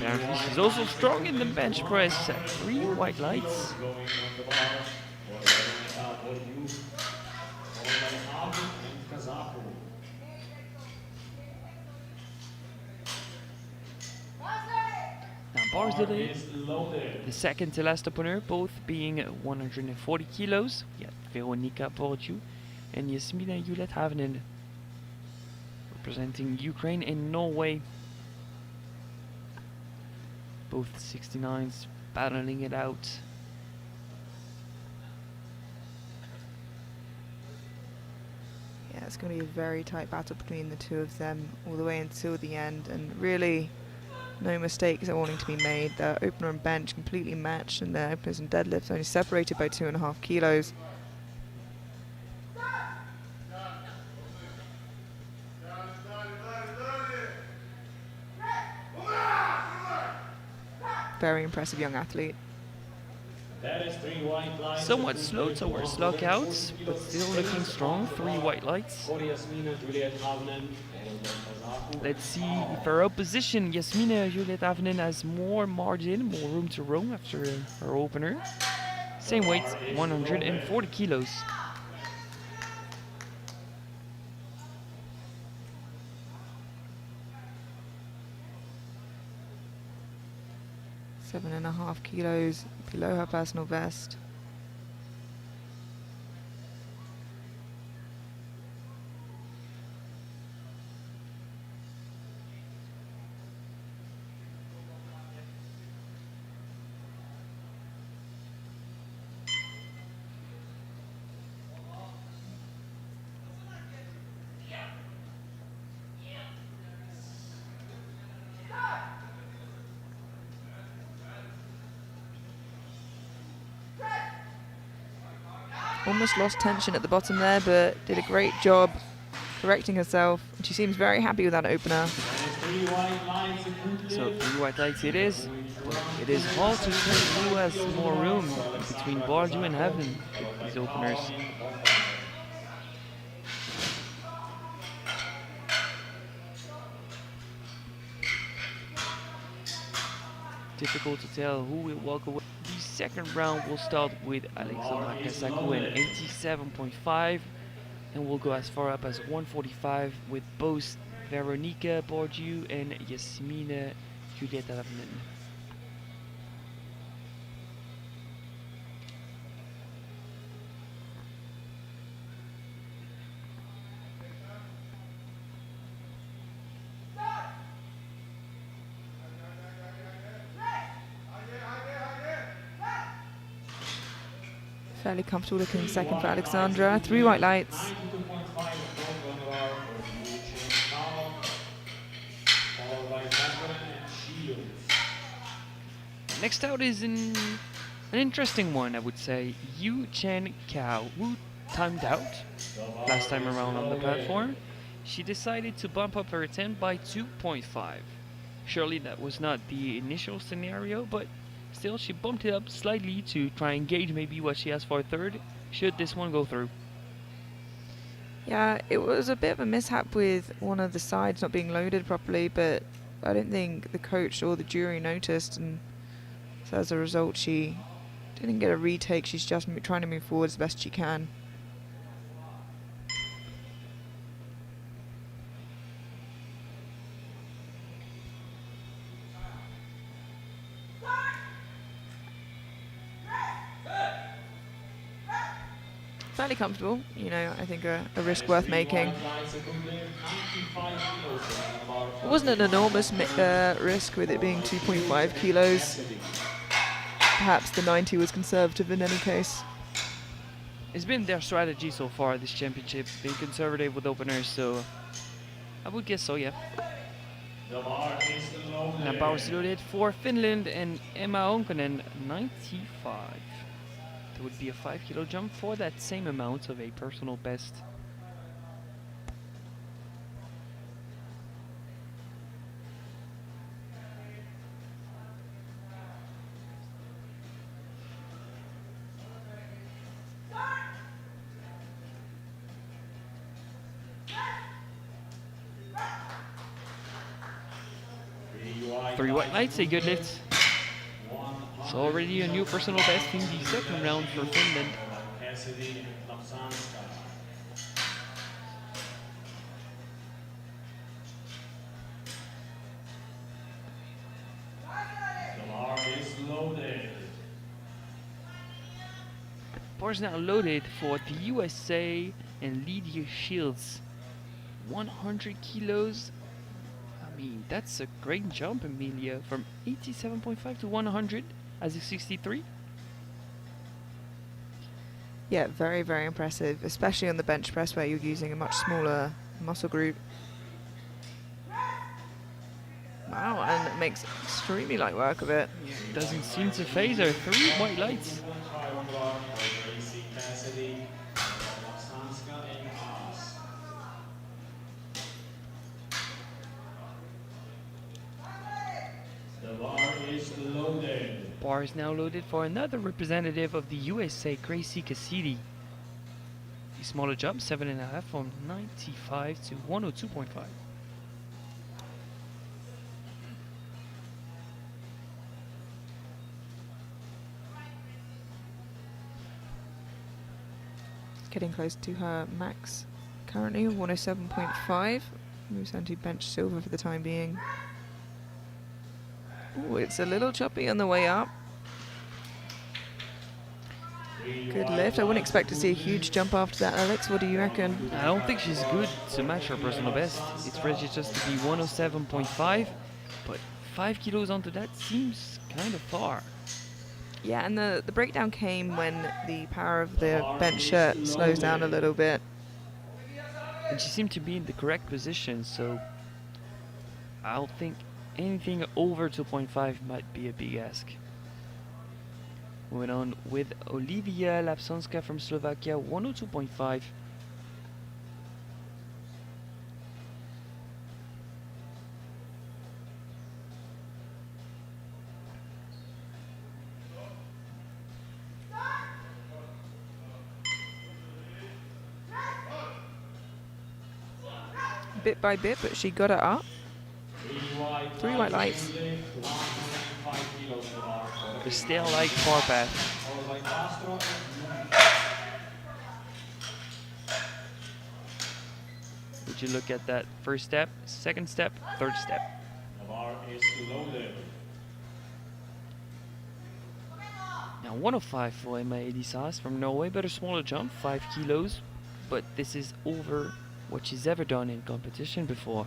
Apparently, she's also strong in the bench press at 3 white lights. Going on the bar for Veronica Bordiu, followed by Arjun and Kazaku. Now bars Bar delay, is loaded. the second to last opponent, both being 140 kilos. We had Veronika Bordiu and Jasmina Julet-Havnen, representing Ukraine and Norway. Both 69s battling it out. Yeah, it's going to be a very tight battle between the two of them all the way until the end, and really no mistakes are wanting to be made. Their opener and bench completely matched, and their openers and deadlifts only separated by 2.5 kilos. Very impressive young athlete. That is 3 white lights. Somewhat slow towards lockouts, but still looking strong. 3 white lights. For Jasmina Julet-Havnen, followed by Kazaku. Let's see if her opposition, Jasmina Julet-Havnen, has more margin, more room to roam after her opener. Same weight, 140 kilos. Seven and a half kilos below her personal best. Almost lost tension at the bottom there, but did a great job correcting herself. And she seems very happy with that opener. So 3 white lights it is, but it is hard to tell who has more room between Bordiu and Havnen, these openers. Difficult to tell who will walk away. The second round will start with Alexandra Kazaku and 87.5, and will go as far up as 145 with both Veronika Bordiu and Jasmina Julet-Havnen. Fairly comfortable looking second for Alexandra. 3 white lights. Next out is an interesting one, I would say. Yu Chen Kao, who timed out last time around on the platform. She decided to bump up her attempt by 2.5. Surely that was not the initial scenario, but still she bumped it up slightly to try and gauge maybe what she has for a third, should this one go through. Yeah, it was a bit of a mishap with one of the sides not being loaded properly, but I don't think the coach or the jury noticed, and so as a result she didn't get a retake. She's just trying to move forward as best she can. Fairly comfortable, you know, I think a risk worth making. It wasn't an enormous risk with it being 2.5 kilos. Perhaps the 90 was conservative in any case. It's been their strategy so far this championship, being conservative with openers, so I would guess so, yeah. Now bars loaded for Finland and Emma Onkonen, 95. There would be a 5 kilo jump for that same amount of a personal best. 3 white lights, a good lift. It's already a new personal best in the second round for Finland. The bar is loaded. Bar is now loaded for the USA and Lydia Shields. 100 kilos. I mean, that's a great jump, Emilia, from 87.5 to 100 as a 63. Yeah, very, very impressive, especially on the bench press where you're using a much smaller muscle group. Wow, and it makes extremely light work of it. Doesn't seem to phase her. 3 white lights. The bar is loaded. Bar is now loaded for another representative of the USA, Gracie Cassidy. A smaller jump, 7.5 from 95 to 102.5. Getting close to her max currently, 107.5. Moves on to bench silver for the time being. Oh, it's a little choppy on the way up. Good lift. I wouldn't expect to see a huge jump after that, Alex. What do you reckon? I don't think she's good to match her personal best. It's registered to be 107.5, but 5 kilos onto that seems kind of far. Yeah, and the breakdown came when the power of the bench shirt slows down a little bit. And she seemed to be in the correct position, so I don't think anything over 2.5 might be a big ask. Moving on with Olivia Lapsonska from Slovakia, 102.5. Bit by bit, but she got it up. 3 white lights. The still like far path. Would you look at that first step, second step, third step? The bar is loaded. Now 105 for Emma Elisas from Norway, but a smaller jump, 5 kilos. But this is over what she's ever done in competition before.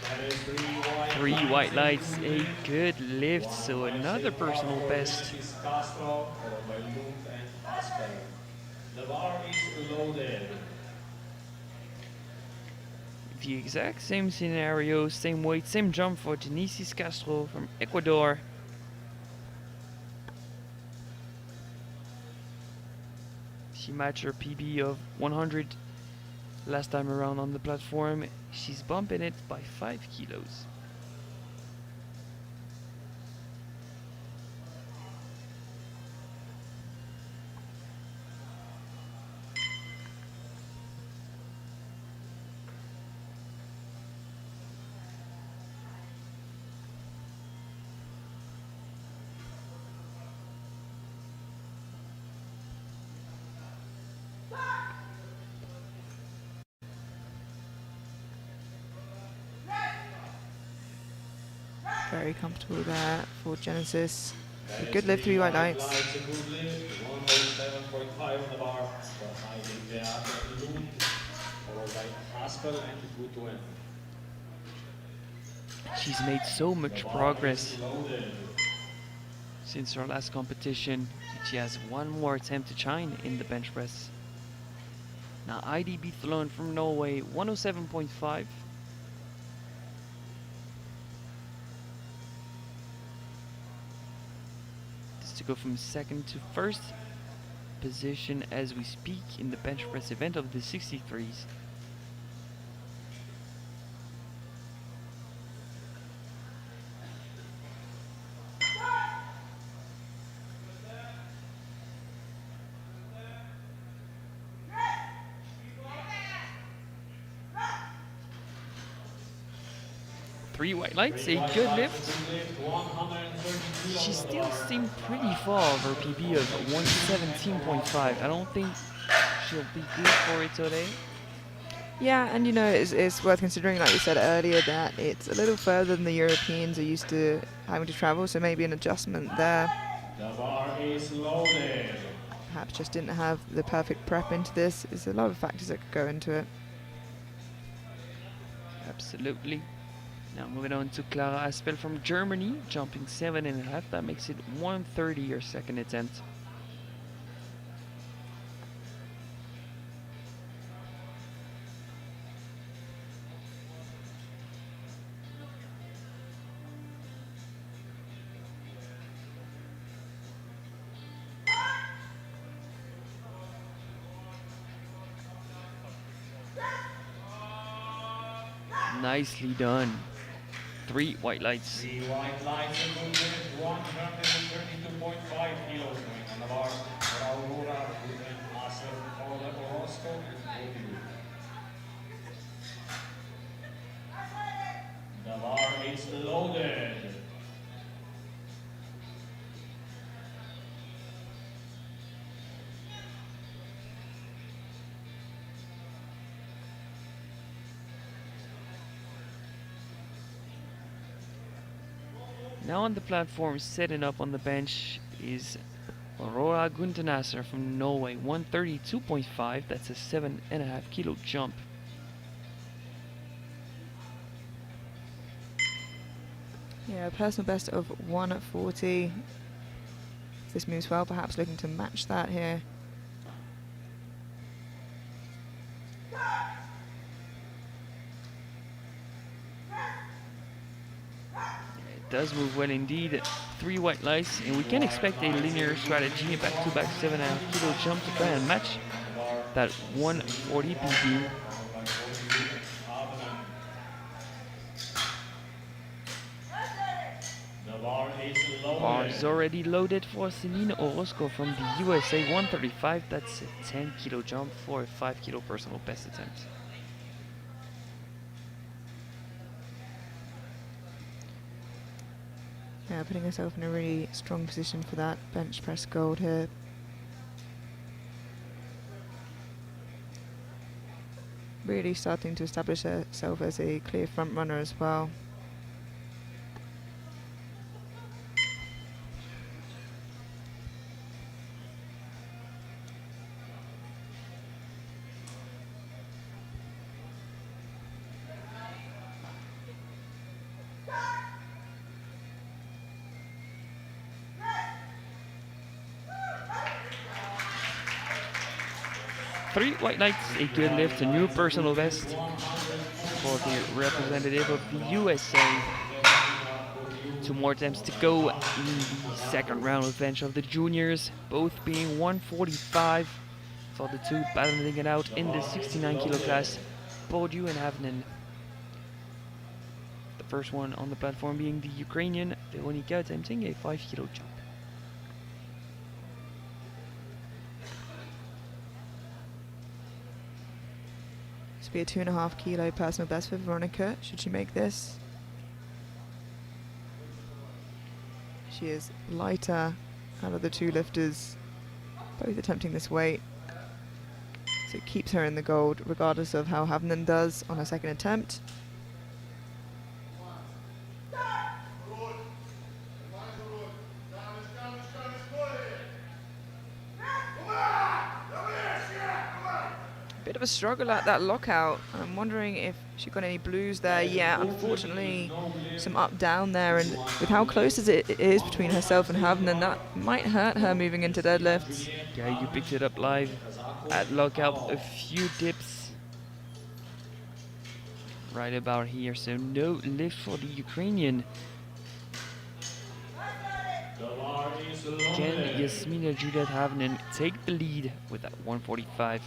That is 3 white lights, a good lift, so another personal best. Castro, followed by Lund and Asper. The bar is loaded. The exact same scenario, same weight, same jump for Genesis Castro from Ecuador. She matched her PB of 100 last time around on the platform. She's bumping it by 5 kilos. Very comfortable there for Genesis. A good lift, 3 white lights. A good lift, 107.5 on the bar. Followed by Asper and Gutuen. She's made so much progress since her last competition. She has one more attempt to shine in the bench press. Now ID Bithlon from Norway, 107.5. Just to go from second to first position as we speak in the bench press event of the 63s. Three white lights, a good lift. She still seemed pretty far of her PB of 117.5. I don't think she'll be good for it today. Yeah, and you know, it's worth considering, like we said earlier, that it's a little further than the Europeans are used to having to travel, so maybe an adjustment there. The bar is loaded. Perhaps just didn't have the perfect prep into this. There's a lot of factors that could go into it. Absolutely. Now moving on to Clara Aspel from Germany, jumping 7.5. That makes it 130 her second attempt. Nicely done. Three white lights. Three white lights in good lift, 132.5 kilos weight on the bar. Aurora Guten-Nasser, Paula Orozco, the bar is loaded. Now on the platform, setting up on the bench is Aurora Guntenasser from Norway, 132.5. That's a 7.5 kilo jump. Yeah, personal best of 140. If this moves well, perhaps looking to match that here. It does move well indeed. Three white lights, and we can expect a linear strategy, a back-to-back 7.5 kilo jump to try and match that 140 PB. Bar is already loaded for Celine Orozco from the USA, 135. That's a 10 kilo jump for a 5 kilo personal best attempt. Yeah, putting herself in a really strong position for that bench press gold here. Really starting to establish herself as a clear front runner as well. Three white lights, a good lift, a new personal best for the representative of the USA. Two more attempts to go in the second round of bench of the juniors, both being 145 for the two battling it out in the 69 kilo class, Bordeaux and Havnen. The first one on the platform being the Ukrainian Veronika attempting a 5 kilo jump. This will be a 2.5 kilo personal best for Veronika, should she make this. She is lighter out of the two lifters, both attempting this weight. So it keeps her in the gold, regardless of how Havnen does on her second attempt. Bit of a struggle at that lockout. I'm wondering if she got any blues there. Yeah, unfortunately, some up-down there, and with how close it is between herself and Havnen, that might hurt her moving into deadlifts. Yeah, you picked it up live at lockout. A few dips right about here, so no lift for the Ukrainian. Can Yasmina Juliet Havnen take the lead with that 145?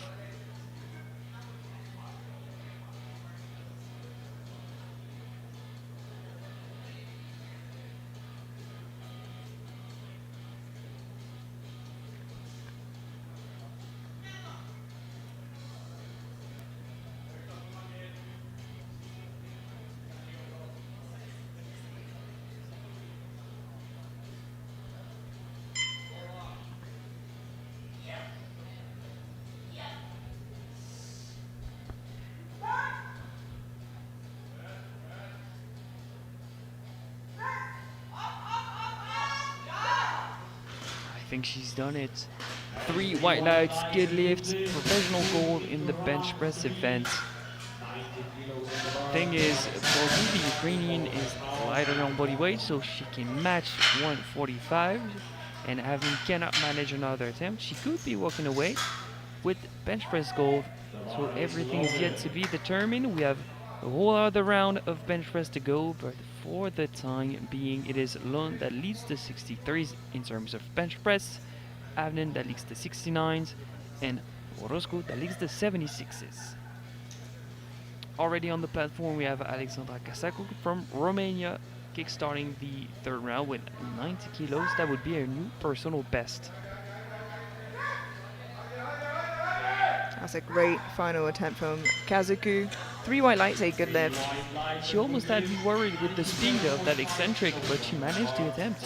I think she's done it. 3 white lights, good lift, professional gold in the bench press event. Thing is, for me, the Ukrainian is lighter on body weight, so she can match 145, and Avin cannot manage another attempt. She could be walking away with bench press gold, so everything is yet to be determined. We have a whole other round of bench press to go, but for the time being, it is Lund that leads the 63s in terms of bench press, Avnen that leads the 69s, and Orozco that leads the 76s. Already on the platform, we have Alexandra Casacu from Romania kickstarting the third round with 90 kilos. That would be a new personal best. That's a great final attempt from Kazuku. 3 white lights, a good lift. She almost had me worried with the speed of that eccentric, but she managed to attempt.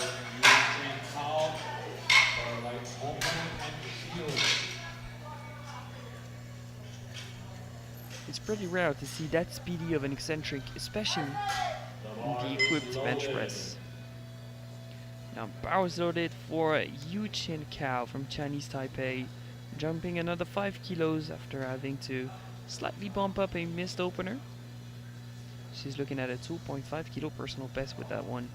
It's pretty rare to see that speedy of an eccentric, especially in the equipped bench press. Now powers loaded for Yu Chin Kao from Chinese Taipei, jumping another 5 kilos after having to slightly bump up a missed opener. She's looking at a 2.5 kilo personal best with that one.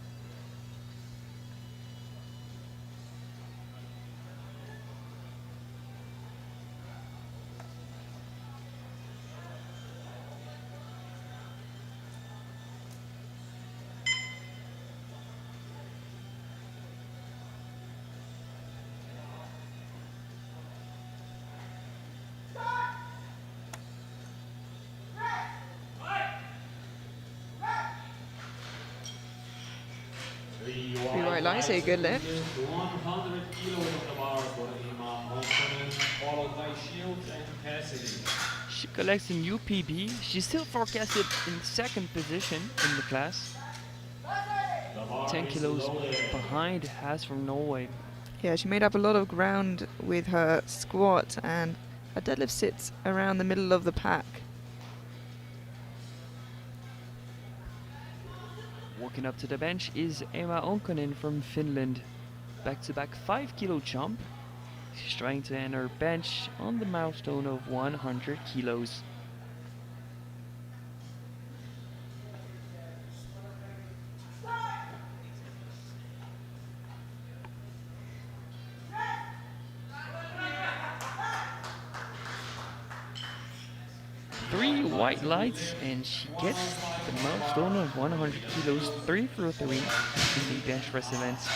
Three white lights, a good lift. 100 kilos on the bar for Ima Honkonen, followed by Shields and Cassidy. She collects a new PB. She's still forecasted in second position in the class. 10 kilos behind Has from Norway. Yeah, she made up a lot of ground with her squat, and her deadlift sits around the middle of the pack. Walking up to the bench is Emma Onkonen from Finland. Back-to-back 5 kilo jump. She's trying to end her bench on the milestone of 100 kilos. Three white lights, and she gets the milestone of 100 kilos, 3 for 3 in the bench press events.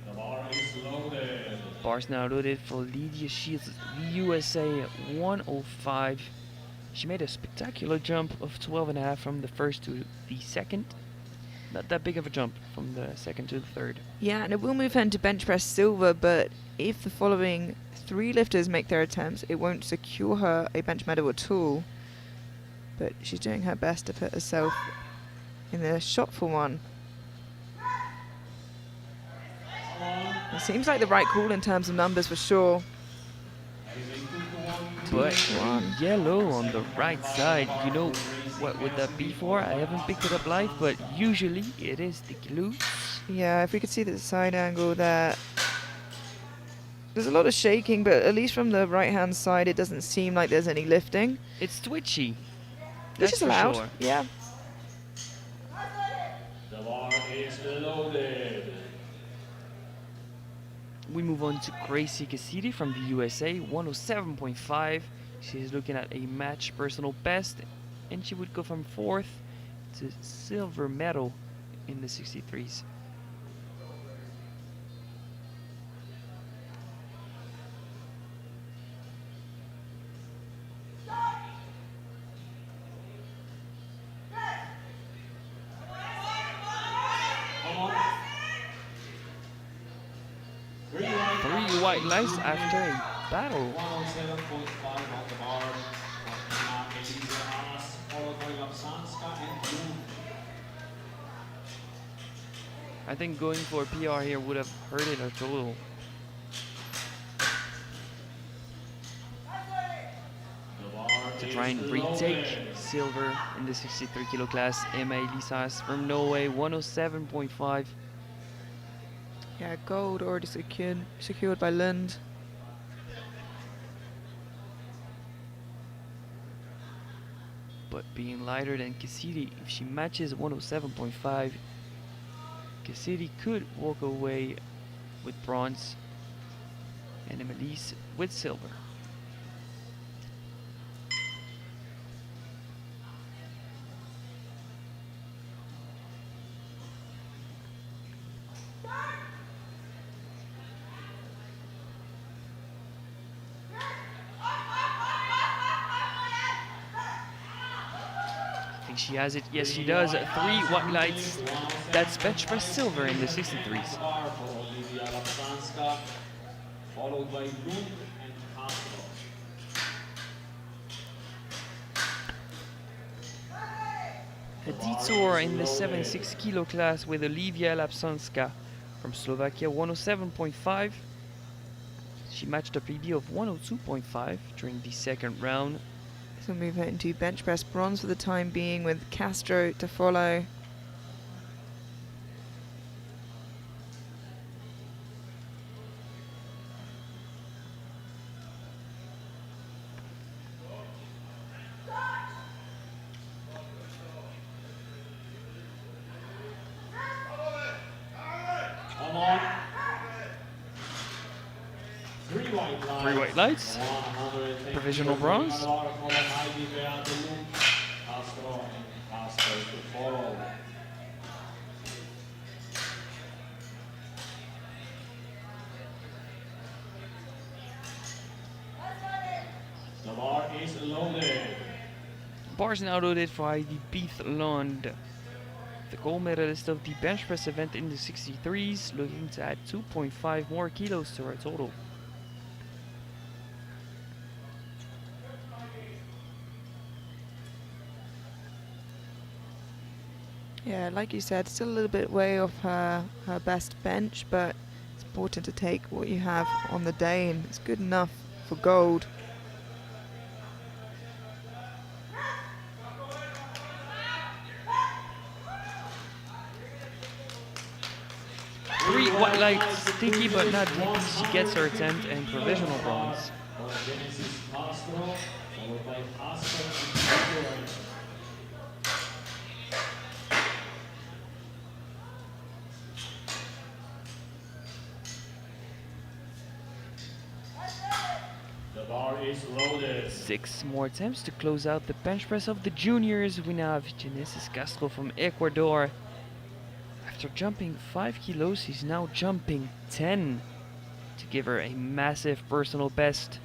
The bar is loaded. Bars now loaded for Lydia Shields, USA 105. She made a spectacular jump of 12.5 from the first to the second. Not that big of a jump from the second to the third. Yeah, and it will move her into bench press silver, but if the following 3 lifters make their attempts, it won't secure her a bench medal at all. But she's doing her best to put herself in the shot for one. It seems like the right call in terms of numbers for sure. That is a 2-1 but one. yellow on the right side. You know what would that be for? I haven't picked it up live, but usually it is the glutes. Yeah, if we could see the side angle there. There's a lot of shaking, but at least from the right-hand side, it doesn't seem like there's any lifting. It's twitchy. Which That's is for allowed. sure. Yeah. The bar is loaded. We move on to Gracie Cassidy from the USA, 107.5. She's looking at a match personal best, and she would go from 4th to silver medal in the 63s. Come on. Three white lights after a battle. 107.5 on the bar. Elisa Aras, followed by Lapsanska and Bloom. I think going for a PR here would have hurted her total. The bar To try and is retake loaded. silver in the 63 kilo class, Emma Elisas from Norway, 107.5. Yeah, gold already secured by Lund. But being lighter than Cassidy, if she matches 107.5, Cassidy could walk away with bronze and Emelise with silver. I think she has it. Yes, she does. 3 white lights. That's bench press silver in the 63s. Bar for Olivia Lapsanska, followed by Bloom and Castro. A detour in the 7.6 kilo class with Olivia Lapsanska from Slovakia, 107.5. She matched a PB of 102.5 during the second round. So move into bench press bronze for the time being, with Castro to follow. Come on. 3 white lights. 3 white lights. 110 Provisional kilos bronze. in the bar for Heidi Beate Bloom, Castro and Castro to follow. The bar is loaded. Bars now loaded for Heidi Beath-Lund, the gold medalist of the bench press event in the 63s, looking to add 2.5 more kilos to her total. Yeah, like you said, still a little bit way off her best bench, but it's important to take what you have on the day, and it's good enough for gold. Three white lights, sticky but not deep. She gets her 10th and provisional bronze. For Genesis Castro, followed by Castro and Castro. The bar is loaded. 6 more attempts to close out the bench press of the juniors. We now have Genesis Castro from Ecuador. After jumping 5 kilos, he's now jumping 10 to give her a massive personal best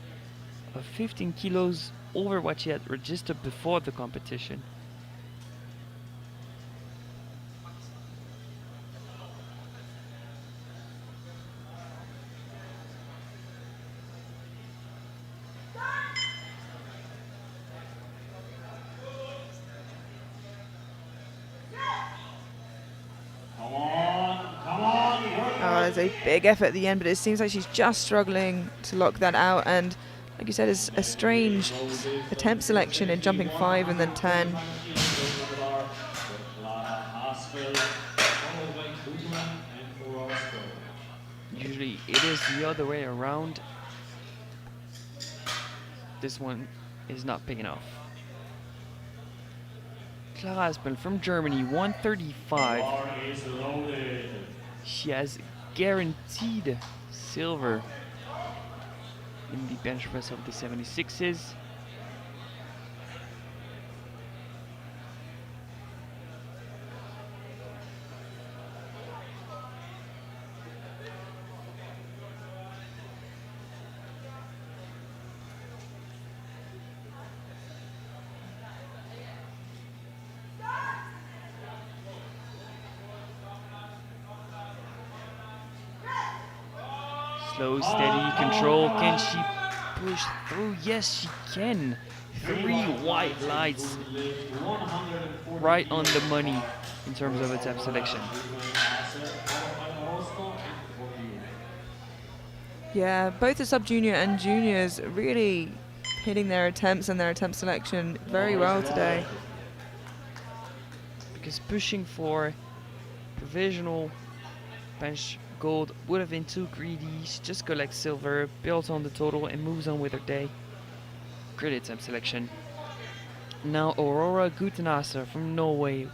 of 15 kilos over what she had registered before the competition. Come on, come on, work. Oh, there's a big effort at the end, but it seems like she's just struggling to lock that out. And like you said, is a strange attempt selection in jumping 5 and then 10. Usually it is the other way around. This one is not big enough. Clara Aspel from Germany, 135. She has guaranteed silver in the bench press of the 76s. Slow, steady, control. Can she push through? Yes, she can. 3 white lights. Right on the money in terms of attempt selection. Yeah, both the sub-junior and juniors really hitting their attempts and their attempt selection very well today. Because pushing for provisional bench gold would have been too greedy. She just collects silver, builds on the total, and moves on with her day. Great attempt selection. Now Aurora Gutenasser from Norway,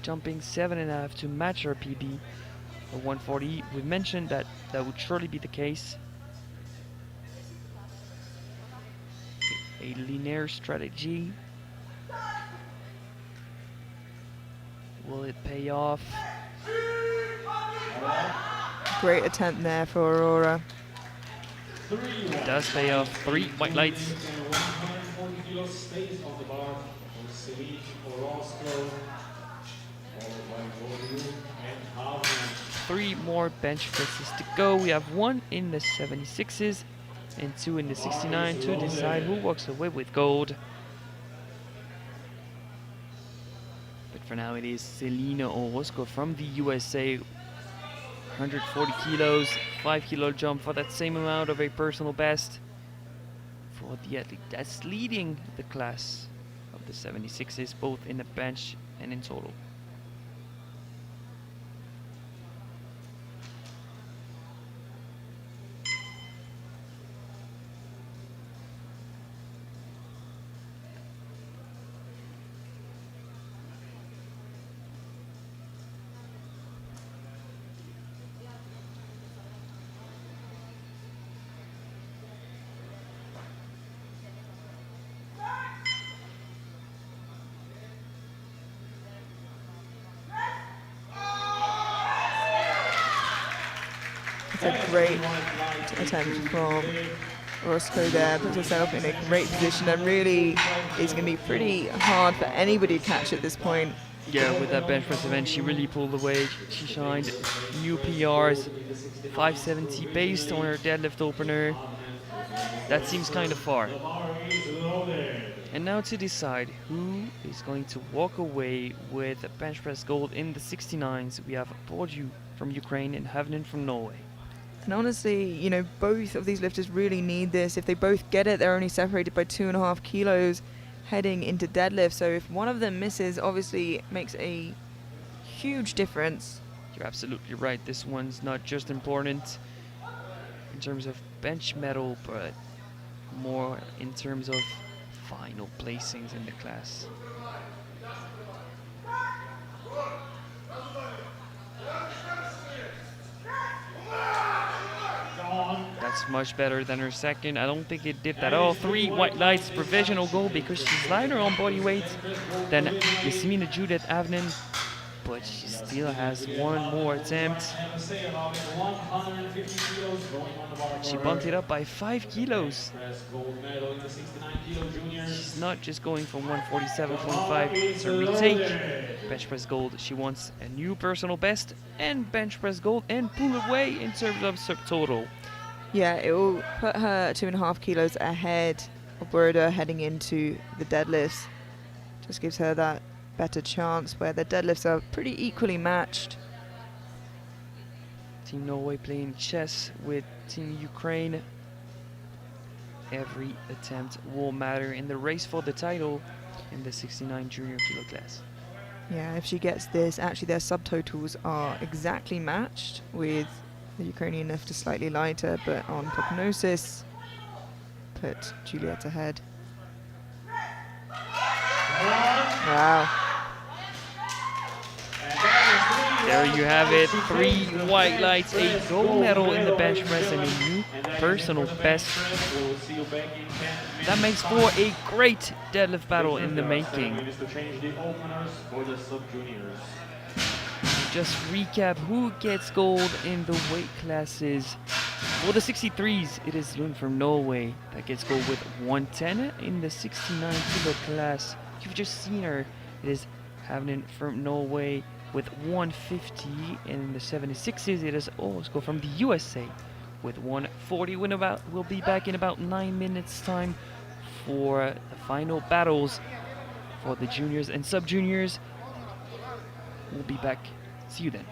jumping 7.5 to match her PB for 140. We mentioned that that would surely be the case. A linear strategy. Will it pay off? Great attempt there for Aurora. It does pay off. 3 white lights. 3 more bench presses to go. We have 1 in the 76s and 2 in the 69 to decide who walks away with gold. But for now it is Selena Orozco from the USA. 140 kilos, 5 kilo jump for that same amount of a personal best for the athlete that's leading the class of the 76s, both in the bench and in total. It's a great attempt from Orozco there, puts herself in a great position, and really it's going to be pretty hard for anybody to catch at this point. Yeah, with that bench press event, she really pulled away. She shined. New PRs, 570 based on her deadlift opener. That seems kind of far. And now to decide who is going to walk away with a bench press gold in the 69s, we have Borju from Ukraine and Havnen from Norway. And honestly, you know, both of these lifters really need this. If they both get it, they're only separated by 2.5 kilos heading into deadlift. So if one of them misses, obviously it makes a huge difference. You're absolutely right. This one's not just important in terms of bench medal, but more in terms of final placings in the class. That's much better than her second. I don't think it did that at all. 3 white lights, provisional goal because she's lighter on body weight than Yasmina Judith Avnen, but she still has 1 more attempt. She bumped it up by 5 kilos. She's not just going from 147.5 to retake bench press gold. She wants a new personal best and bench press gold and pull away in terms of subtotal. Yeah, it will put her 2.5 kilos ahead of Broda heading into the deadlifts. Just gives her that better chance where the deadlifts are pretty equally matched. Team Norway playing chess with Team Ukraine. Every attempt will matter in the race for the title in the 69 junior kilo class. Yeah, if she gets this, actually their subtotals are exactly matched, with the Ukrainian lifter slightly lighter, but on prognosis, put Juliet ahead. Wow. There you have it, 3 white lights, a gold medal in the bench press, and a new personal best. That makes for a great deadlift battle in the making. Just recap who gets gold in the weight classes. For the 63s, it is Lund from Norway that gets gold with 110. In the 69 kilo class, you've just seen her. It is Havnen from Norway with 150. And in the 76s, it is Osko from the USA with 140. We'll be back in about 9 minutes time for the final battles for the juniors and sub-juniors. We'll be back. See you then.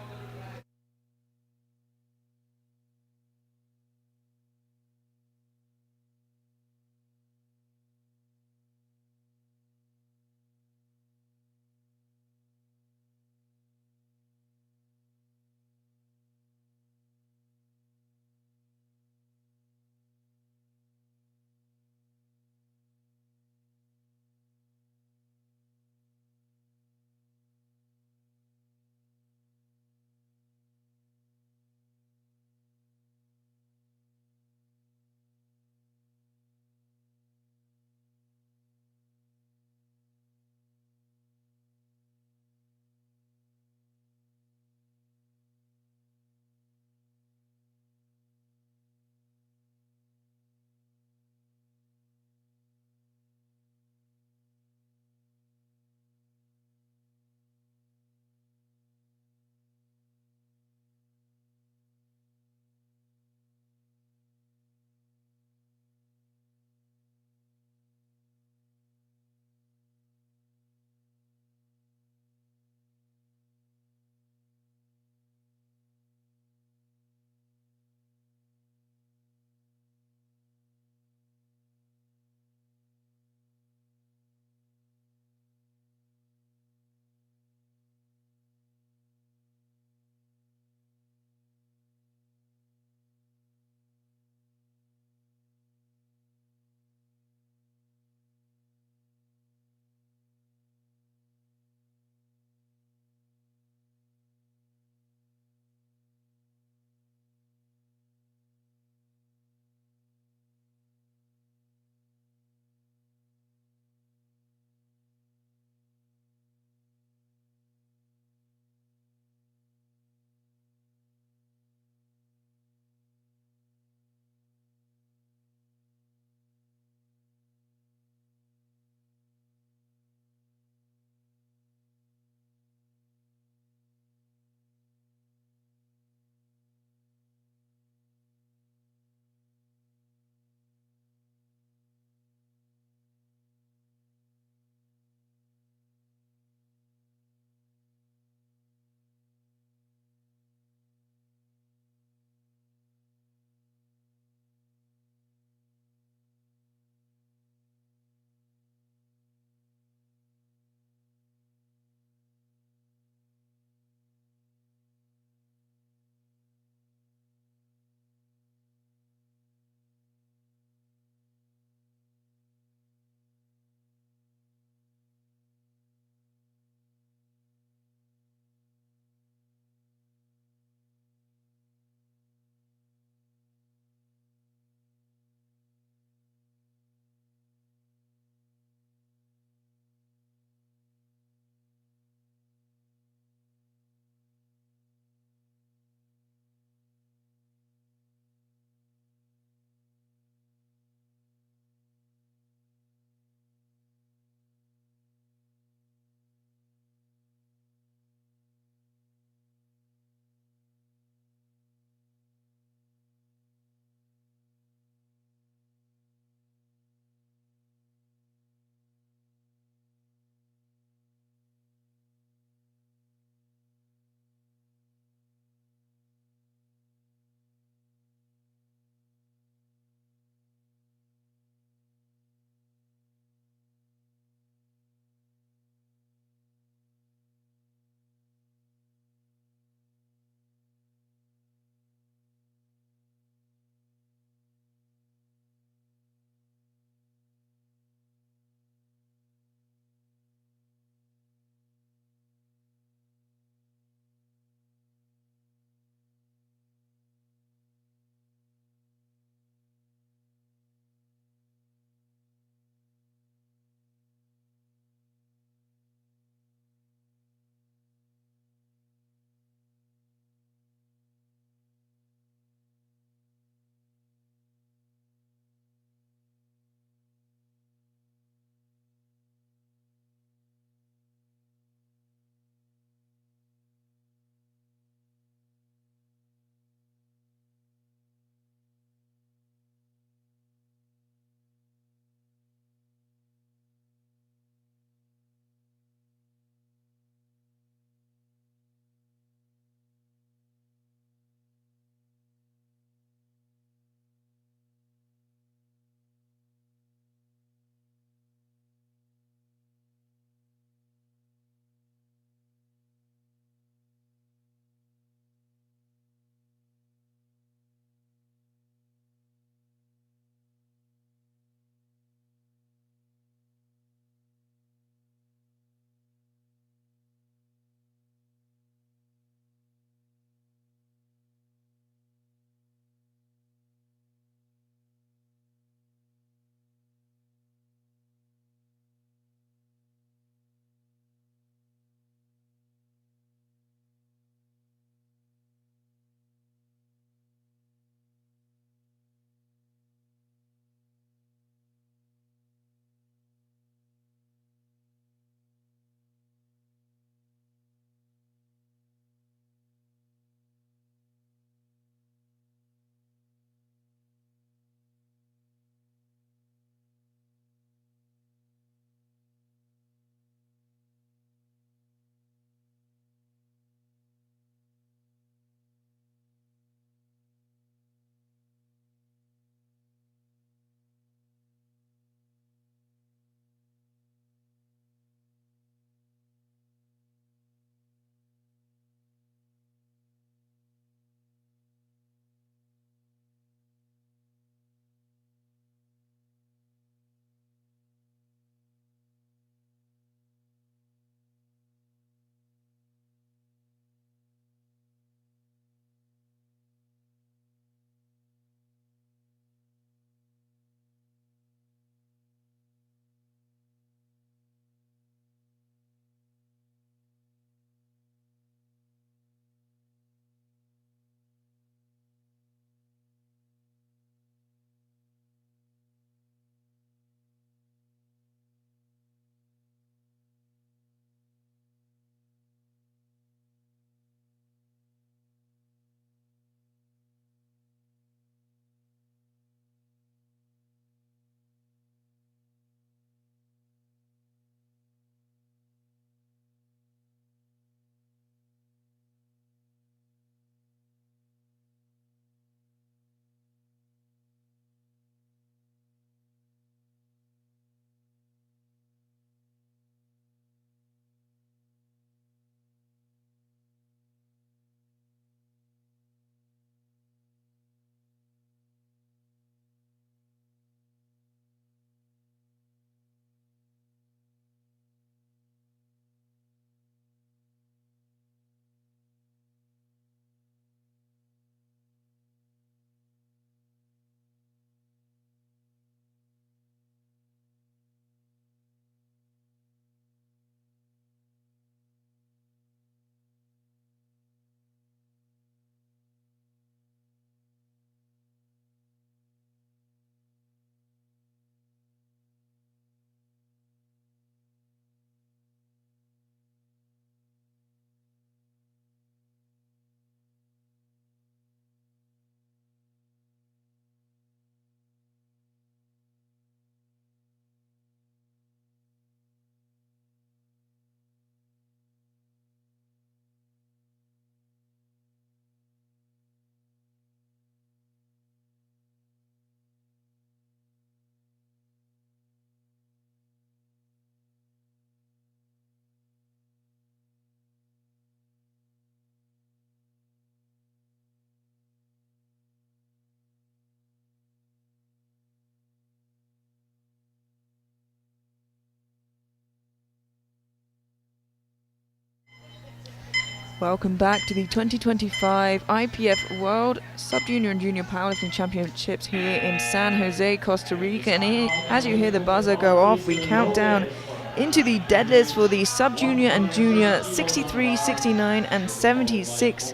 Welcome back to the 2025 IPF World Sub-Junior and Junior Powerlifting Championships here in San Jose, Costa Rica. And here, as you hear the buzzer go off, we count down into the deadlifts for the Sub-Junior and Junior 63, 69 and 76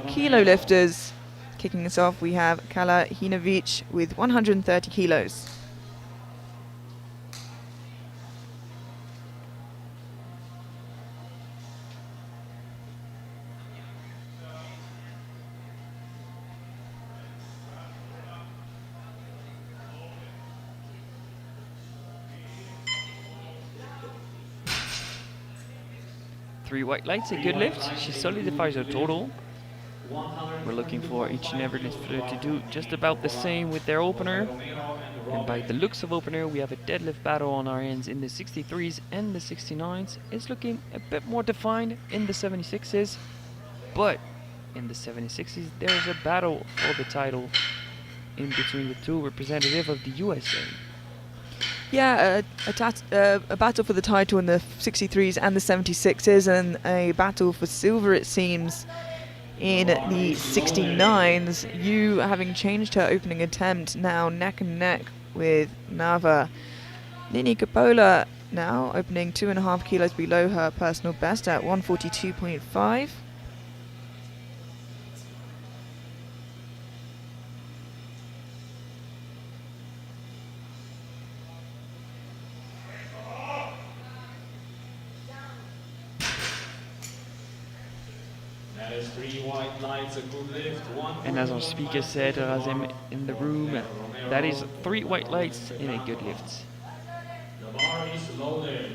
kilo lifters. Kicking us off, we have Kala Hinovic with 130 kilos. Three white lights, a good lift. She solidifies her total. We're looking for each and every lifter to do just about the same with their opener. And by the looks of opener, we have a deadlift battle on our hands in the 63s and the 69s. It's looking a bit more defined in the 76s. But in the 76s, there's a battle for the title in between the two representatives of the USA. Yeah, a battle for the title in the 63s and the 76s, and a battle for silver, it seems, in the 69s. You having changed her opening attempt, now neck and neck with Nava. Nini Capola now opening 2.5 kilos below her personal best at 142.5. And as our speaker said, Razem in the room, that is 3 white lights in a good lift. The bar is loaded.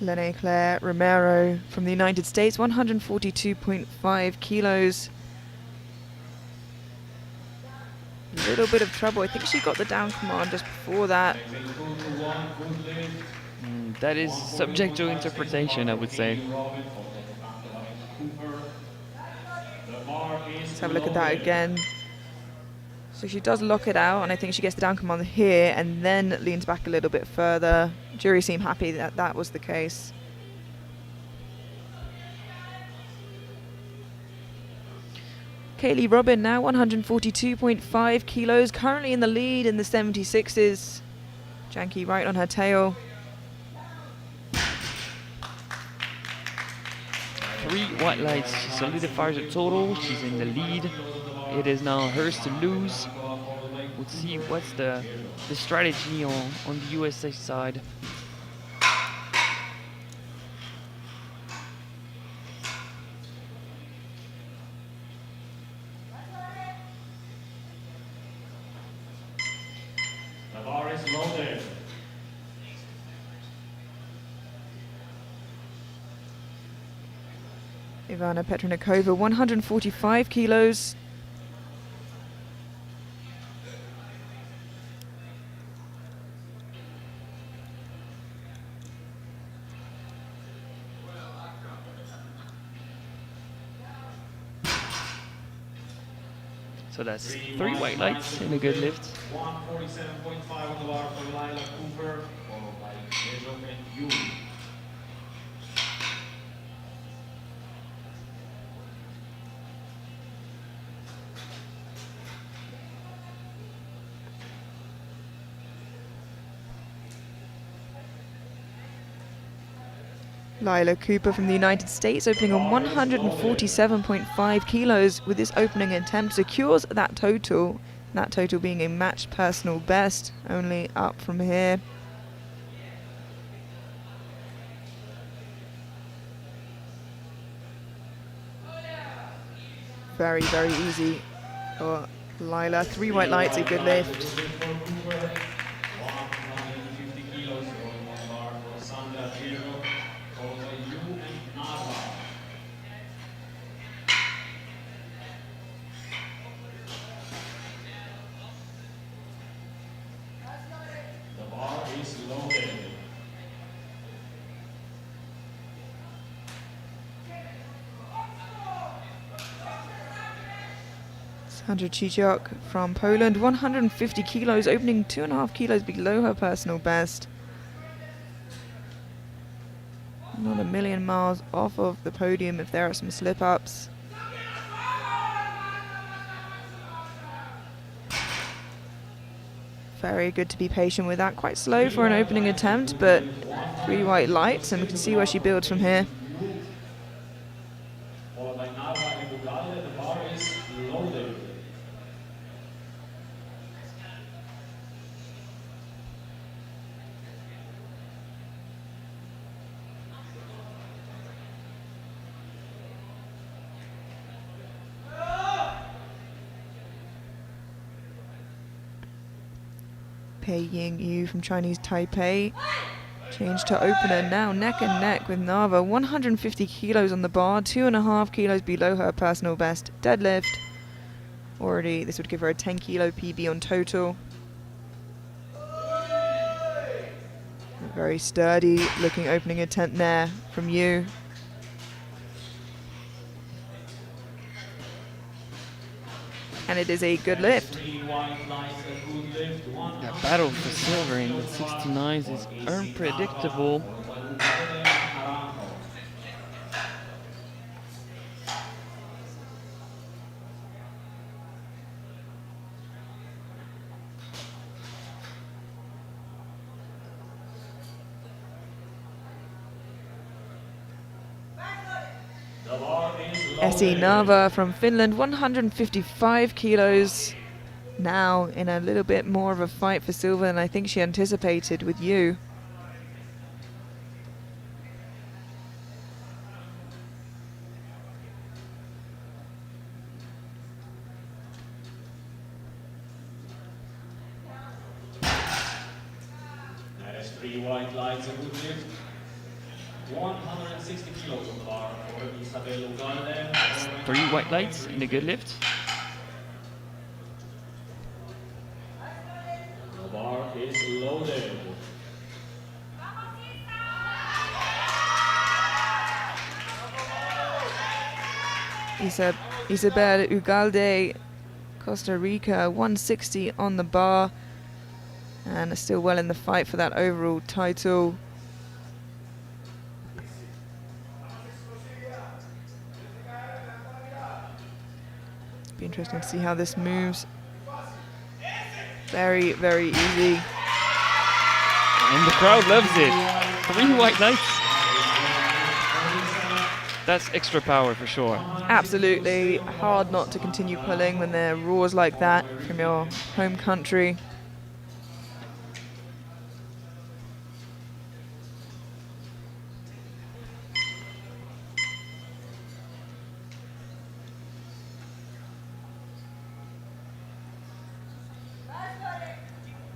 Lene Claire Romero from the United States, 142.5 kilos. A little bit of trouble. I think she got the down command just before that. That is subject to interpretation, I would say. Let's have a look at that again. So she does lock it out, and I think she gets the down command here and then leans back a little bit further. Jury seem happy that that was the case. Kaylee Robin now 142.5 kilos, currently in the lead in the 76s. Janky right on her tail. 3 white lights, she solidifies her total, she's in the lead. It is now hers to lose. We'll see what's the strategy on the USA side. The bar is loaded. Ivana Petronikova, 145 kilos. So that's 3 white lights in a good lift. 147.5 on the bar for Lila Cooper, followed by Dejo and Yu. Lila Cooper from the United States opening on 147.5 kilos with this opening attempt secures that total being a matched personal best, only up from here. Very, very easy for Lila. 3 white lights, a good lift. Andrzejczyk from Poland, 150 kilos, opening 2.5 kilos below her personal best. Not a million miles off of the podium if there are some slip-ups. Very good to be patient with that. Quite slow for an opening attempt, but 3 white lights, and we can see where she builds from here. Followed by Nava and Ugalde. The bar is loaded. Pei Ying Yu from Chinese Taipei. Change to opener now, neck and neck with Nava. 150 kilos on the bar, 2.5 kilos below her personal best. Deadlift. Already, this would give her a 10 kilo PB on total. A very sturdy looking opening attempt there from Yu. And it is a good lift. That battle for silver in the 69s is unpredictable. Essi Nava from Finland, 155 kilos. Now in a little bit more of a fight for silver than I think she anticipated with Yu. That is 3 white lights, a good lift. 160 kilos on the bar for Isabel Ugalde. 3 white lights and a good lift. The bar is loaded. Isabel Ugalde, Costa Rica, 160 on the bar, and is still well in the fight for that overall title. Be interesting to see how this moves. Very, very easy. And the crowd loves it. 3 white lights. That's extra power for sure. Absolutely hard not to continue pulling when there are roars like that from your home country.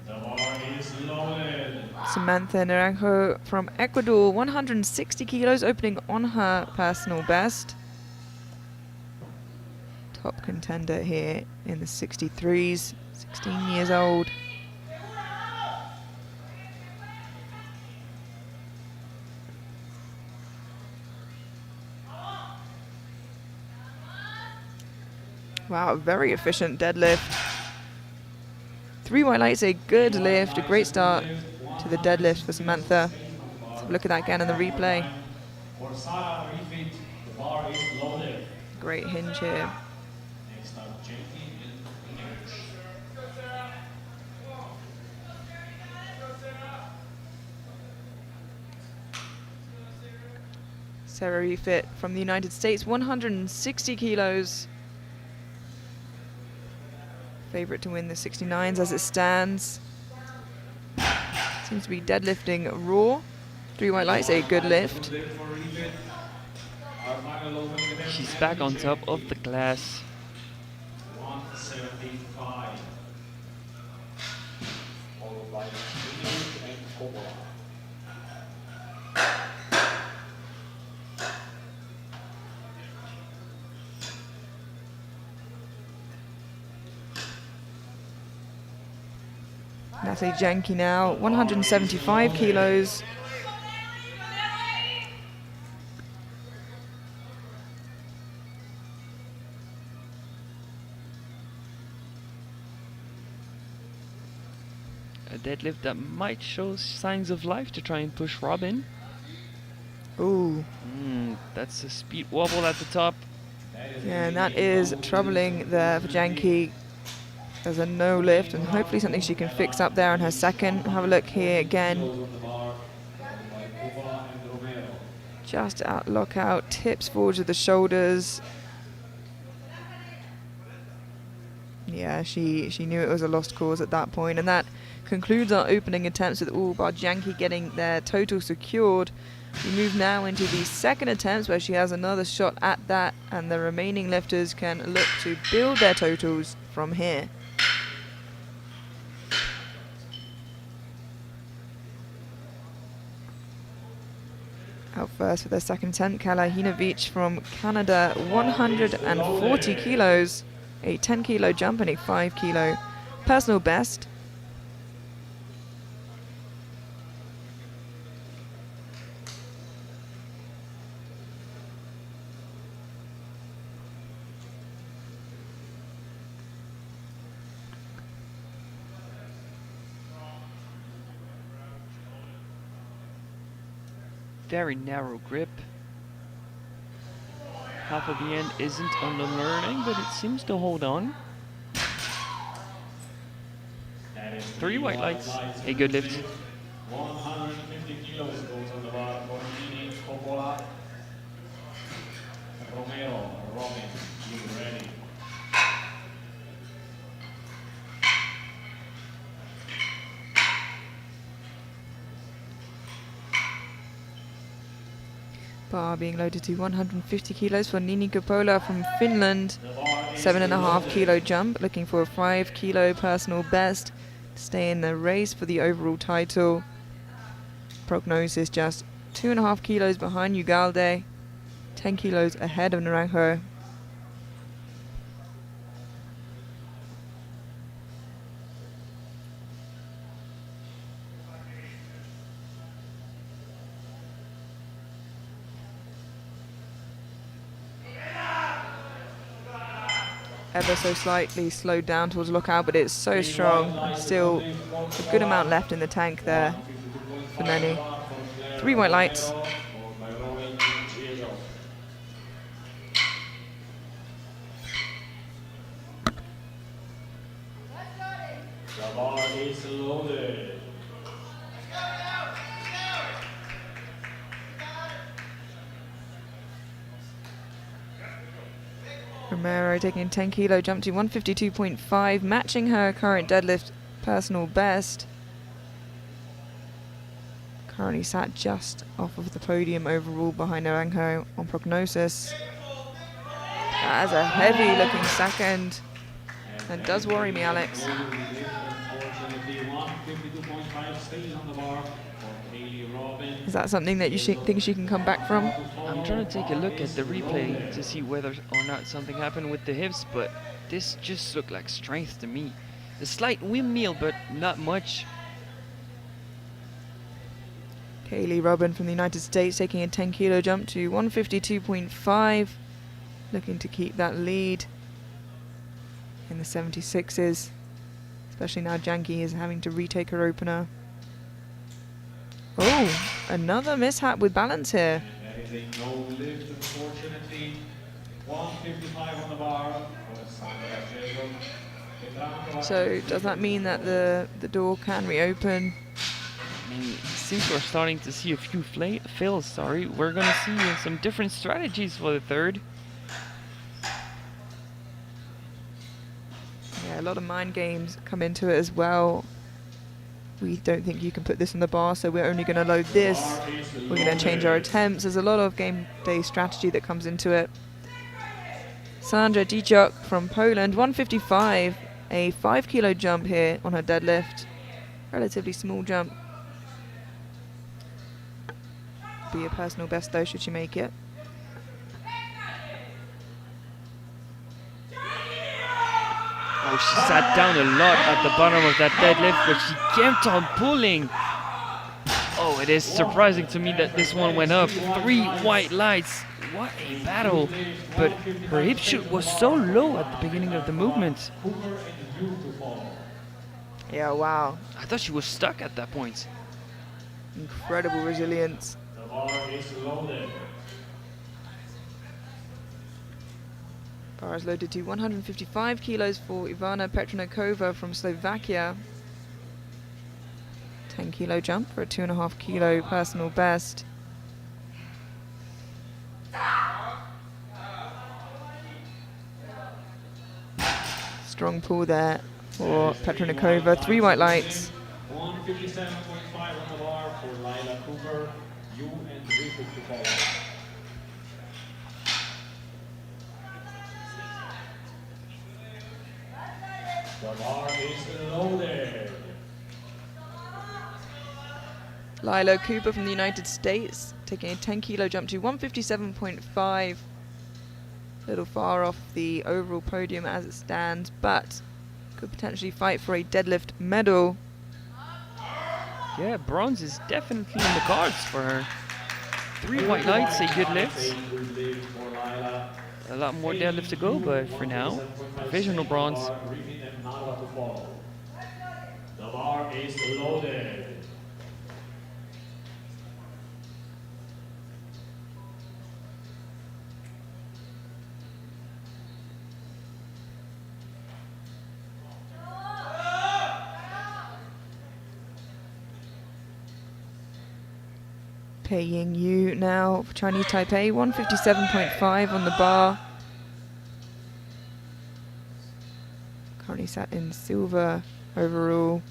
The bar is loaded. Samantha Naranjo from Ecuador, 160 kilos, opening on her personal best. Top contender here in the 63s, 16 years old. Wow, very efficient deadlift. 3 white lights, a good lift, a great start to the deadlift for Samantha. Let's have a look at that again in the replay. For Sarah refit, the bar is loaded. Great hinge here. Next up, Jenky and English. Sarah Refit from the United States, 160 kilos. Favorite to win the 69s as it stands. Seems to be deadlifting raw. 3 white lights, a good lift. She's back on top of the class. 175. Followed by English and Coppola. Natalie Janke now, 175 kilos. deadlift that might show signs of life to try and push Robin. Ooh. That's a speed wobble at the top. Yeah, and that is troubling there for Janky. There's a no lift, and hopefully something she can fix up there on her second. Have a look here again. Just out lockout, tips forward with the shoulders. Yeah, she knew it was a lost cause at that point, and that concludes our opening attempts with all bar Janky getting their total secured. We move now into the second attempts where she has another shot at that, and the remaining lifters can look to build their totals from here. Out first for their second attempt, Kalahinovic from Canada, 140 kilos, a 10 kilo jump and a 5 kilo personal best. Very narrow grip. Half of the end isn't on the learning, but it seems to hold on. 3 white lights, a good lift. 150 kilos goes on the bar for Nini Coppola. Romero, Robin, you ready? Bar being loaded to 150 kilos for Nini Coppola from Finland. 7.5 kilo jump, looking for a 5 kilo personal best to stay in the race for the overall title. Prognosis just 2.5 kilos behind Ugalde, 10 kilos ahead of Naranjo. Ever so slightly slowed down towards lookout, but it's so strong. Still a good amount left in the tank there for Neni. 3 white lights. The bar is loaded. Romero taking a 10 kilo jump to 152.5, matching her current deadlift personal best. Currently sat just off of the podium overall behind Naranjo on prognosis. That is a heavy looking second. And does worry me, Alex. Is that something that you think she can come back from? I'm trying to take a look at the replay to see whether or not something happened with the hips, but this just looked like strength to me. A slight windmill, but not much. Kaylee Robin from the United States taking a 10 kilo jump to 152.5, looking to keep that lead in the 76s, especially now Janky is having to retake her opener. Oh, another mishap with balance here. There is a no lift, unfortunately. 155 on the bar for Sandra. So does that mean that the door can reopen? I mean, since we're starting to see a few fails, we're gonna see some different strategies for the third. Yeah, a lot of mind games come into it as well. We don't think you can put this in the bar, so we're only going to load this. We're going to change our attempts. There's a lot of game day strategy that comes into it. Sandra Dijok from Poland, 155, a 5 kilo jump here on her deadlift. Relatively small jump. Be a personal best though, should she make it. Oh, she sat down a lot at the bottom of that deadlift, but she kept on pulling. Oh, it is surprising to me that this one went up. 3 white lights. What a battle. But her hip shoot was so low at the beginning of the movement. Yeah, wow. I thought she was stuck at that point. Incredible resilience. The bar is loaded. Bar is loaded to 155 kilos for Ivana Petronakova from Slovakia. 10 kilo jump for a 2.5 kilo personal best. Strong pull there for Petronakova. 3 white lights. 157.5 on the bar for Lila Cooper. You and 354. The bar is loaded. Lila Cooper from the United States taking a 10 kilo jump to 157.5. A little far off the overall podium as it stands, but could potentially fight for a deadlift medal. Yeah, bronze is definitely in the cards for her. 3 white lights, a good lift. A lot more deadlift to go, but for now, provisional bronze. The bar is loaded. Pei Ying Yu now for Chinese Taipei, 157.5 on the bar. Currently sat in silver overall.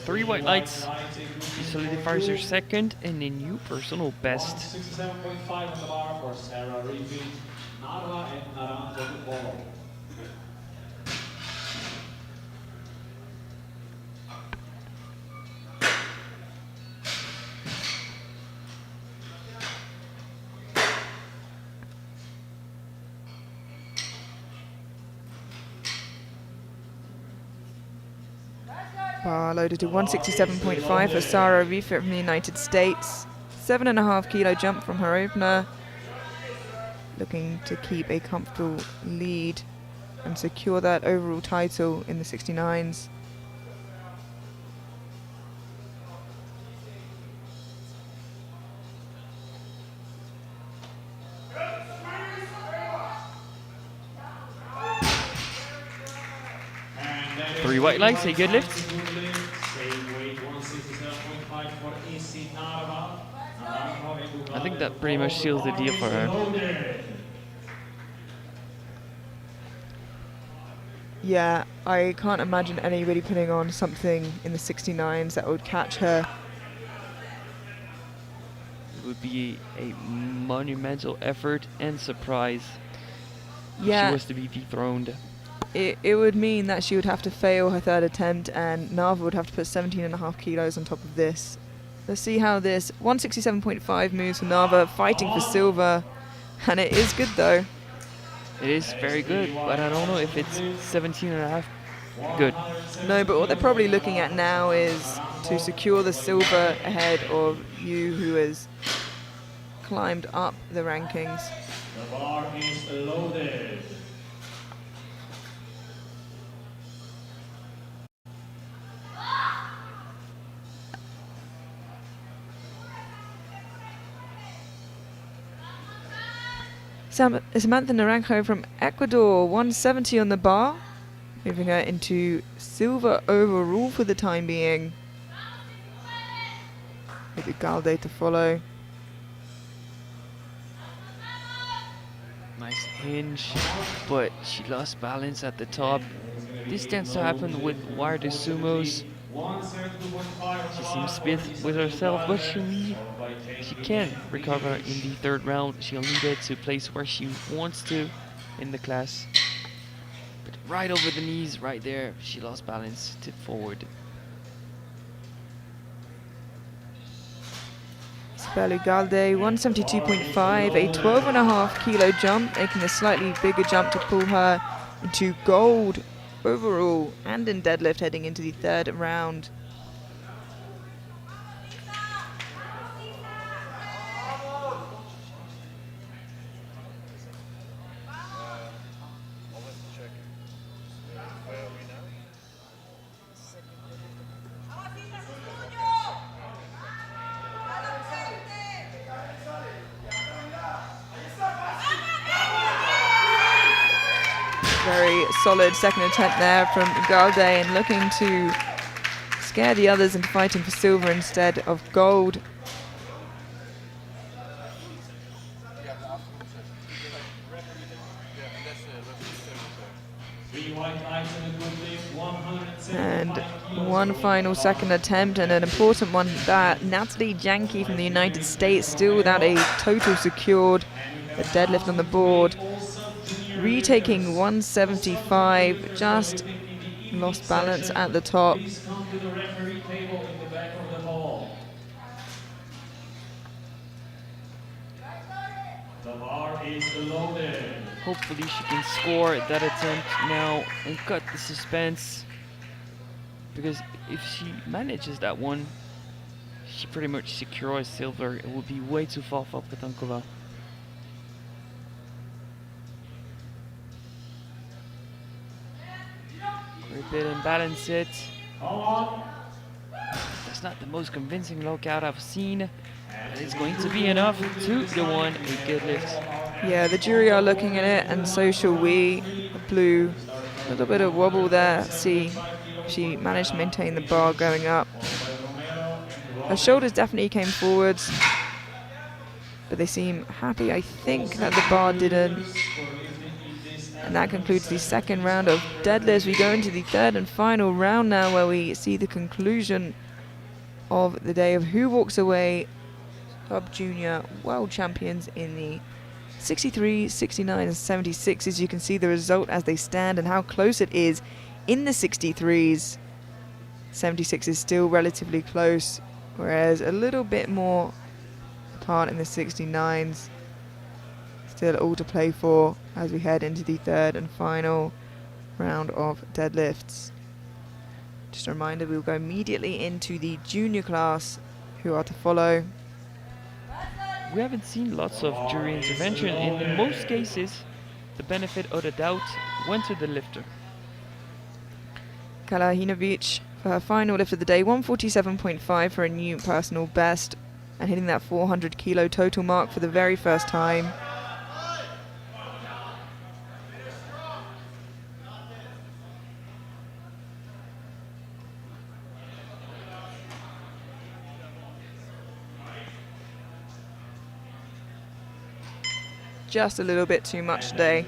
Three white lights. She solidifies her second and a new personal best. 167.5 on the bar for Sarah Rifi, Narva and Naranjo to follow. Bar loaded to 167.5 for Sarah Rifi from the United States. 7.5 kilo jump from her opener. Looking to keep a comfortable lead and secure that overall title in the 69s. Three white lights, a good lift. I think that pretty much seals the deal for her. Yeah, I can't imagine anybody putting on something in the 69s that would catch her. It would be a monumental effort and surprise if Yeah. she was to be dethroned. It would mean that she would have to fail her third attempt and Narva would have to put 17.5 kilos on top of this. Let's see how this 167.5 moves for Narva, fighting for silver. And it is good though. It is very good, but I don't know if it's 17.5 good. No, but what they're probably looking at now is to secure the silver ahead of Yu, who has climbed up the rankings. The bar is loaded. Samantha Naranjo from Ecuador, 170 on the bar, moving her into silver overall for the time being. With Ugalde to follow. Nice hinge, but she lost balance at the top. This tends to happen with wired sumos. She seems smith with herself, but she can recover in the third round. She'll need it to place where she wants to in the class. But right over the knees, right there, she lost balance, tip forward. Isabel Ugalde, 172.5, a 12.5 kilo jump, making a slightly bigger jump to pull her into gold overall and in deadlift heading into the third round. very solid second attempt there from Galde, and looking to scare the others into fighting for silver instead of gold. And one final second attempt, and an important one, that Natalie Janke from the United States, still without a total secured. The deadlift on the board, retaking 175, just lost balance at the top. Hopefully she can score that attempt now and cut the suspense, because if she manages that one, she pretty much secures silver. It would be way too far for Petankova. Grip it and balance it. That's not the most convincing lockout I've seen, but it's going to be enough to the one a good lift. Yeah, the jury are looking at it, and so shall we. Blue, a little bit of wobble there. See, she managed to maintain the bar going up. Her shoulders definitely came forwards, but they seem happy. I think that the bar didn't. And that concludes the second round of deadlifts. We go into the third and final round now, where we see the conclusion of the day of who walks away sub-junior world champions in the 63, 69 and 76. As you can see the result as they stand and how close it is in the 63s. 76 is still relatively close, whereas a little bit more apart in the 69s. Still all to play for as we head into the third and final round of deadlifts. Just a reminder, we'll go immediately into the junior class, who are to follow. We haven't seen lots of jury intervention. In most cases, the benefit of the doubt went to the lifter. Kalahinovic for her final lift of the day, 147.5 for a new personal best, and hitting that 400 kilo total mark for the very first time. Just a little bit too much today.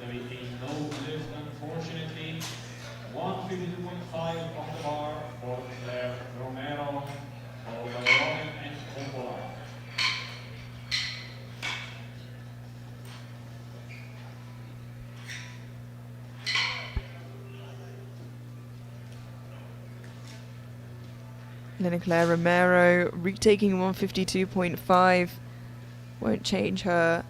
Claire Romero retaking 152.5. Won't change her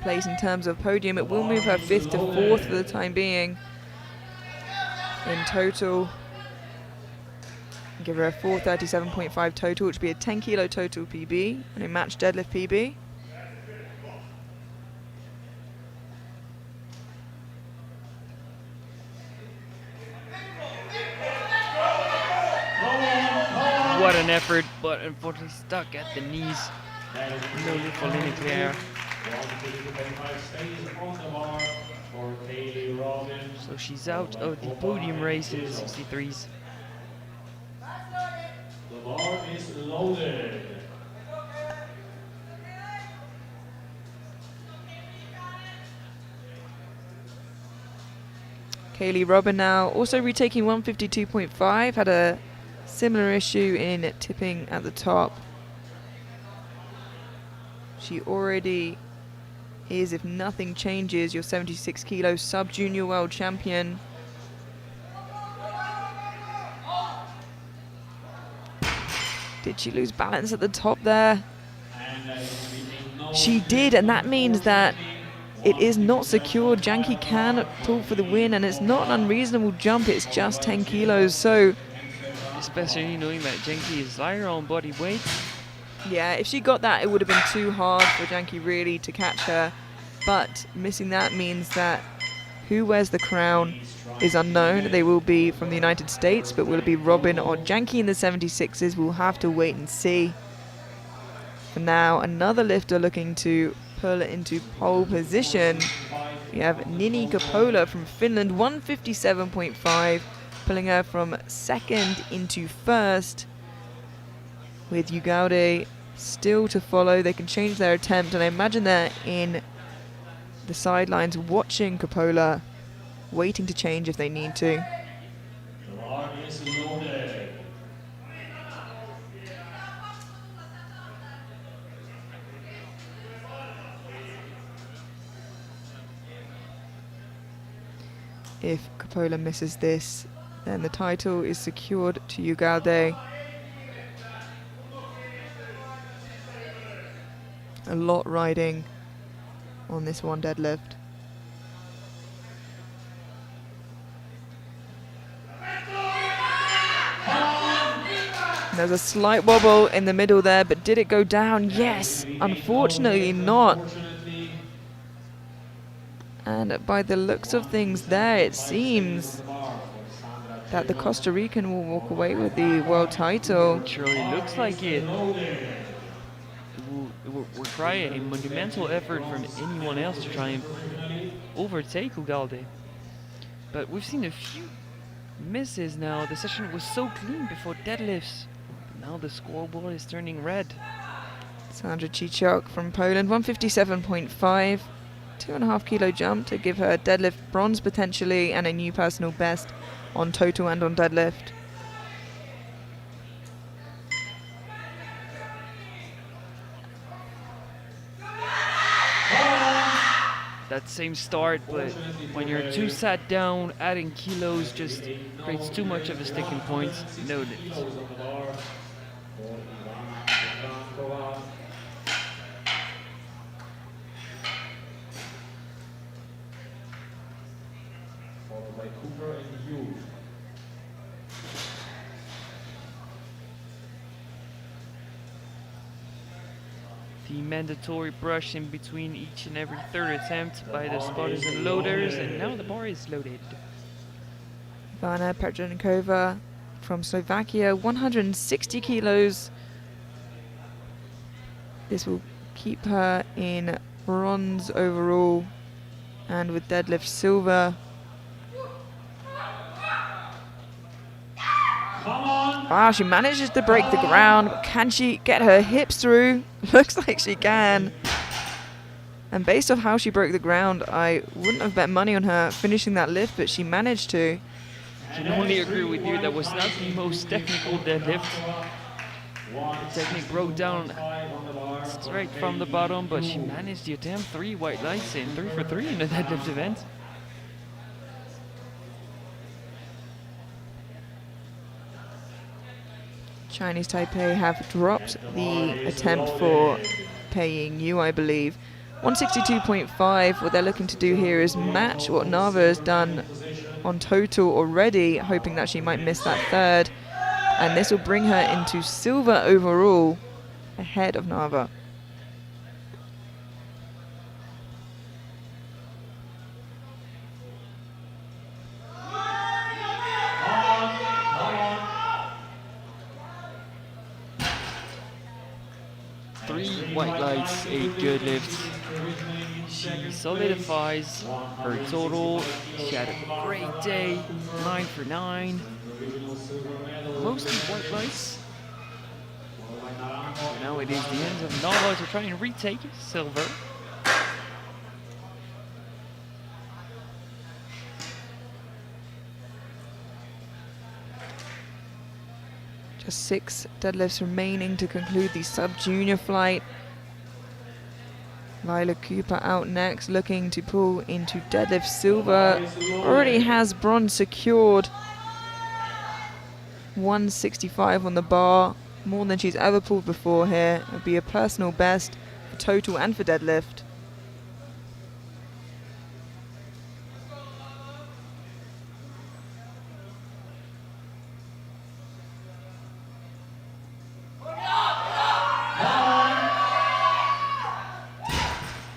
place in terms of podium. It will move her 5th to 4th for the time being in total. Give her a 437.5 total, which would be a 10 kilo total PB and a match deadlift PB. What an effort, but unfortunately stuck at the knees. No lift for Claire. So she's out of the podium race in the 63s. The bar is loaded. Kaylee Robin now also retaking 152.5, had a similar issue in tipping at the top. She already is, if nothing changes, your 76 kilo sub-junior world champion. Did she lose balance at the top there? She did, and that means that it is not secured. Janke can pull for the win, and it's not an unreasonable jump. It's just 10 kilos. So, especially knowing that Janke is lighter on body weight. Yeah, if she got that, it would have been too hard for Janke really to catch her. But missing that means that who wears the crown is unknown. They will be from the United States, but will it be Robin or Janke in the 76s? We'll have to wait and see. For now, another lifter looking to pull into pole position. We have Nini Coppola from Finland, 157.5, pulling her from second into first, with Ugaude still to follow. They can change their attempt, and I imagine they're in the sidelines watching Coppola, waiting to change if they need to. The bar is loaded. If Coppola misses this, then the title is secured to Ugaude. A lot riding on this one deadlift. There's a slight wobble in the middle there, but did it go down? Yes, unfortunately not. And by the looks of things there, it seems that the Costa Rican will walk away with the world title. It surely looks like it. It will require a monumental effort from anyone else to try and overtake Ugaude. But we've seen a few misses now. The session was so clean before deadlifts. Now the scoreboard is turning red. Sandra Cichok from Poland, 157.5. 2.5 kilo jump to give her deadlift bronze potentially, and a new personal best on total and on deadlift. That same start, but when you're too sat down, adding kilos just creates too much of a sticking point. No lift. Followed by Cooper and Hugh. The mandatory brush in between each and every third attempt by the spotters and loaders, and now the bar is loaded. Ivana Petrankova from Slovakia, 160 kilos. This will keep her in bronze overall, and with deadlift silver. Wow, she manages to break the ground, but can she get her hips through? Looks like she can. And based off how she broke the ground, I wouldn't have bet money on her finishing that lift, but she managed to. I can only agree with you, that was not the most technical deadlift. The technique broke down straight from the bottom, but she managed the attempt. 3 white lights and 3 for 3 in the deadlift event. Chinese Taipei have dropped the attempt for Pei Yu, I believe. 162.5. What they're looking to do here is match what Nava has done on total already, hoping that she might miss that third. And this will bring her into silver overall, ahead of Nava. White lights, 8 good lifts. She solidifies her total. She had a great day, 9 for 9. Mostly white lights. Now it is the end of Nava to try and retake silver. Just 6 deadlifts remaining to conclude the sub-junior flight. Lila Cooper out next, looking to pull into deadlift silver. Already has bronze secured. 165 on the bar, more than she's ever pulled before here. It would be a personal best for total and for deadlift.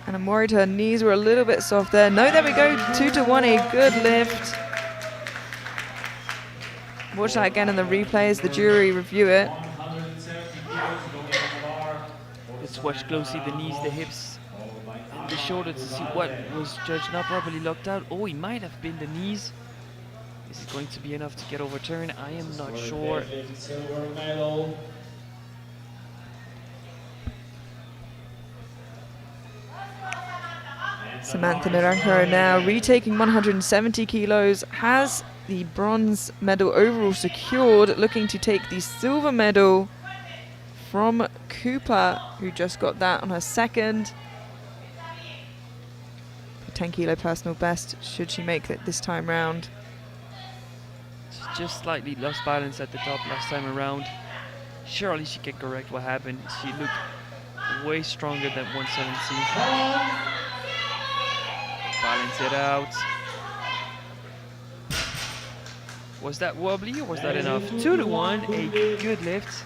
And I'm worried her knees were a little bit soft there. No, there we go, 2 to 1, a good lift. Watch that again in the replay as the jury review it. Let's watch closely the knees, the hips. in the shoulder to see what was judged not properly locked out. Oh, it might have been the knees. Is it going to be enough to get overturned? I am not sure. Deadlift silver medal. Samantha Naranjo now retaking 170 kilos, has the bronze medal overall secured, looking to take the silver medal from Cooper, who just got that on her second. A 10 kilo personal best, should she make it this time round. She just slightly lost balance at the top last time around. Surely she can correct what happened. She looked way stronger than 170. Balance it out. Was that wobbly or was that enough? 2-1, a good lift.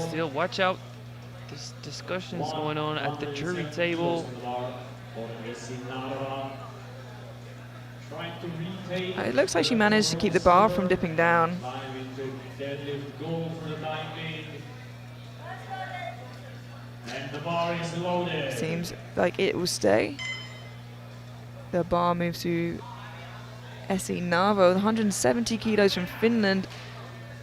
Still, watch out. There's discussions going on at the jury table. It looks like she managed to keep the bar from dipping down. Seems like it will stay. The bar moves to Essi Narvo, 170 kilos from Finland,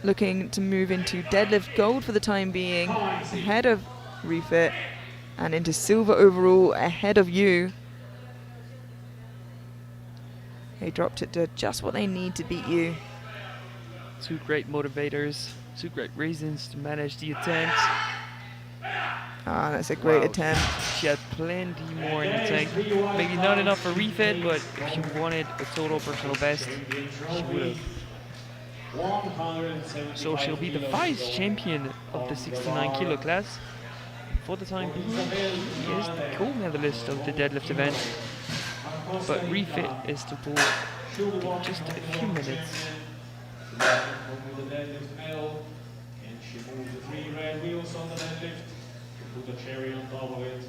looking to move into deadlift gold for the time being, ahead of Refit, and into silver overall ahead of you. They dropped it to just what they need to beat you. Two great motivators, two great reasons to manage the attempt. Ah, that's a great attempt. She had plenty more in the tank. Maybe not enough for refit, but if she wanted a total personal best, she would have. So she'll be the vice champion of the 69 kilo class. For the time being, she is the gold medalist of the deadlift event. But refit is to pull in just a few minutes. And she moves the 3 red wheels on the deadlift. Put a cherry on top of it.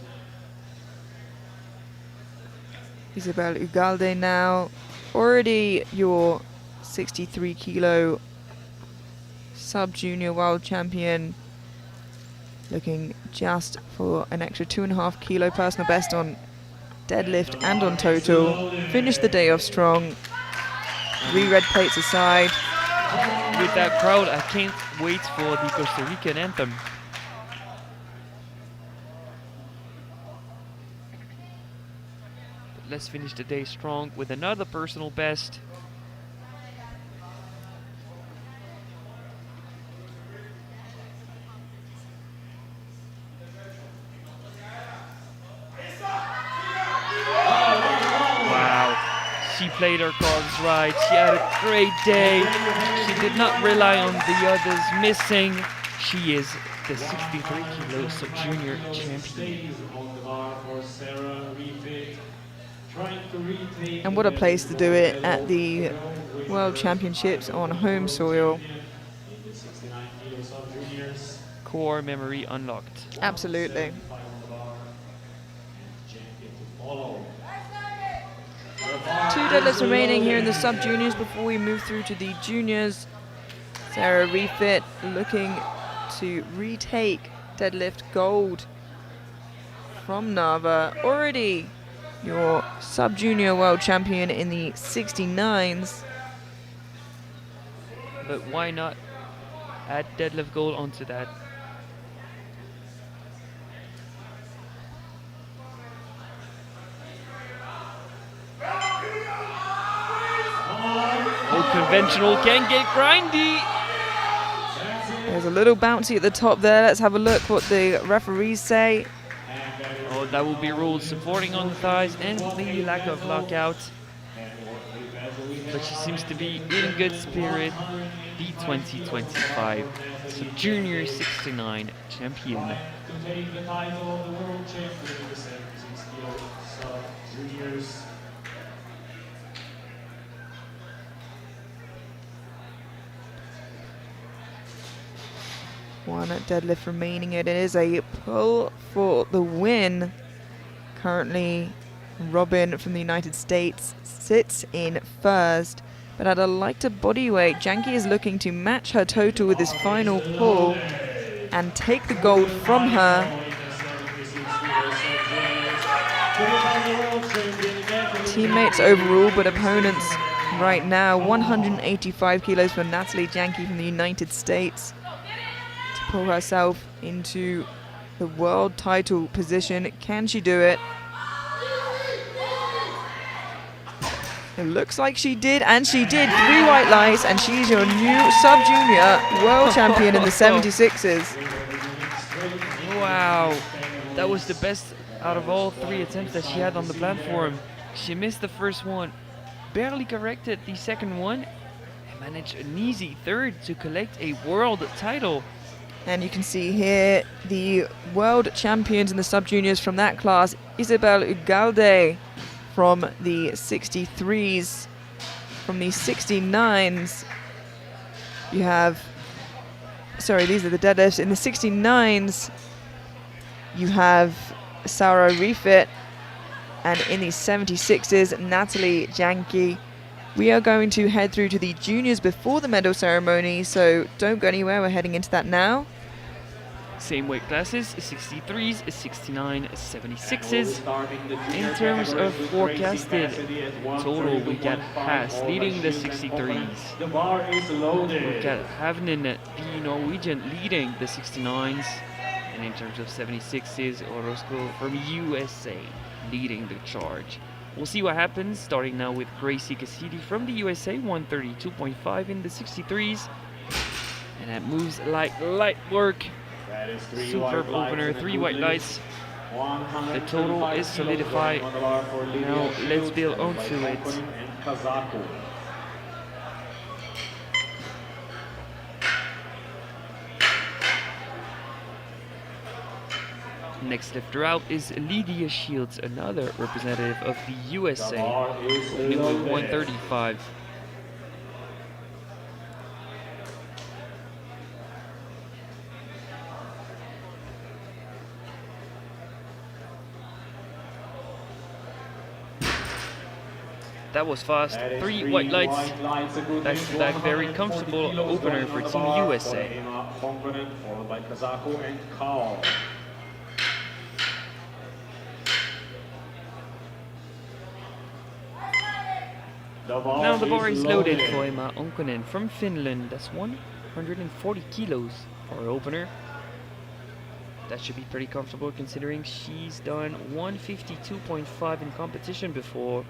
Isabel Ugalde now, already your 63 kilo sub-junior world champion, looking just for an extra 2.5 kilo personal best on deadlift and on total. Finished the day off strong. 3 red plates aside. With that crowd, I can't wait for the Costa Rican anthem. But let's finish the day strong with another personal best. She played her cards right. She had a great day. She did not rely on the others missing. She is the 63 kilo sub-junior champion. And what a place to do it at the World Championships on home soil. Core memory unlocked. Absolutely. Two deadlifts remaining here in the sub-juniors before we move through to the juniors. Sarah Refit looking to retake deadlift gold from Narva. Already your sub-junior world champion in the 69s. But why not add deadlift gold onto that? Oh, conventional can get grindy. There's a little bouncy at the top there. Let's have a look what the referees say. Oh, that will be ruled supporting on the thighs and the lack of lockout. But she seems to be in good spirit. The 2025 Sub-Junior 69 champion. To take the title of the world champion in the 76 kilo sub-juniors. One deadlift remaining. It is a pull for the win. Currently, Robin from the United States sits in first, but at a lighter body weight, Janki is looking to match her total with this final pull and take the gold from her. Teammates overall, but opponents right now. 185 kilos for Natalie Janke from the United States to pull herself into the world title position. Can she do it? It looks like she did, and she did. 3 white lights, and she's your new sub-junior world champion in the 76s. Wow, that was the best out of all 3 attempts that she had on the platform. She missed the first one, barely corrected the second one, and managed an easy third to collect a world title. And you can see here the world champions in the sub-juniors from that class. Isabel Ugalde from the 63s. From the 69s, you have, sorry, these are the deadlifts. In the 69s, you have Sarah Refit. And in the 76s, Natalie Janke. We are going to head through to the juniors before the medal ceremony, so don't go anywhere. We're heading into that now. Same weight classes, 63s, 69, 76s. In terms of forecasted total, we got Haas leading the 63s. We got Havnen, the Norwegian, leading the 69s. And in terms of 76s, Orozco from USA leading the charge. We'll see what happens, starting now with Gracie Cassidy from the USA, 132.5 in the 63s. And that moves like light work. Superb opener, 3 white lights. The total is solidified. Now let's build onto it. Next lifter out is Lydia Shields, another representative of the USA, opening with 135. That was fast. 3 white lights. Back to back, very comfortable opener for Team USA. Now the bar is loaded for Emma Onkonen from Finland. That's 140 kilos for her opener. That should be pretty comfortable considering she's done 152.5 in competition before.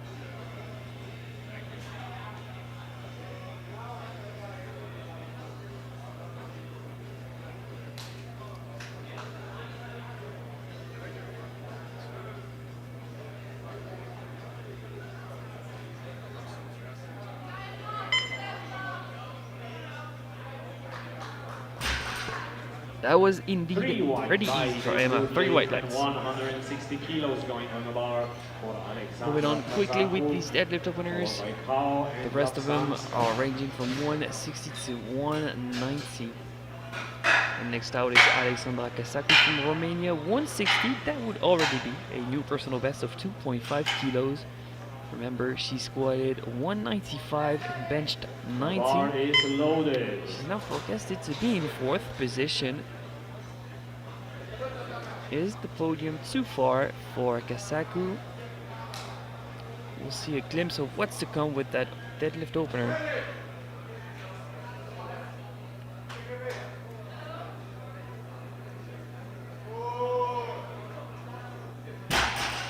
That was indeed pretty easy for Emma. 3 white lights. 160 kilos going on the bar for Alexandra. Moving on quickly with these deadlift openers. The rest of them are ranging from 160 to 190. And next out is Alexandra Casacu from Romania, 160. That would already be a new personal best of 2.5 kilos. Remember, she squatted 195 and benched 90. The bar is loaded. She's now forecasted to be in 4th position. Is the podium too far for Casacu? We'll see a glimpse of what's to come with that deadlift opener.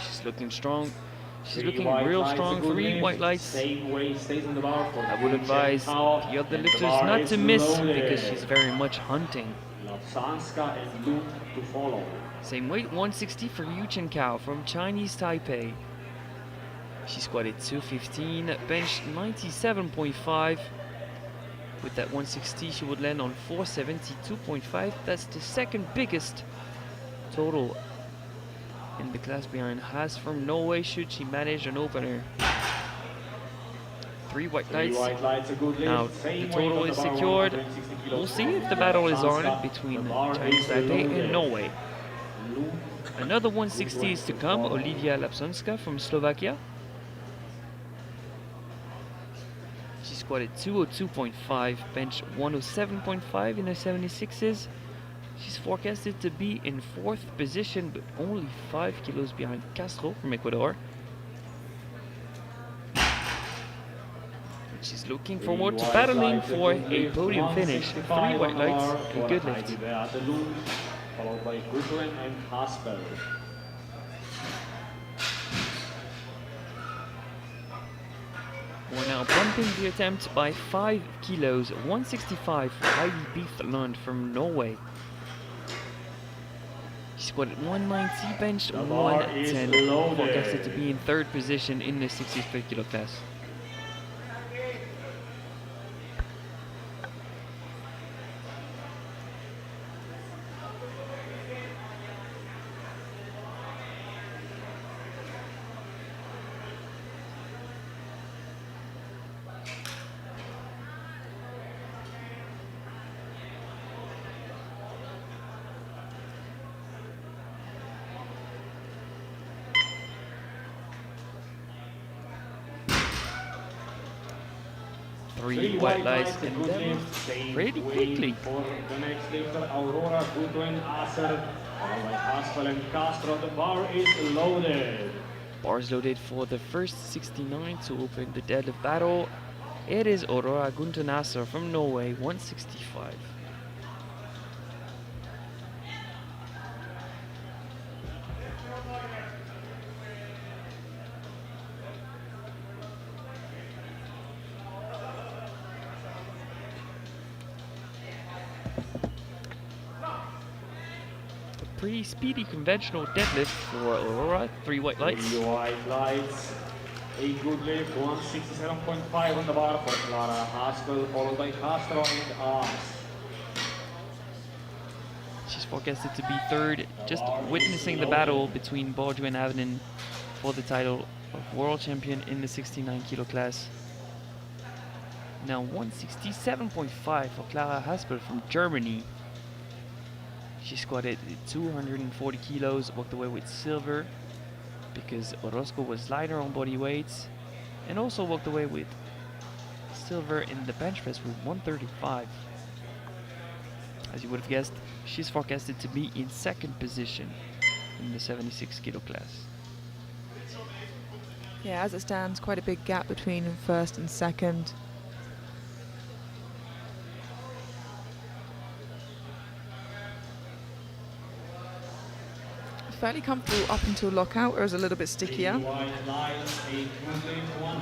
She's looking strong. She's looking real strong. 3 white lights. I would advise the other lifters not to miss because she's very much hunting. Same weight, 160 for Yu Chen Kao from Chinese Taipei. She squatted 215, benched 97.5. With that 160, she would land on 472.5. That's the second biggest total in the class behind Haas from Norway, should she manage an opener. 3 white lights. Now the total is secured. We'll see if the battle is on between Chinese Taipei and Norway. Another 160 is to come. Olivia Lapsonska from Slovakia. She squatted 202.5, bench 107.5 in her 76s. She's forecasted to be in 4th position, but only 5 kilos behind Castro from Ecuador. She's looking forward to battling for a podium finish. 3 white lights and good lift. Followed by Goodwin and Haspel. We're now bumping the attempt by 5 kilos, 165 for Heidi Beethlund from Norway. She squatted 190, benched 110, forecasted to be in 3rd position in the 63 kilo class. Three white lights and then pretty quickly. For the next lifter, Aurora Goodwin Acer, followed by Haspel and Castro. The bar is loaded. Bars loaded for the first 69 to open the deadlift battle. It is Aurora Guntenasser from Norway, 165. Pretty speedy conventional deadlift for Aurora, 3 white lights. 3 white lights. A good lift, 167.5 on the bar for Clara Haspel, followed by Castro and Arms. She's forecasted to be 3rd, just witnessing the battle between Borju and Avnin for the title of world champion in the 69 kilo class. Now 167.5 for Clara Haspel from Germany. She squatted 240 kilos, walked away with silver because Orozco was lighter on body weights, and also walked away with silver in the bench press with 135. As you would have guessed, she's forecasted to be in 2nd position in the 76 kilo class. Yeah, as it stands, quite a big gap between 1st and 2nd. Fairly comfortable up until lockout, or is a little bit stickier. You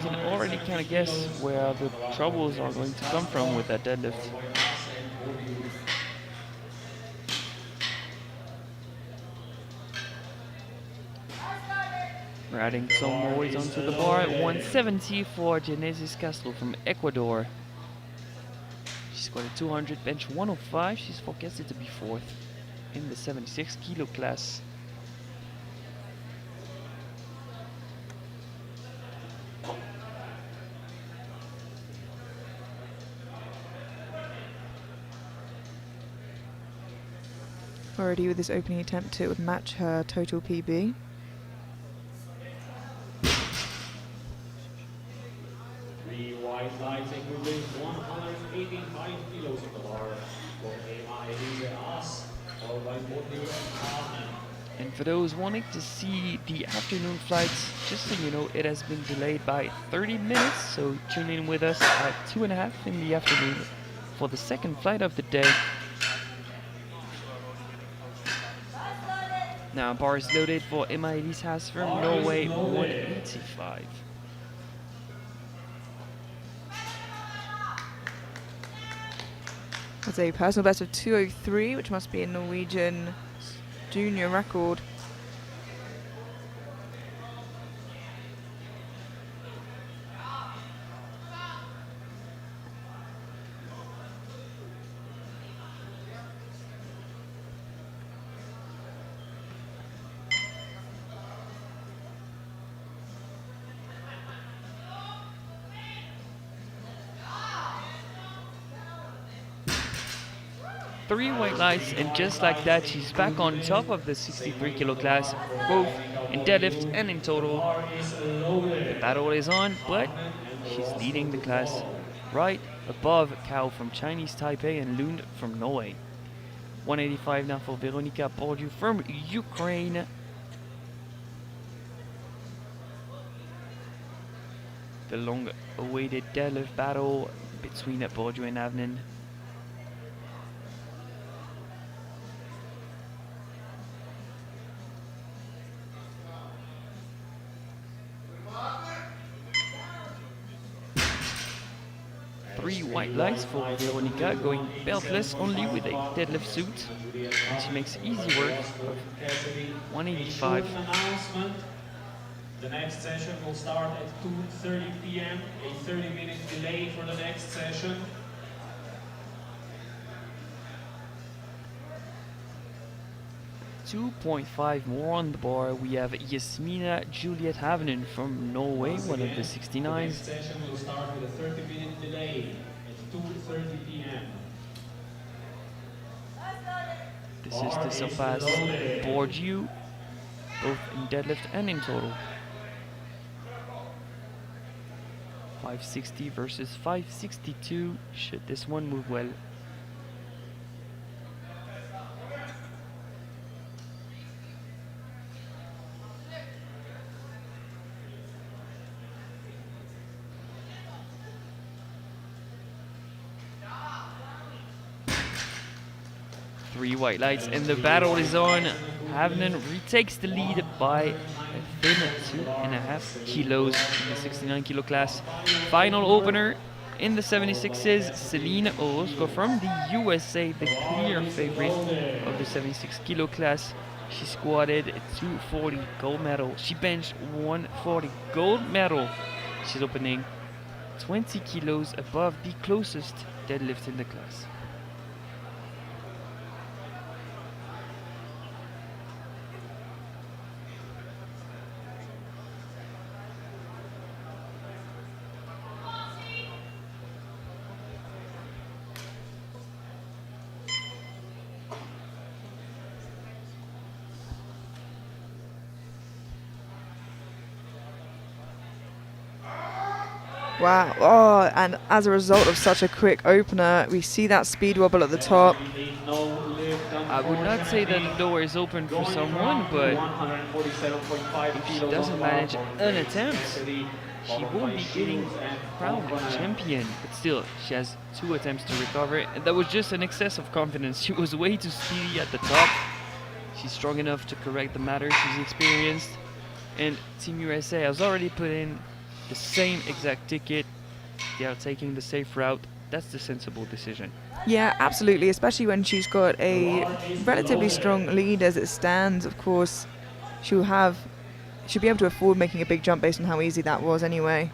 can already kind of guess where the troubles are going to come from with that deadlift. We're adding some more weight onto the bar at 170 for Genesis Castro from Ecuador. She squatted 200, bench 105. She's forecasted to be 4th in the 76 kilo class. Already with this opening attempt, it would match her total PB. Three white lights, a good lift, 185 kilos on the bar for Emma Elise As, followed by Borju and Avnin. And for those wanting to see the afternoon flights, just so you know, it has been delayed by 30 minutes, so tune in with us at 2:30 in the afternoon for the 2nd flight of the day. Now bars loaded for Emma Elise Haas from Norway, 185. That's a personal best of 203, which must be a Norwegian junior record. Three white lights, and just like that, she's back on top of the 63 kilo class, both in deadlift and in total. The battle is on, but she's leading the class right above Kao from Chinese Taipei and Lund from Norway. 185 now for Veronika Bordiu from Ukraine. The long-awaited deadlift battle between Bordiu and Avnen. Three white lights for Veronika, going beltless only with a deadlift suit. And she makes easy work of 185. The next session will start at 2:30 p.m. A 30-minute delay for the next session. .5 more on the bar. We have Yasmina Juliet Havnen from Norway, one of the 69s. The next session will start with a 30-minute delay at 2:30 p.m. This is to surpass Bordiu, both in deadlift and in total. 560 versus 562, should this one move well. Three white lights and the battle is on. Havnen retakes the lead by a thin 2.5 kilos in the 69 kilo class. Final opener in the 76s, Celine Orozco from the USA, the clear favorite of the 76 kilo class. She squatted 240 gold medal. She benched 140 gold medal. She's opening 20 kilos above the closest deadlift in the class. Wow. Oh, and as a result of such a quick opener, we see that speed wobble at the top. I would not say that the door is open for someone, but if she doesn't manage an attempt, she won't be getting crowned champion. But still, she has 2 attempts to recover, and that was just an excess of confidence. She was way too speedy at the top. She's strong enough to correct the matter. She's experienced, and Team USA has already put in the same exact ticket. They are taking the safe route. That's the sensible decision. Yeah, absolutely, especially when she's got a relatively strong lead as it stands. Of course, she'll be able to afford making a big jump based on how easy that was anyway.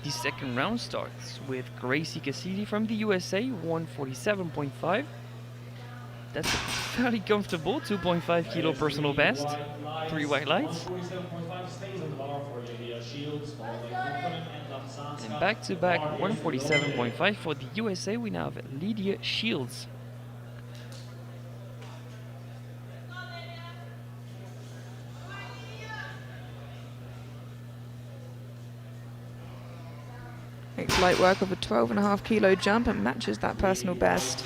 The second round starts with Gracie Cassidy from the USA, 147.5. That's a fairly comfortable 2.5 kilo personal best. 3 white lights. And back to back 147.5 for the USA, we now have Lydia Shields. Makes light work of a 12.5 kilo jump and matches that personal best.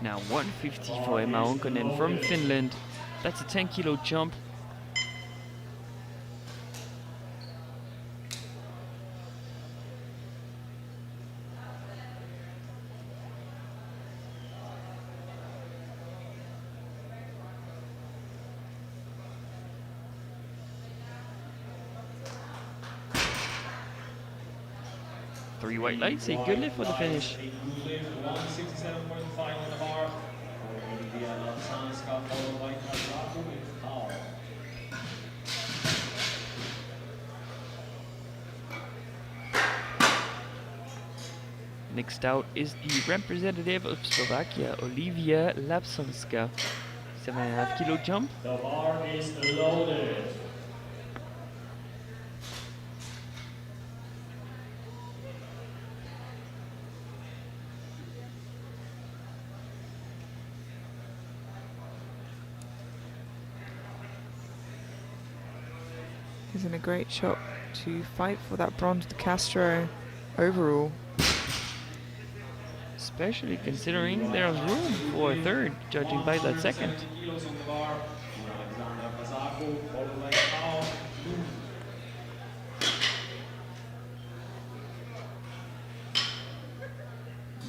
Now 150 for Emma Onkonen from Finland. That's a 10 kilo jump. Three white lights, a good lift for the finish. Next out is the representative of Slovakia, Olivia Lapsonska. 7.5 kilo jump. The bar is loaded. is in a great shot to fight for that bronze with Castro overall. Especially considering there's room for a third, judging by that second.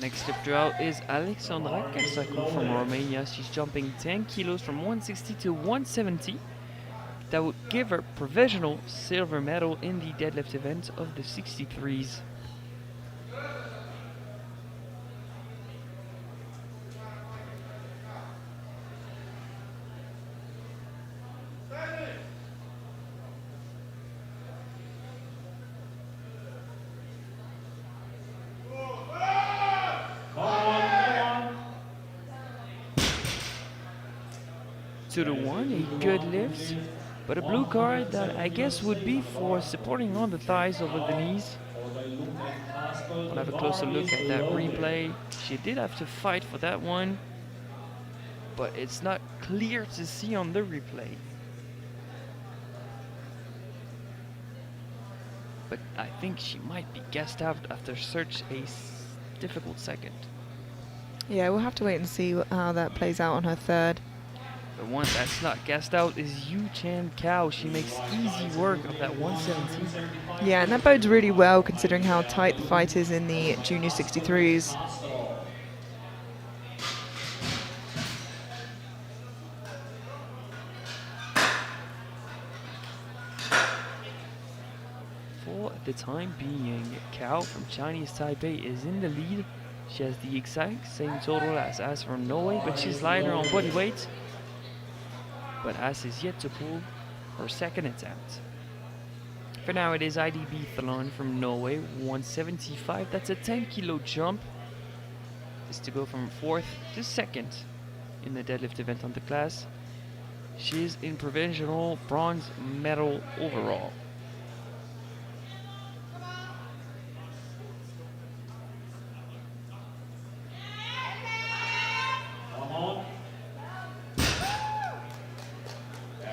Next lifter out is Alexandra Casacu from Romania. She's jumping 10 kilos from 160 to 170. That would give her provisional silver medal in the deadlift event of the 63s. To the 1, a good lift, but a blue card that I guess would be for supporting on the thighs over the knees. We'll have a closer look at that replay. She did have to fight for that one, but it's not clear to see on the replay. But I think she might be gassed out after such a difficult second. Yeah, we'll have to wait and see how that plays out on her third. The one that's not gassed out is Yu Chan Kao. She makes easy work of that 117. Yeah, and that bodes really well considering how tight the fight is in the junior 63s. For the time being, Kao from Chinese Taipei is in the lead. She has the exact same total as As from Norway, but she's lighter on body weight. But As is yet to pull her second attempt. For now it is IDB Thalon from Norway, 175, that's a 10 kilo jump. Is to go from 4th to 2nd in the deadlift event on the class. She is in provisional bronze medal overall.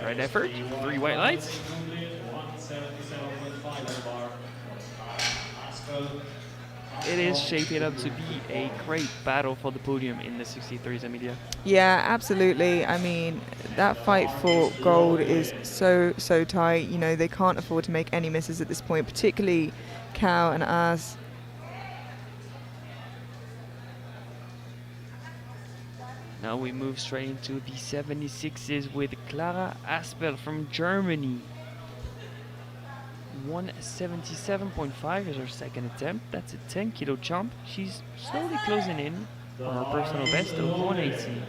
Right effort, 3 white lights. It is shaping up to be a great battle for the podium in the 63s, Emilia. Yeah, absolutely. I mean, that fight for gold is so tight. You know, they can't afford to make any misses at this point, particularly Kao and As. Now we move straight into the 76s with Clara Aspel from Germany. 177.5 is her second attempt. That's a 10 kilo jump. She's slowly closing in on her personal best of 180.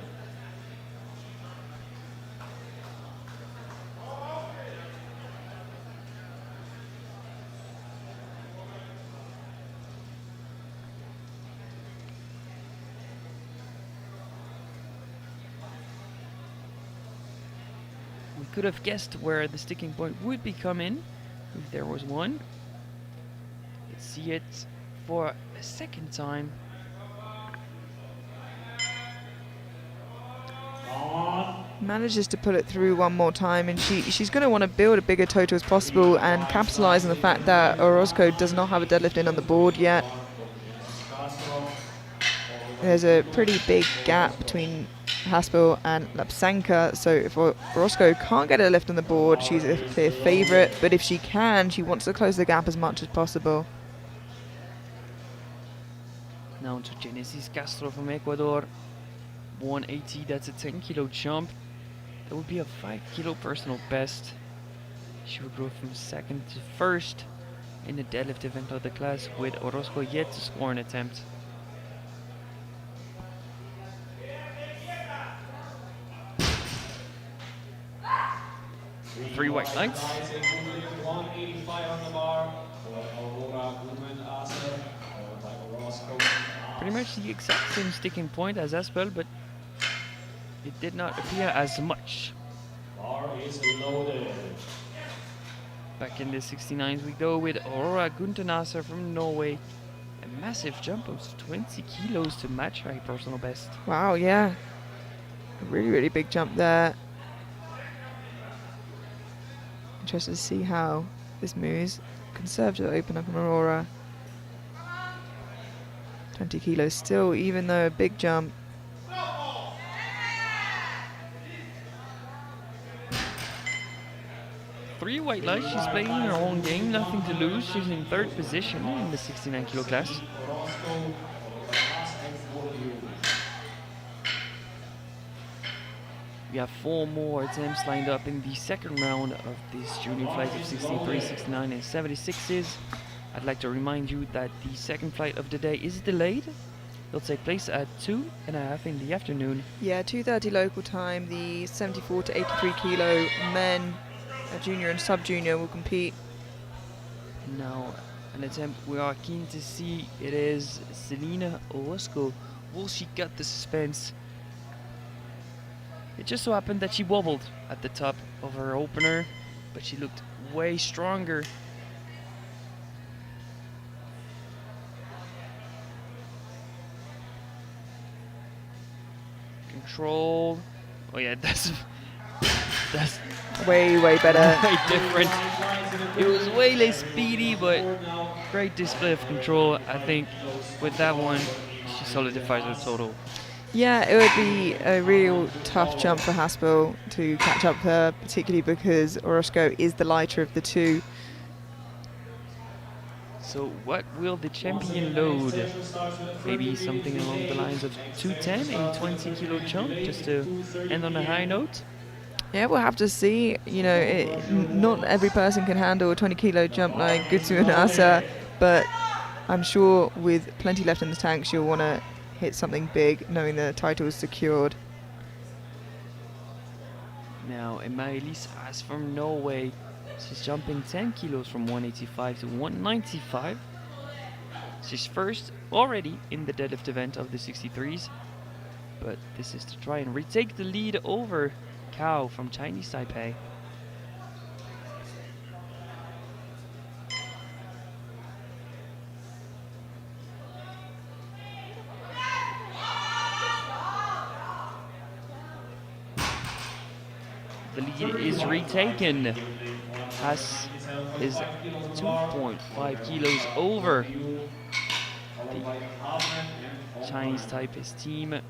We could have guessed where the sticking point would be coming if there was one. Let's see it for a second time. Manages to pull it through one more time, and she's going to want to build a bigger total as possible and capitalize on the fact that Orozco does not have a deadlift in on the board yet. There's a pretty big gap between Haspel and Lapsanka, so if Orozco can't get a lift on the board, she's a clear favourite, but if she can, she wants to close the gap as much as possible. Now to Genesis Castro from Ecuador. 180, that's a 10 kilo jump. That would be a 5 kilo personal best. She would go from 2nd to 1st in the deadlift event of the class, with Orozco yet to score an attempt. Three white lights. Pretty much the exact same sticking point as Aspel, but it did not appear as much. Back in the 69s we go with Aurora Guntenasser from Norway. A massive jump of 20 kilos to match her personal best. Wow, yeah. A really big jump there. Interested to see how this moves. Conservative opener from Aurora. 20 kilos still, even though a big jump. Three white lights. She's playing her own game, nothing to lose. She's in 3rd position in the 69 kilo class. We have 4 more attempts lined up in the 2nd round of this junior flight of 63, 69 and 76s. I'd like to remind you that the 2nd flight of the day is delayed. It'll take place at 2:30 in the afternoon. Yeah, 2:30 local time. The 74 to 83 kilo men, junior and sub-junior, will compete. Now, an attempt we are keen to see. It is Selena Orozco. Will she cut the suspense? It just so happened that she wobbled at the top of her opener, but she looked way stronger. Control. Oh yeah, that's Way better. way different. It was way less speedy, but great display of control. I think with that one, she solidifies her total. Yeah, it would be a real tough jump for Haspel to catch up with her, particularly because Orozco is the lighter of the two. So what will the champion load? Maybe something along the lines of 210, a 20 kilo jump, just to end on a high note? Yeah, we'll have to see. You know, not every person can handle a 20 kilo jump like Gutsu and Asa, but I'm sure with plenty left in the tank, she'll want to hit something big, knowing the title is secured. Now, Emma-Elise As from Norway. She's jumping 10 kilos from 185 to 195. She's first already in the deadlift event of the 63s, but this is to try and retake the lead over Cao from Chinese Taipei. The lead is retaken. Haas is 2.5 kilos over the Chinese Taipei's team.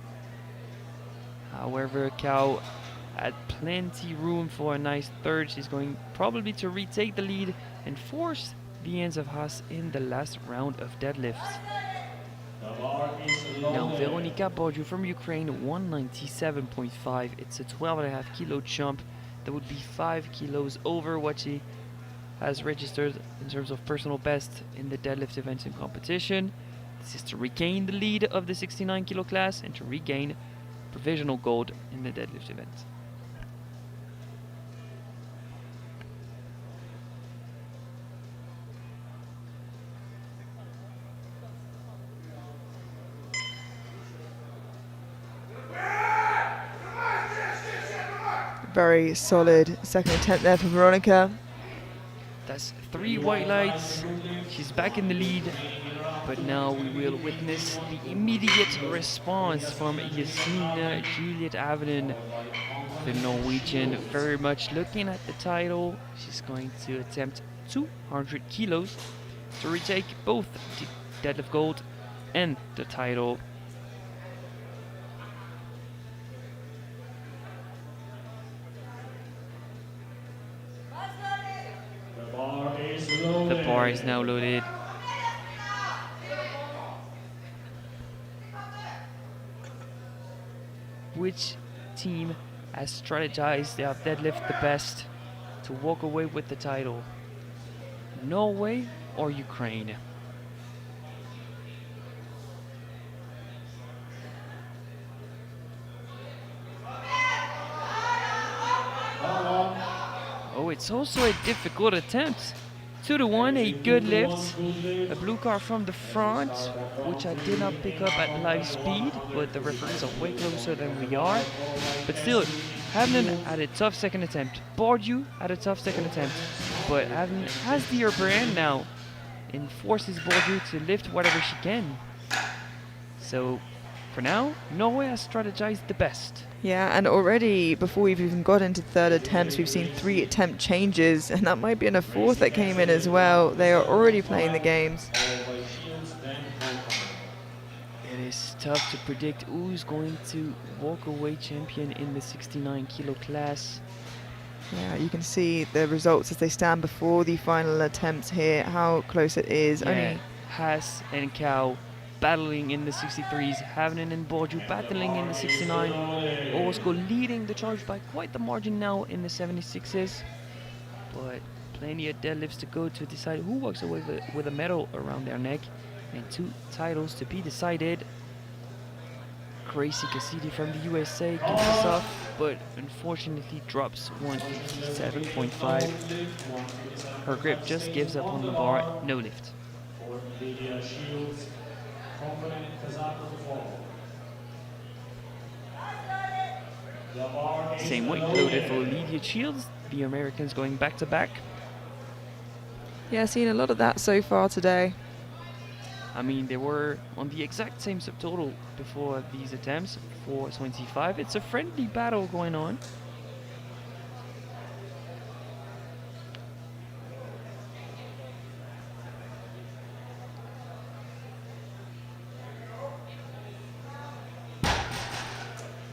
However, Cao had plenty room for a nice third. She's going probably to retake the lead and force the ends of Haas in the last round of deadlifts. Now, Veronika Bordiu from Ukraine, 197.5. It's a 12.5 kilo jump. That would be 5 kilos over what she has registered in terms of personal best in the deadlift events and competition. This is to regain the lead of the 69 kilo class and to regain provisional gold in the deadlift event. Very solid second attempt there for Veronica. That's 3 white lights. She's back in the lead, but now we will witness the immediate response from Yasmina Juliet Avenen, the Norwegian, very much looking at the title. She's going to attempt 200 kilos to retake both the deadlift gold and the title. The bar is now loaded. Which team has strategized their deadlift the best to walk away with the title? Norway or Ukraine? Oh, it's also a difficult attempt. 2-1, a good lift. A blue car from the front, which I did not pick up at live speed, but the referees are way closer than we are. But still, Havnen had a tough second attempt. Bordiu had a tough second attempt, but Havnen has the upper hand now and forces Bordiu to lift whatever she can. So, for now, Norway has strategized the best. Yeah, and already before we've even got into third attempts, we've seen 3 attempt changes, and that might be in a 4th that came in as well. They are already playing the games. Followed by Shields, then Homecoming. It is tough to predict who's going to walk away champion in the 69 kilo class. Yeah, you can see the results as they stand before the final attempts here, how close it is. Yeah, Only Haas and Cow battling in the 63s, Havnen and Borju battling in the 69. Orozco leading the charge by quite the margin now in the 76s. But plenty of deadlifts to go to decide who walks away with a medal around their neck. And 2 titles to be decided. Crazy Cassidy from the USA gets us off, but unfortunately drops 157.5. Her grip just gives up on the bar, no lift. For Lydia Shields, confident Kazako to follow. The bar is Same weight loaded for Lydia Shields, the Americans going back to back. yeah, seen a lot of that so far today. I mean, they were on the exact same subtotal before these attempts, 425. It's a friendly battle going on.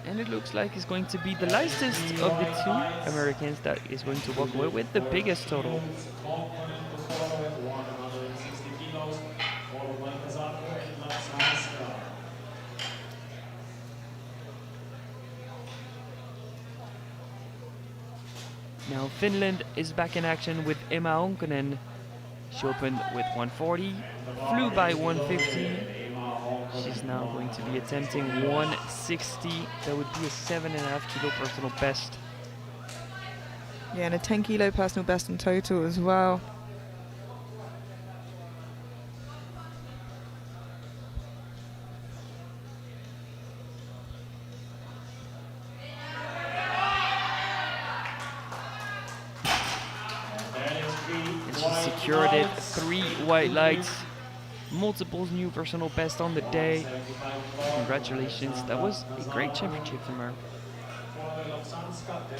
And it looks like it's going to be the lightest of the 2 Americans that is going to walk away with the biggest total. confident to follow at 160 kilos, followed by Kazako and Latsanska. Now Finland is back in action with Emma Onkonen. She opened with 140, flew by 150. She's now going to be attempting 160. That would be a 7.5 kilo personal best. Yeah, and a 10 kilo personal best in total as well. And she secured it. 3 white lights, multiple new personal best on the day. Congratulations, that was a great championship from her. Followed by Latsanska, then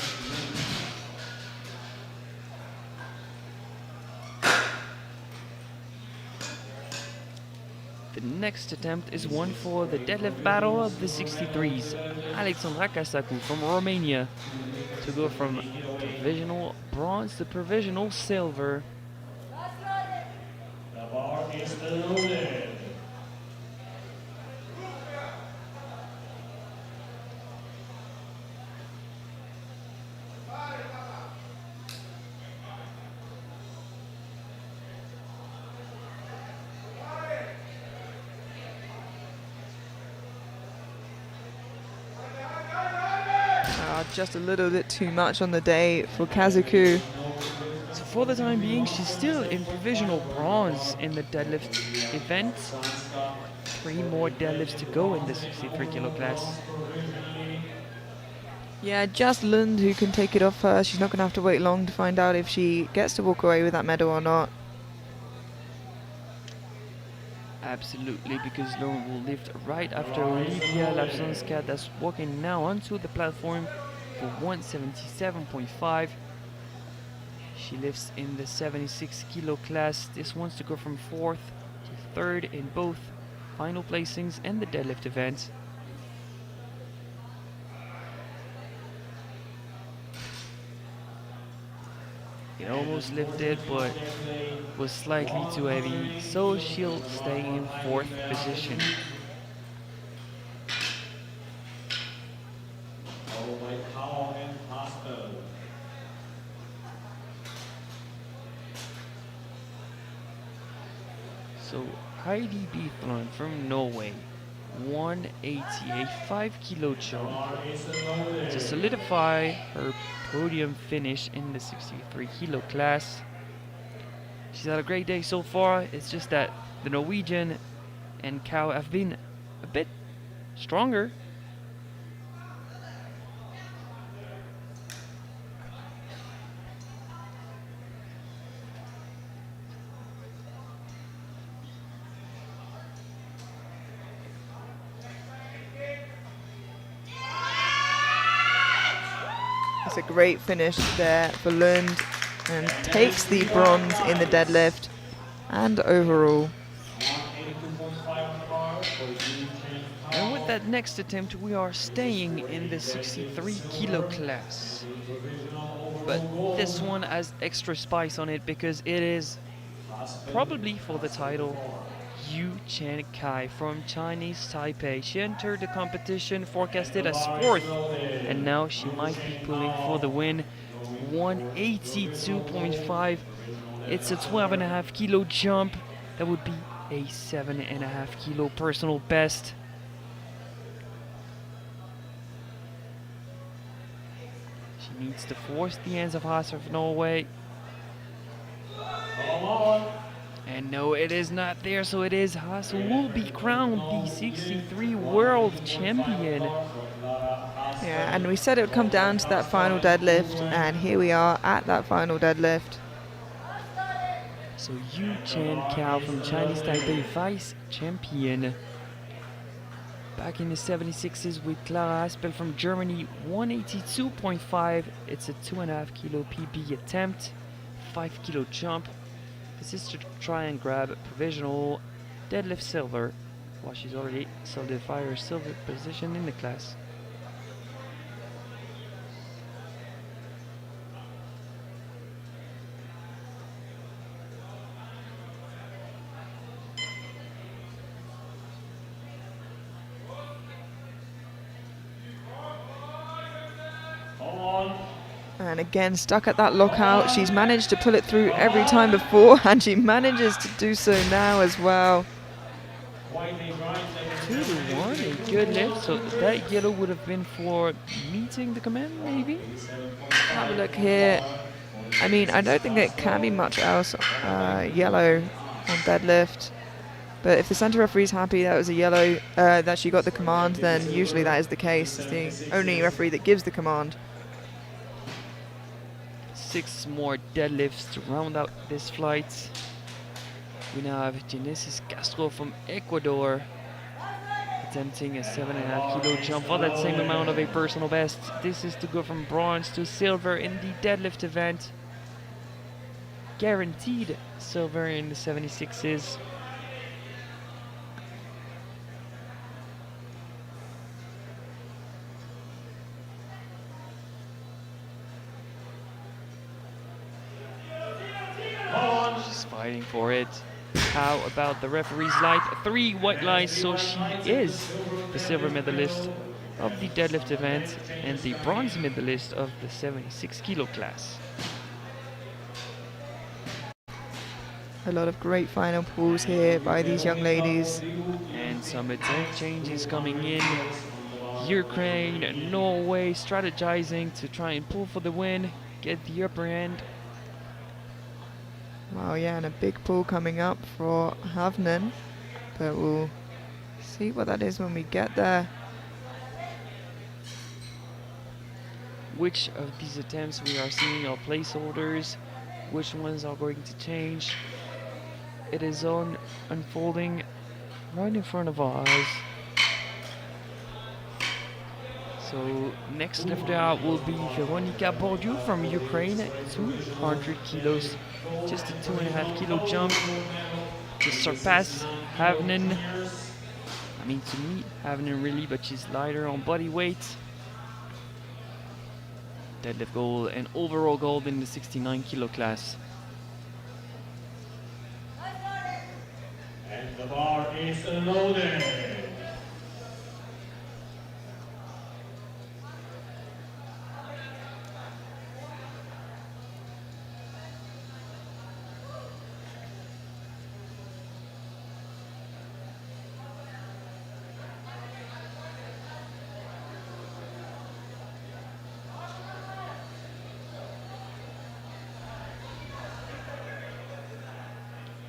The next attempt is one for the deadlift battle of the 63s. Alexandra Casacu from Romania to go from provisional bronze to provisional silver. the bar is loaded. Just a little bit too much on the day for Kazuku. So for the time being, she's still in provisional bronze in the deadlift event. 3 more deadlifts to go in the 63 kilo class. Yeah, just Lund who can take it off her. She's not going to have to wait long to find out if she gets to walk away with that medal or not. Absolutely, because Lauren will lift right after Olivia Lapsonska, that's walking now onto the platform for 177.5. She lifts in the 76 kilo class. This wants to go from 4th to 3rd in both final placings and the deadlift event. It almost lifted, but was slightly too heavy, so she'll stay in 4th position. Followed by Powell and Pastel. So Heidi Bithland from Norway, 180, a 5 kilo jump to solidify her podium finish in the 63 kilo class. She's had a great day so far. It's just that the Norwegian and Cow have been a bit stronger. makes a great finish there for Lund and takes the bronze in the deadlift and overall. 182.5 on the bar for Yu Chen Kao. And with that next attempt, we are staying in the 63 kilo class. But this one has extra spice on it because it is probably for the title Yu Chen Kai from Chinese Taipei. She entered the competition forecasted as 4th, and now she might be pulling for the win. 182.5. It's a 12.5 kilo jump. That would be a 7.5 kilo personal best. She needs to force the hands of Haas of Norway. Come on. And no, it is not there, so it is Haas who will be crowned the 63 world champion. Yeah, and we said it would come down to that final deadlift, and here we are at that final deadlift. So Yu Chen Kao from Chinese Taipei, vice champion. Back in the 76s with Clara Aspel from Germany, 182.5. It's a 2.5 kilo PB attempt, 5 kilo jump. This is to try and grab a provisional deadlift silver, while she's already solidified her silver position in the class. And again, stuck at that lockout. She's managed to pull it through every time before, and she manages to do so now as well. 2-1, a good lift. So that yellow would have been for meeting the command, maybe? Have a look here. I mean, I don't think it can be much else yellow on deadlift. But if the center referee's happy that was a yellow, that she got the command, then usually that is the case. It's the only referee that gives the command. 6 more deadlifts to round out this flight. We now have Genesis Castro from Ecuador attempting a 7.5 kilo jump for that same amount of a personal best. This is to go from bronze to silver in the deadlift event. Guaranteed silver in the 76s. She's fighting for it. How about the referee's light? 3 white lines, so she is the silver medalist of the deadlift event and the bronze medalist of the 76 kilo class. A lot of great final pulls here by these young ladies. And some attempt changes coming in. Ukraine, Norway strategizing to try and pull for the win, get the upper end. Wow, yeah, and a big pull coming up for Havnen. But we'll see what that is when we get there. Which of these attempts we are seeing are placeholders, which ones are going to change. It is on unfolding right in front of our eyes. So next lifter out will be Veronika Bordieu from Ukraine, 200 kilos, just a 2.5 kilo jump to surpass Havnen. I mean to meet Havnen really, but she's lighter on body weight. Deadlift gold and overall gold in the 69 kilo class. And the bar is loaded.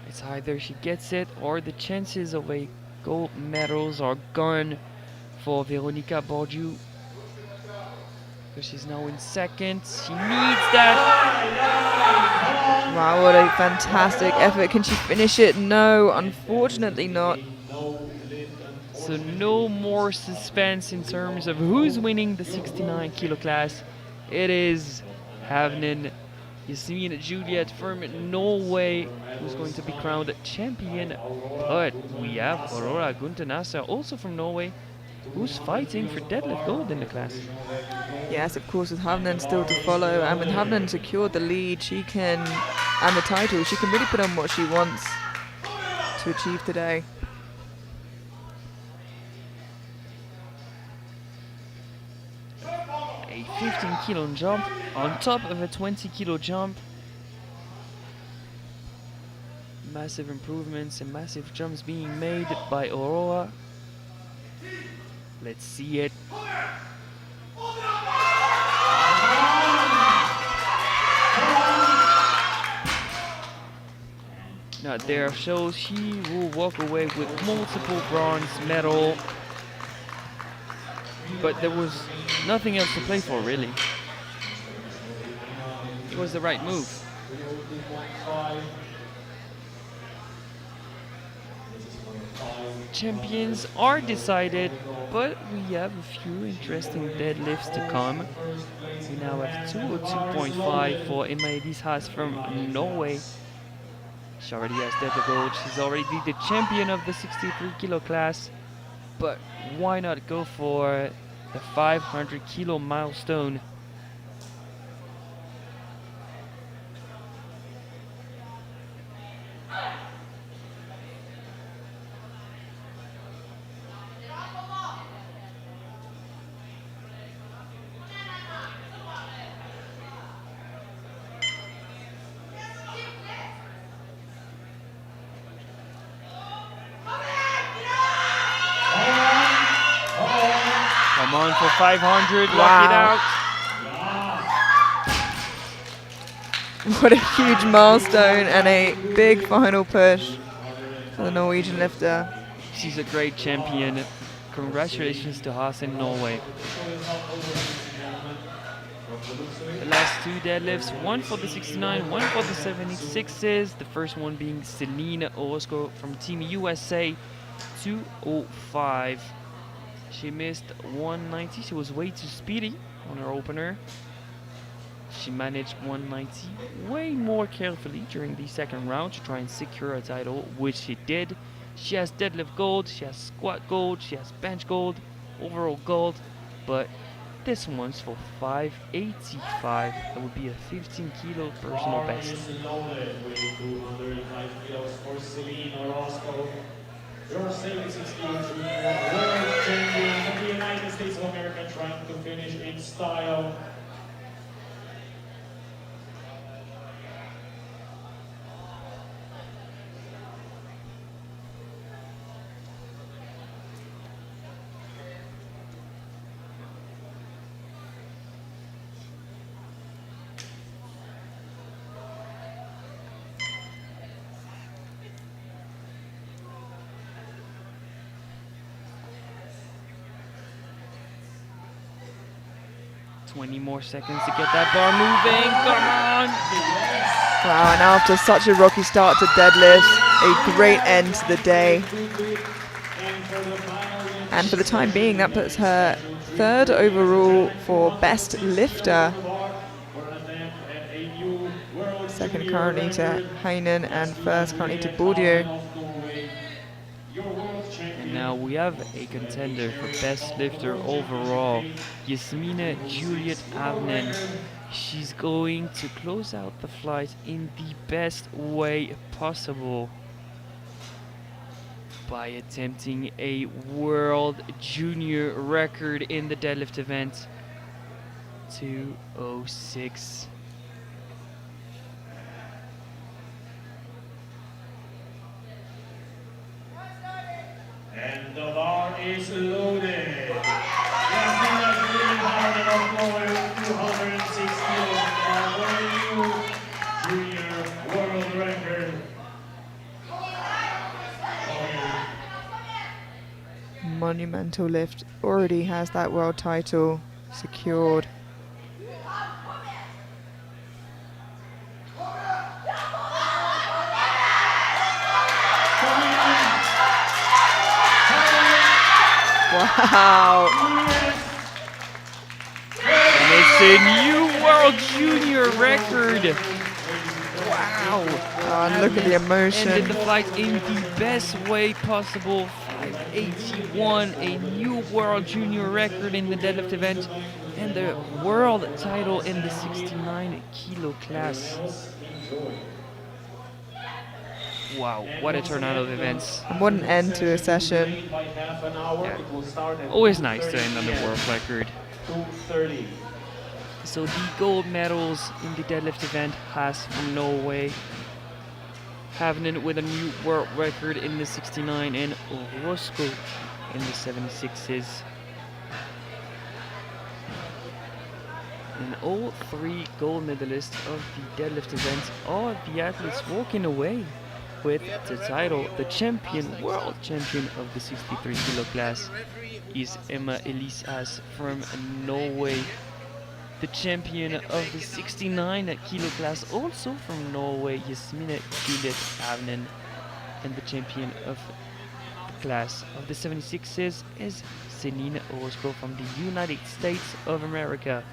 It's either she gets it or the chances of a gold medals are gone for Veronika Bordieu. Because she's now in second. She needs that. Wow, what a fantastic effort. Can she finish it? No, unfortunately not. So no more suspense in terms of who's winning the 69 kilo class. It is Havnen Yasmin Juliet from Norway who's going to be crowned champion. But we have Aurora Guntenasa, also from Norway, who's fighting for deadlift gold in the class. Yes, of course, with Havnen still to follow, and with Havnen secured the lead, she can, and the title, she can really put on what she wants to achieve today. A 15 kilo jump on top of a 20 kilo jump. Massive improvements and massive jumps being made by Aurora. Let's see it. Now there shows she will walk away with multiple bronze medal. But there was nothing else to play for, really. It was the right move. Champions are decided, but we have a few interesting deadlifts to come. We now have 202.5 for Emma Elise Haas from Norway. She already has deadlift gold. She's already the champion of the 63 kilo class. But why not go for the 500 kilo milestone? Come on for 500, lock it out. What a huge milestone and a big final push for the Norwegian lifter. She's a great champion. Congratulations to Haas in Norway. The last two deadlifts, one for the 69, one for the 76s. The first one being Celine Orozco from Team USA, 205. She missed 190. She was way too speedy on her opener. She managed 190 way more carefully during the second round to try and secure a title, which she did. She has deadlift gold, she has squat gold, she has bench gold, overall gold, but this one's for 585. That would be a 15 kilo personal best. Your 76 kilo world champion from the United States of America, trying to finish in style. Twenty more seconds to get that bar moving. Come on! Wow, and after such a rocky start to deadlifts, a great end to the day. And for the time being, that puts her third overall for best lifter. Second currently to Heinen and first currently to Bourdieu. And now we have a contender for best lifter overall, Yasmina Juliet Avnen. She's going to close out the flight in the best way possible by attempting a world junior record in the deadlift event, 206. And the bar is loaded. Yasmina Juliet Avnen of Norway, 206 kilos, a new junior world record. Monumental lift, already has that world title secured. Wow. And it's It's a new world junior record. Wow. And look at the emotion. Ended the fight in the best way possible. 581, a new world junior record in the deadlift event, and the world title in the 69 kilo class. Wow, what a turnout of events. And what an end to a session. Yeah. Always nice to end on the world record. 2:30. So the gold medals in the deadlift event has from Norway, Havnen with a new world record in the 69 and Orozco in the 76s. And all three gold medalists of the deadlift event are the athletes walking away with the title. The champion, world champion of the 63 kilo class is Emma Elise As from Norway. The champion of the 69 kilo class, also from Norway, Jasmine Juliet Avnen. And the champion of the class of the 76s is Senine Orozco from the United States of America.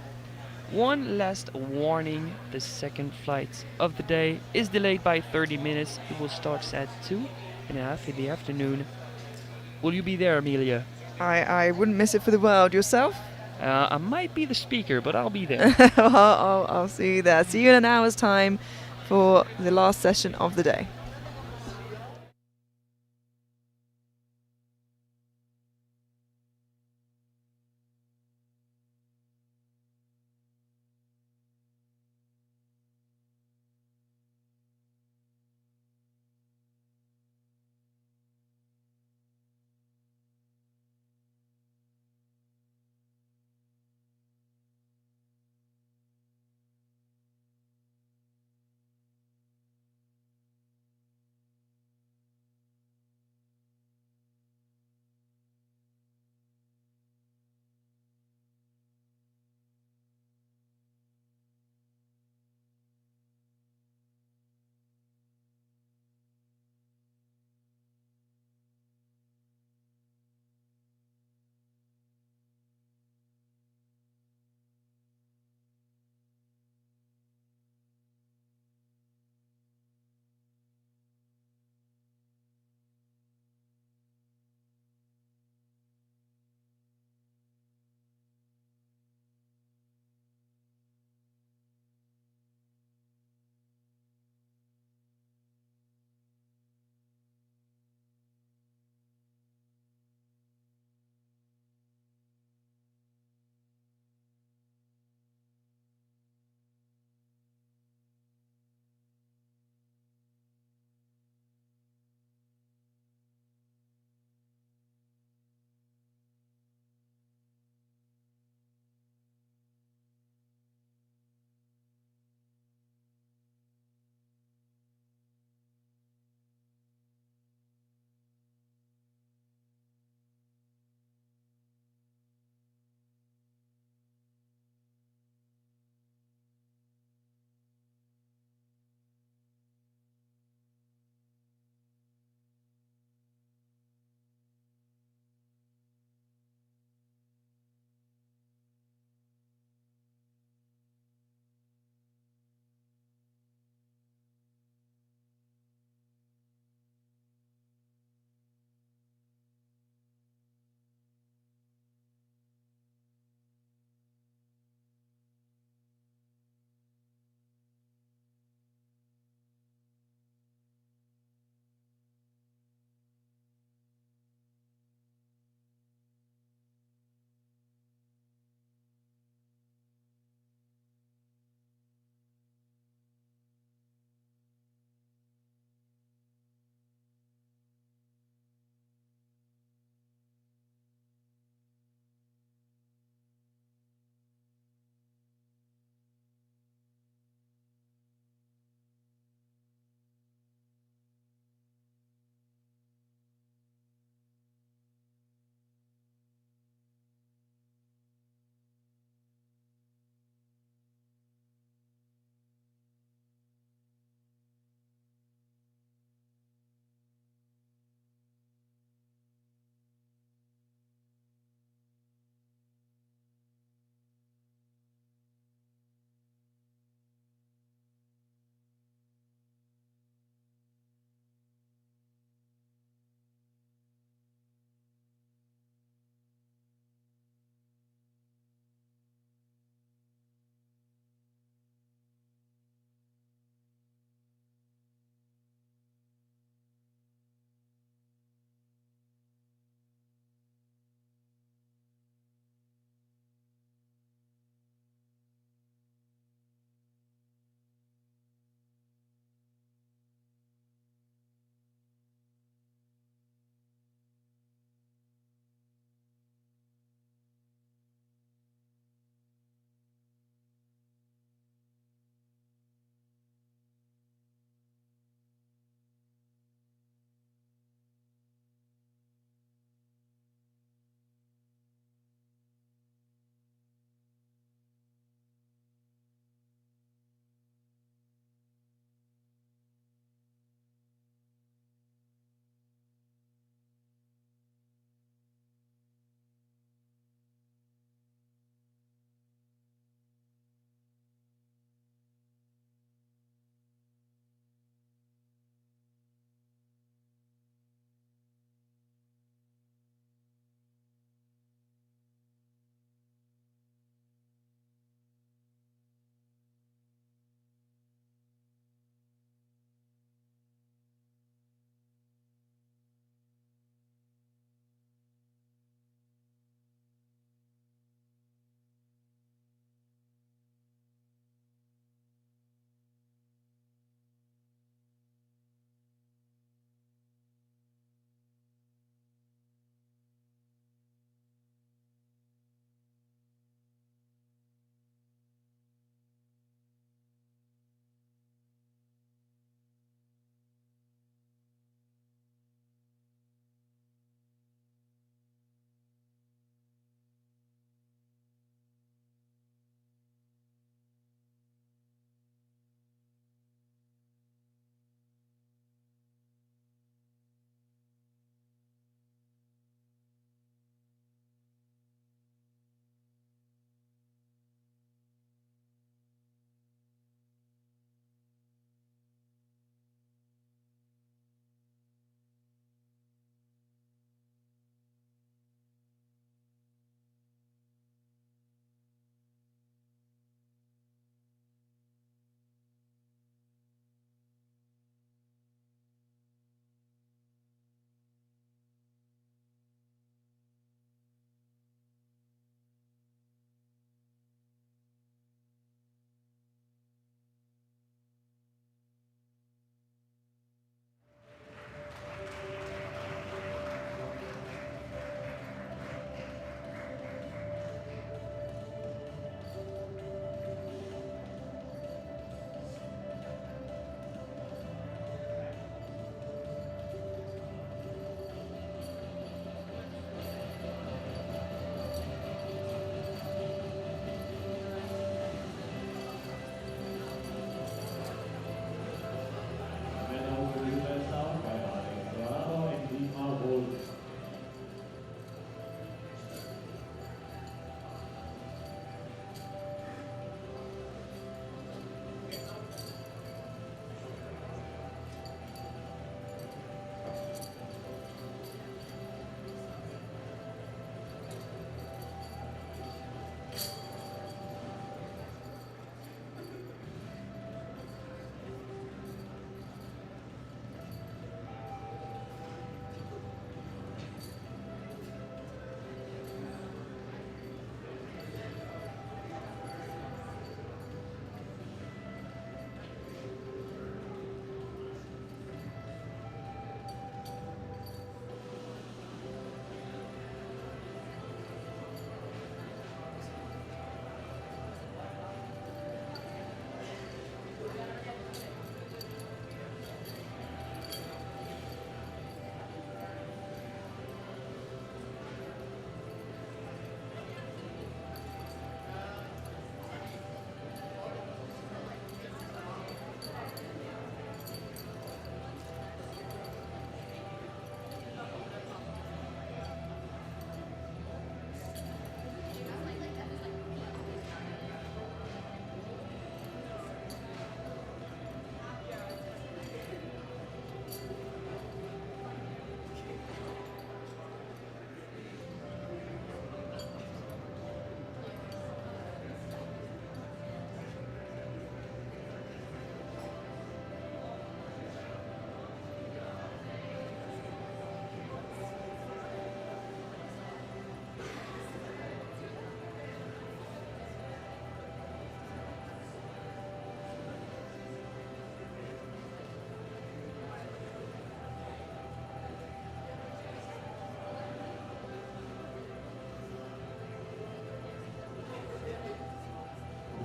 One last warning, the second flight of the day is delayed by 30 minutes. It will start at 2:30 in the afternoon. Will you be there, Amelia? I wouldn't miss it for the world. Yourself? I might be the speaker, but I'll be there. I'll see you there. See you in an hour's time for the last session of the day.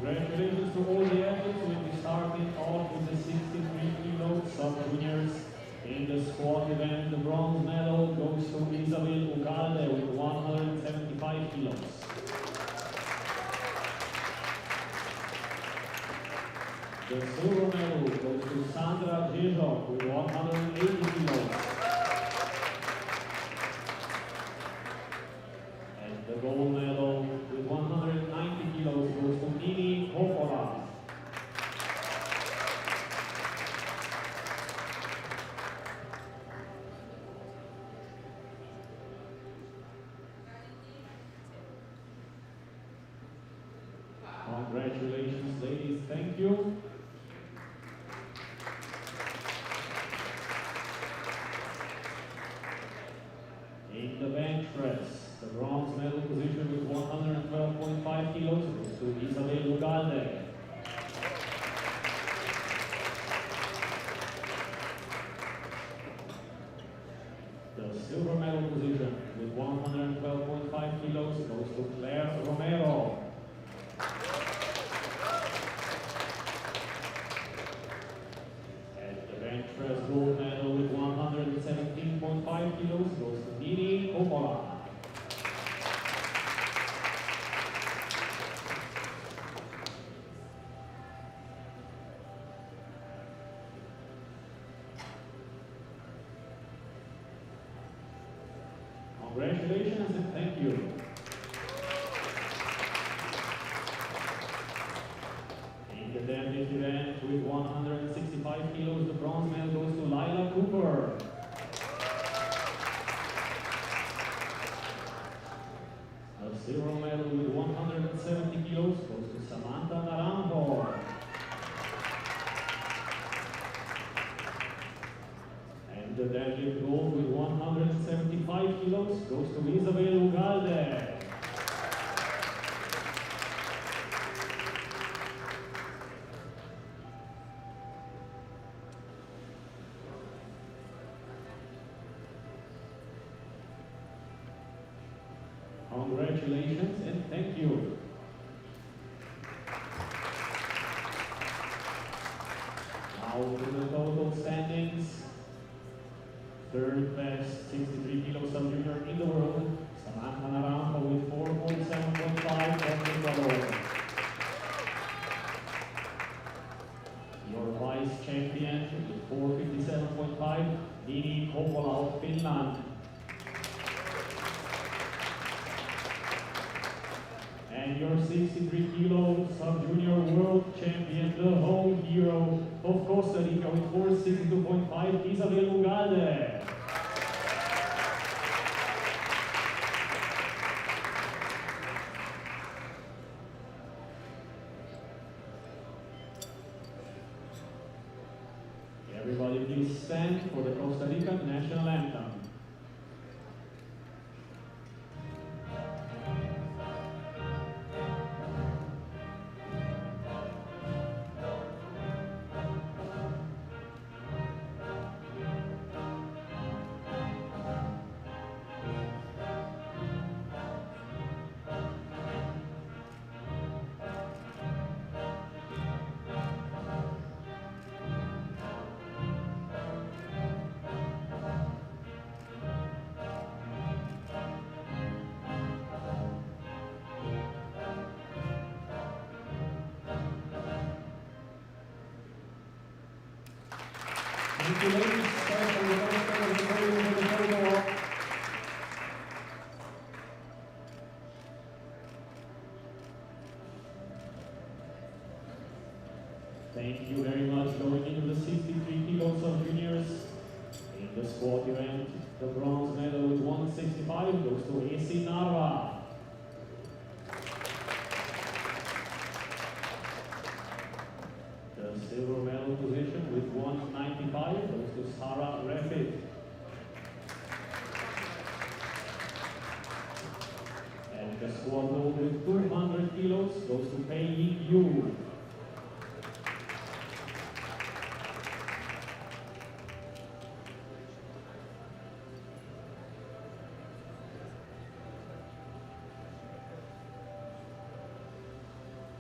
Congratulations to all the athletes. We'll be starting off with the 63 kilo sub-juniors. In the squat event, the bronze medal goes to Isabel Ugalde with 175 kilos. The silver medal goes to Sandra Jezok with 180 kilos. And the gold medal with 190 kilos goes to Nini Coppola. Congratulations, ladies. Thank you. In the bench press, the bronze medal position with 112.5 kilos goes to Isabel Ugalde. The silver medal position with 112.5 kilos goes to Claire Romero. Press gold medal with 117.5 kilos goes to Nini Coppola. Congratulations and thank you. In the deadlift event with 165 kilos, the bronze medal goes to Lila Cooper. A silver medal with 170 kilos goes to Samantha Naranjo. And the deadlift gold with 175 kilos goes to Isabel Ugalde. Congratulations and thank you. Now to the total standings. Third best 63 kilo sub-junior in the world, Samantha Naranjo with 4.7.5 from Ecuador. Your vice champion with 457.5, Nini Coppola of Finland. And your 63 kilo sub-junior world champion, the home hero of Costa Rica with 462.5, Isabel Ugalde. Everybody please stand for the Costa Rican national anthem. Thank you, ladies. Sorry for the photo. Thank you very much. Going into the 63 kilos of juniors. In the squat event, the bronze medal with 165 goes to Esi Narva. The silver medal position with 195 goes to Sarah Refit. And the squat gold with 200 kilos goes to Pei Ying Yu.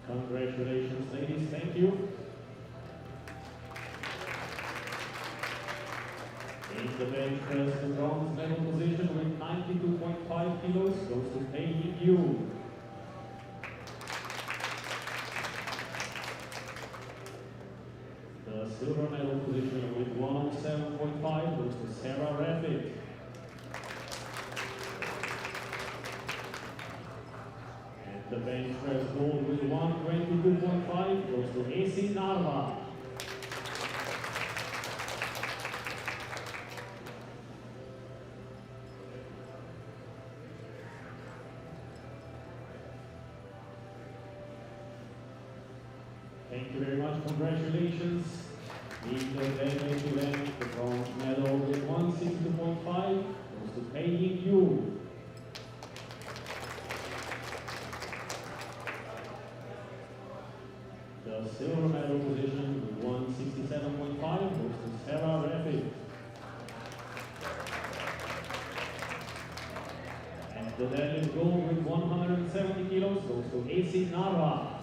Congratulations, ladies. Thank you. In the bench press, the bronze medal position with 92.5 kilos goes to Pei Yu. The silver medal position with 107.5 goes to Sarah Raffit. And the bench press gold with 122.5 goes to AC Narva. Thank you very much. Congratulations. In the deadlift event, the bronze medal with 162.5 goes to Pei Yu. The silver medal position with 167.5 goes to Sarah Raffit. And the deadlift gold with 170 kilos goes to AC Narva.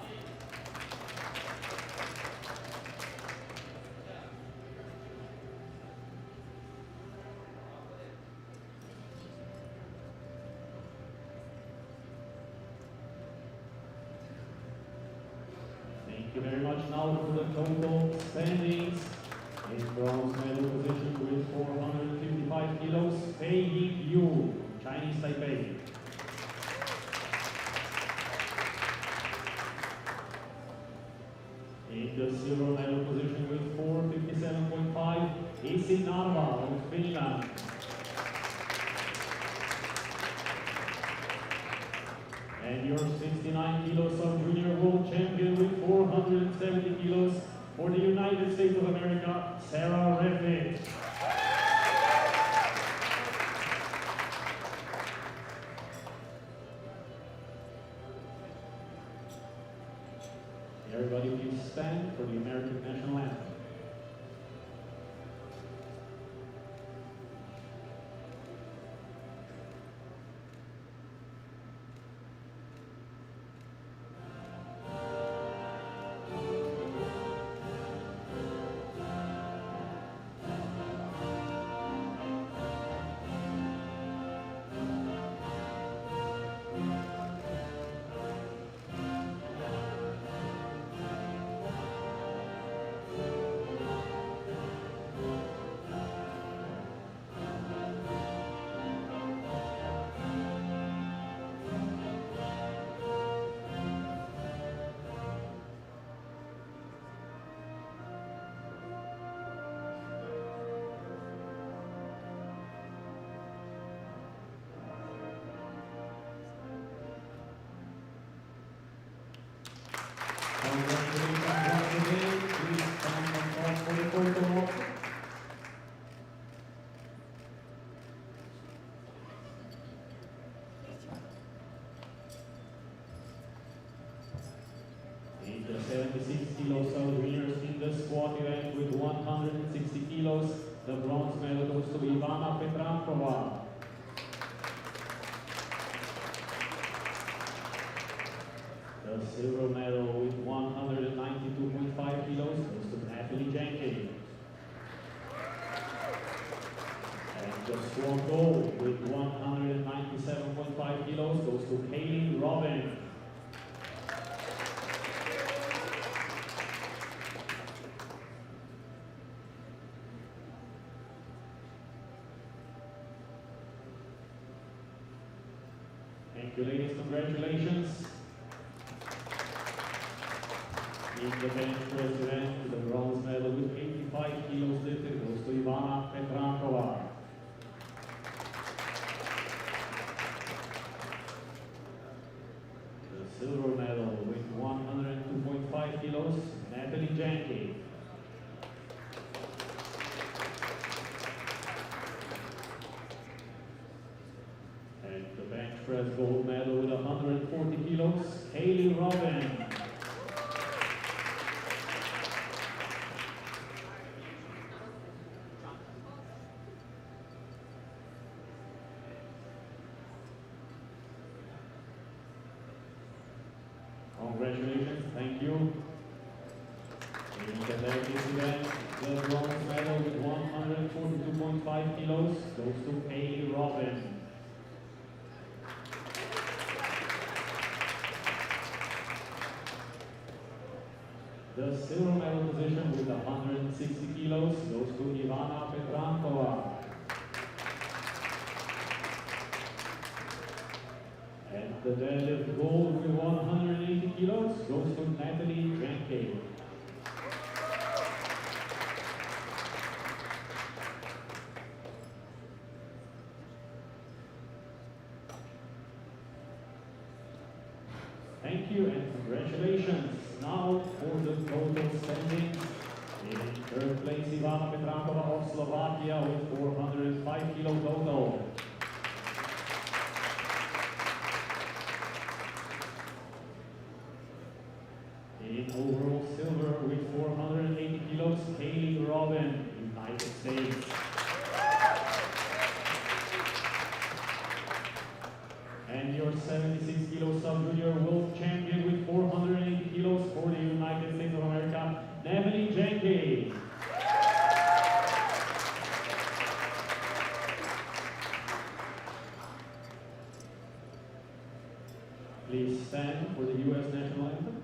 Thank you very much. Now for the total standings. In bronze medal position with 455 kilos, Pei Yu, Chinese Taipei. In the silver medal position with 457.5, AC Narva of Finland. And your 69 kilos of junior world champion with 470 kilos for the United States of America, Sarah Raffit. Everybody please stand for the American National Anthem. Congratulations once again. Please stand and pause for the photo. In the 76 kilos of winners in the squat event with 160 kilos, the bronze medal goes to Ivana Petrankova. The silver medal with 192.5 kilos goes to Natalie Jenkins. And the squat gold with 197.5 kilos goes to Kaylee Robin. Thank you, ladies. Congratulations. In the bench press event, the bronze medal with 85 kilos lifted goes to Ivana Petrankova. The silver medal with 102.5 kilos, Natalie Jenkins. And the bench press gold medal with 140 kilos, Kaylee Robin. Congratulations. Thank Thank you. In the deadlift event, the bronze medal with 142.5 kilos goes to Kay Robin. The silver medal position with 160 kilos goes to Ivana Petrankova. And the deadlift gold with 180 kilos goes to Natalie Dranke. Thank you and congratulations. Now for the total standings. In third place, Ivana Petrankova of Slovakia with 405 kilo total. In overall silver with 480 kilos, Kay Robin, United States. And your 76 kilo sub-junior world champion with 480 kilos for the United States of America, Natalie Dranke. Please stand for the U.S. national anthem.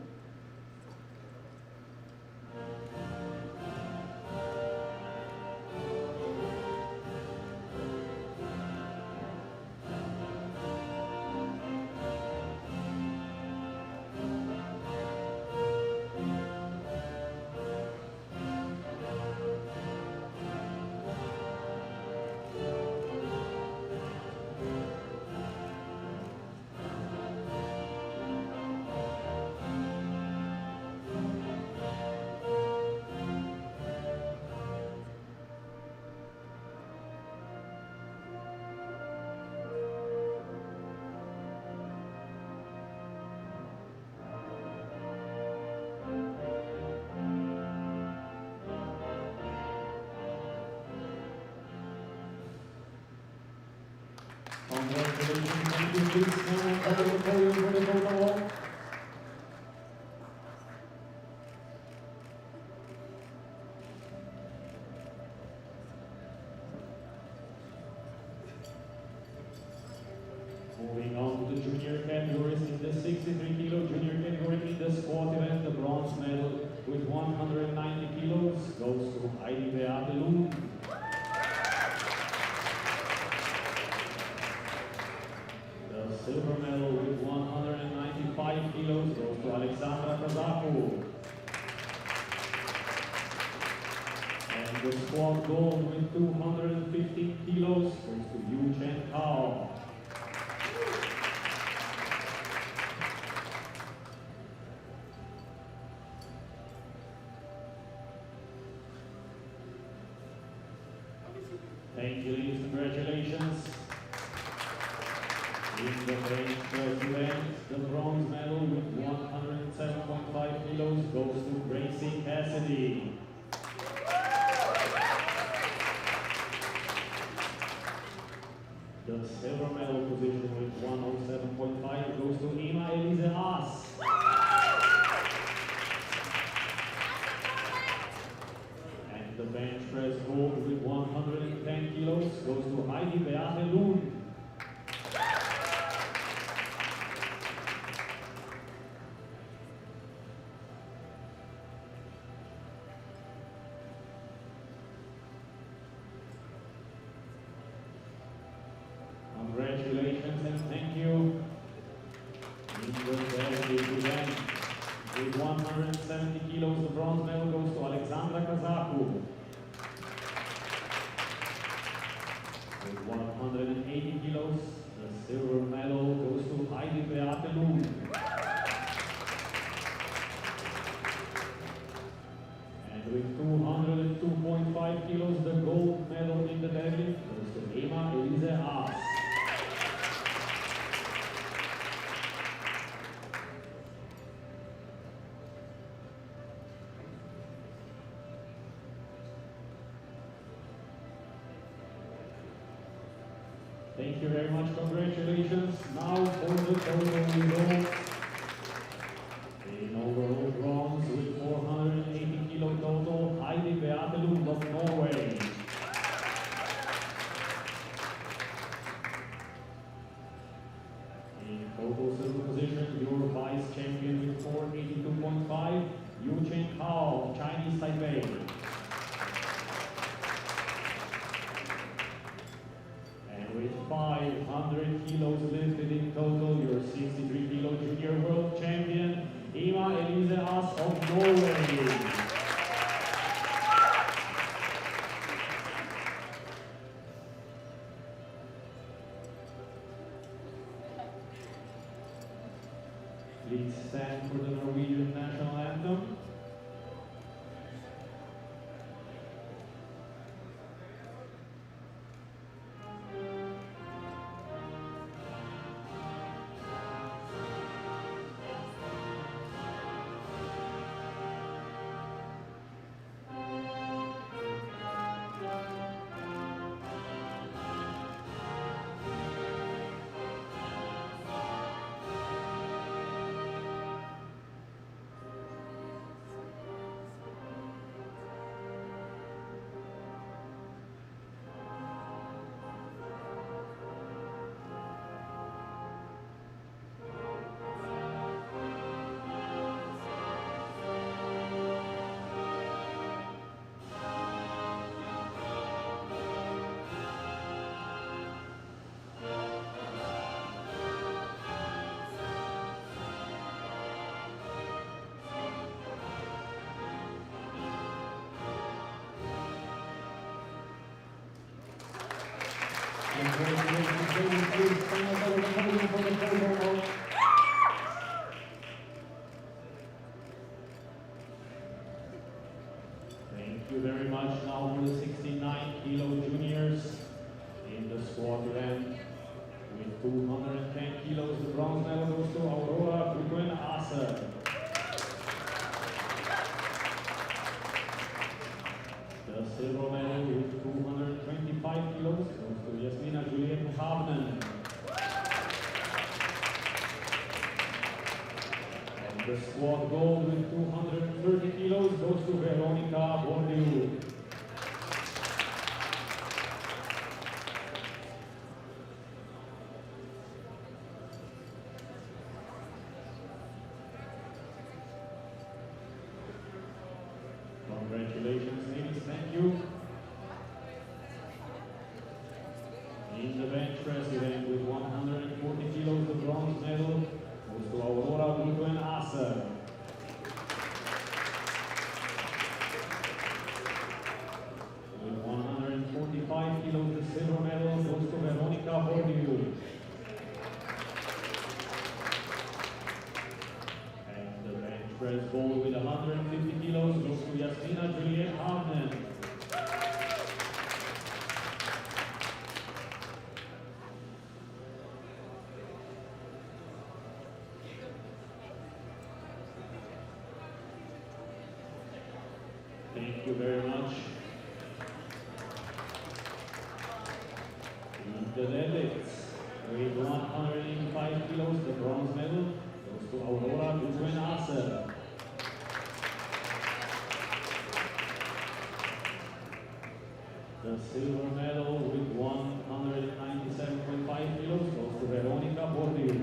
Congratulations, thank you, please stand over the podium for the total. Moving on to the junior categories, in the 63 kilo junior category in the squat event, the bronze medal with 190 kilos goes to Heidi Beate Lund. The silver medal with 195 kilos goes to Alexandra Kazaku. And the squat gold with 215 kilos goes to Yu Chen Kao. Thank you, ladies, congratulations. In the bench press event, the bronze medal with 107.5 kilos goes to Gracie Cassidy. The silver medal position with 107.5 goes to Ima Elise Haas. And the bench press gold with 110 kilos goes to Heidi Beate Lund. Congratulations and thank you. In the deadlift event, with 170 kilos, the bronze medal goes to Alexandra Kazaku. With 180 kilos, the silver medal goes to Heidi Beate Lund. And with 202.5 kilos, the gold medal in the deadlift goes to Ima Elise Haas. Thank you very much, congratulations. Now for the total results. In overall champion with 482.5, Yu Hao, Chinese Taipei. And with 500 kilos lifted in total, your 63 kilo junior world champion, Ima Elise As of Norway. Please stand for the Norwegian national anthem. Thank you very much. Now for the 69 kilo juniors in the squat event. With 210 kilos, the bronze medal goes to Aurora Asa. The silver medal with 225 kilos goes to Yasmina Juliet Havnen. And the squat gold with 230 kilos goes to Veronica Bordiu. Congratulations, ladies. Thank you. In the bench press event with 140 kilos, the bronze medal goes to Aurora Asa. With 145 kilos, the silver medal goes to Veronica Bordiu. And the bench press gold with 150 kilos goes to Yasmina Juliet Havnen. Thank you very much. In the deadlifts, with 185 kilos, the bronze medal goes to Aurora Asa. The silver medal with 197.5 kilos goes to Veronica Bordiu.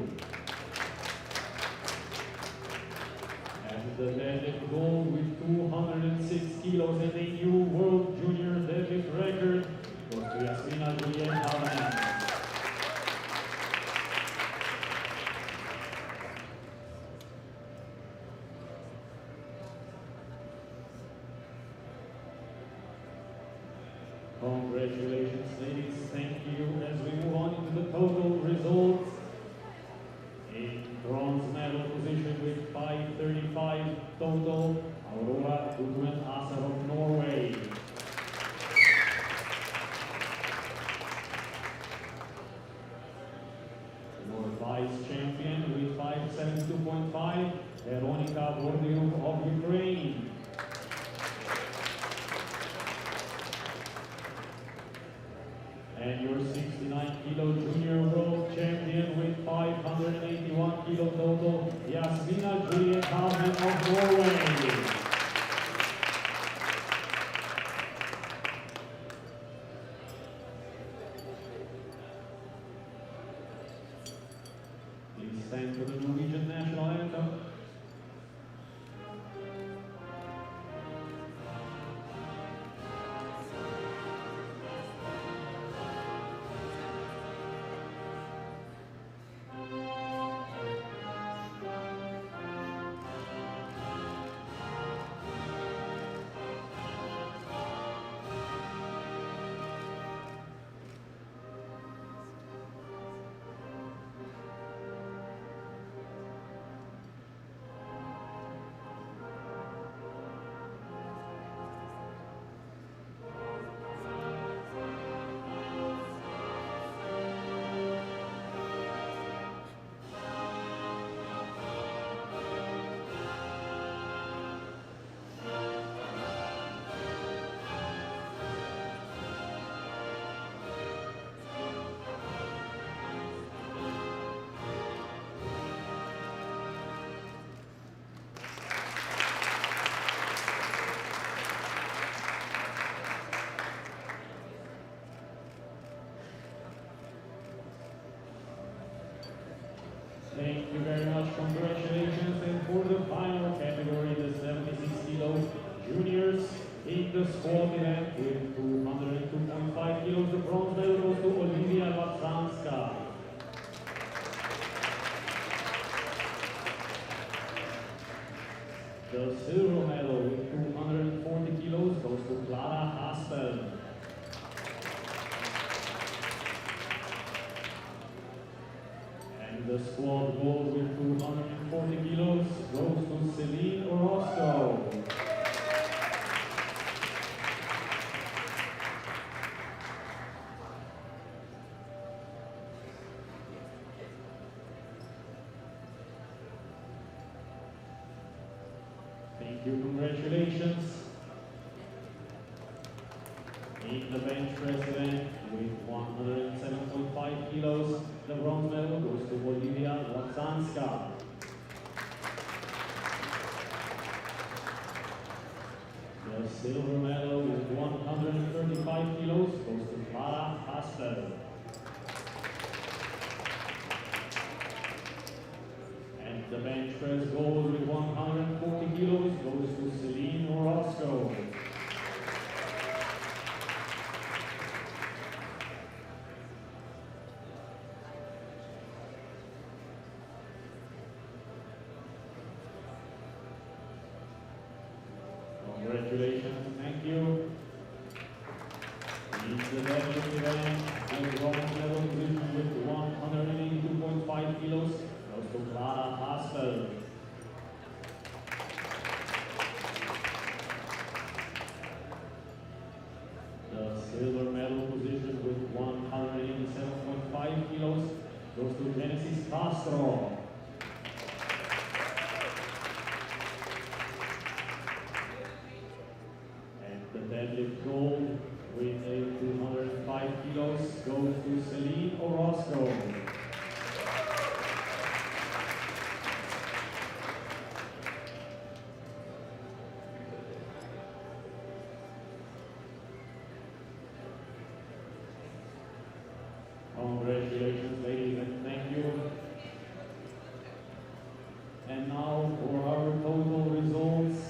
And the deadlift gold with 206 kilos and a new world junior deadlift record goes to Yasmina Juliet Havnen. Congratulations, ladies. Thank you. As we move on into the total results, in bronze medal position with 535 total, Aurora Asa of Norway. Your vice champion with 572.5, Veronica Bordiu of Ukraine. And your 69 kilo junior world champion with 581 kilo total, Yasmina Juliet Havnen of Norway. Please stand for the Norwegian national anthem. Thank you very much. Congratulations. And for the final category, the 76 kilo juniors in the squat event with 202.5 kilos, the bronze medal goes to Olivia Latranska. The silver medal with 240 kilos goes to Clara Haspel. And the squad gold with 240 kilos goes to Celine Orozco. Thank you, congratulations. In the bench press event with 107.5 kilos, the bronze medal goes to Olivia Latranska. The silver medal with 135 kilos goes to Clara Haspel. And the bench press gold with 140 kilos goes to Celine Orozco. Congratulations, thank you. In the deadlift event, the bronze medal position with 182.5 kilos goes to Clara Haspel. The silver medal position with 187.5 kilos goes to Genesis Castro. The deadlift gold with a 205 kilos goes to Celine Orozco. Congratulations, ladies, and thank you. And now for our total results.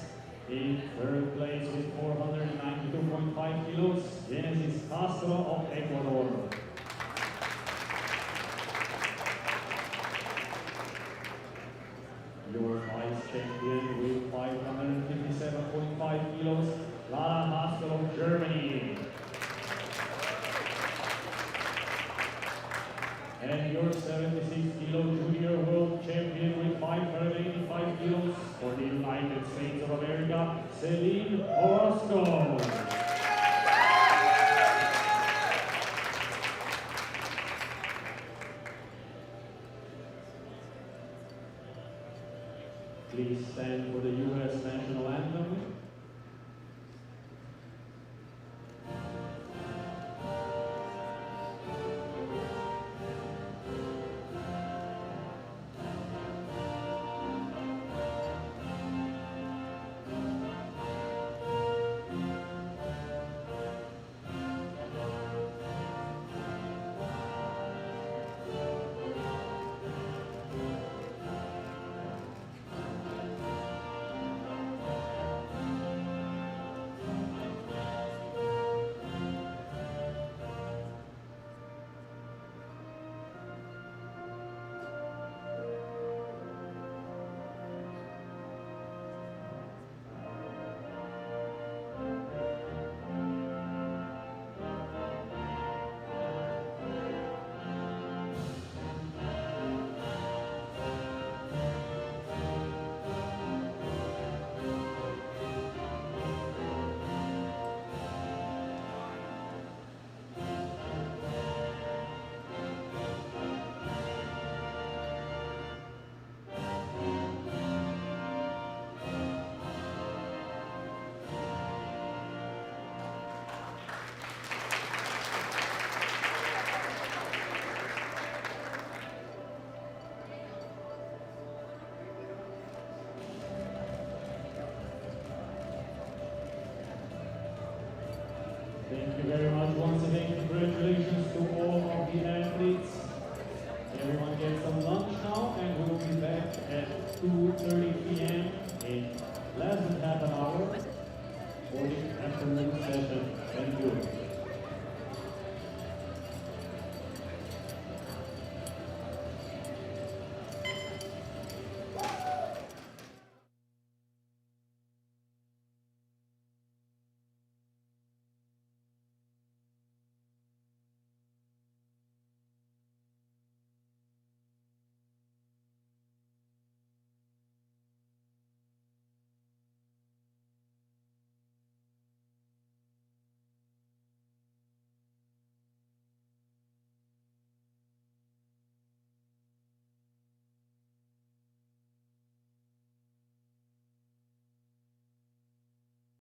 In third place with 492.5 kilos, Genesis Castro of Ecuador. Your vice champion with 557.5 kilos, Clara Haspel of Germany. And your 76 kilo junior world champion with 585 kilos for the United States of America, Celine Orozco. Please stand for the U.S. national anthem.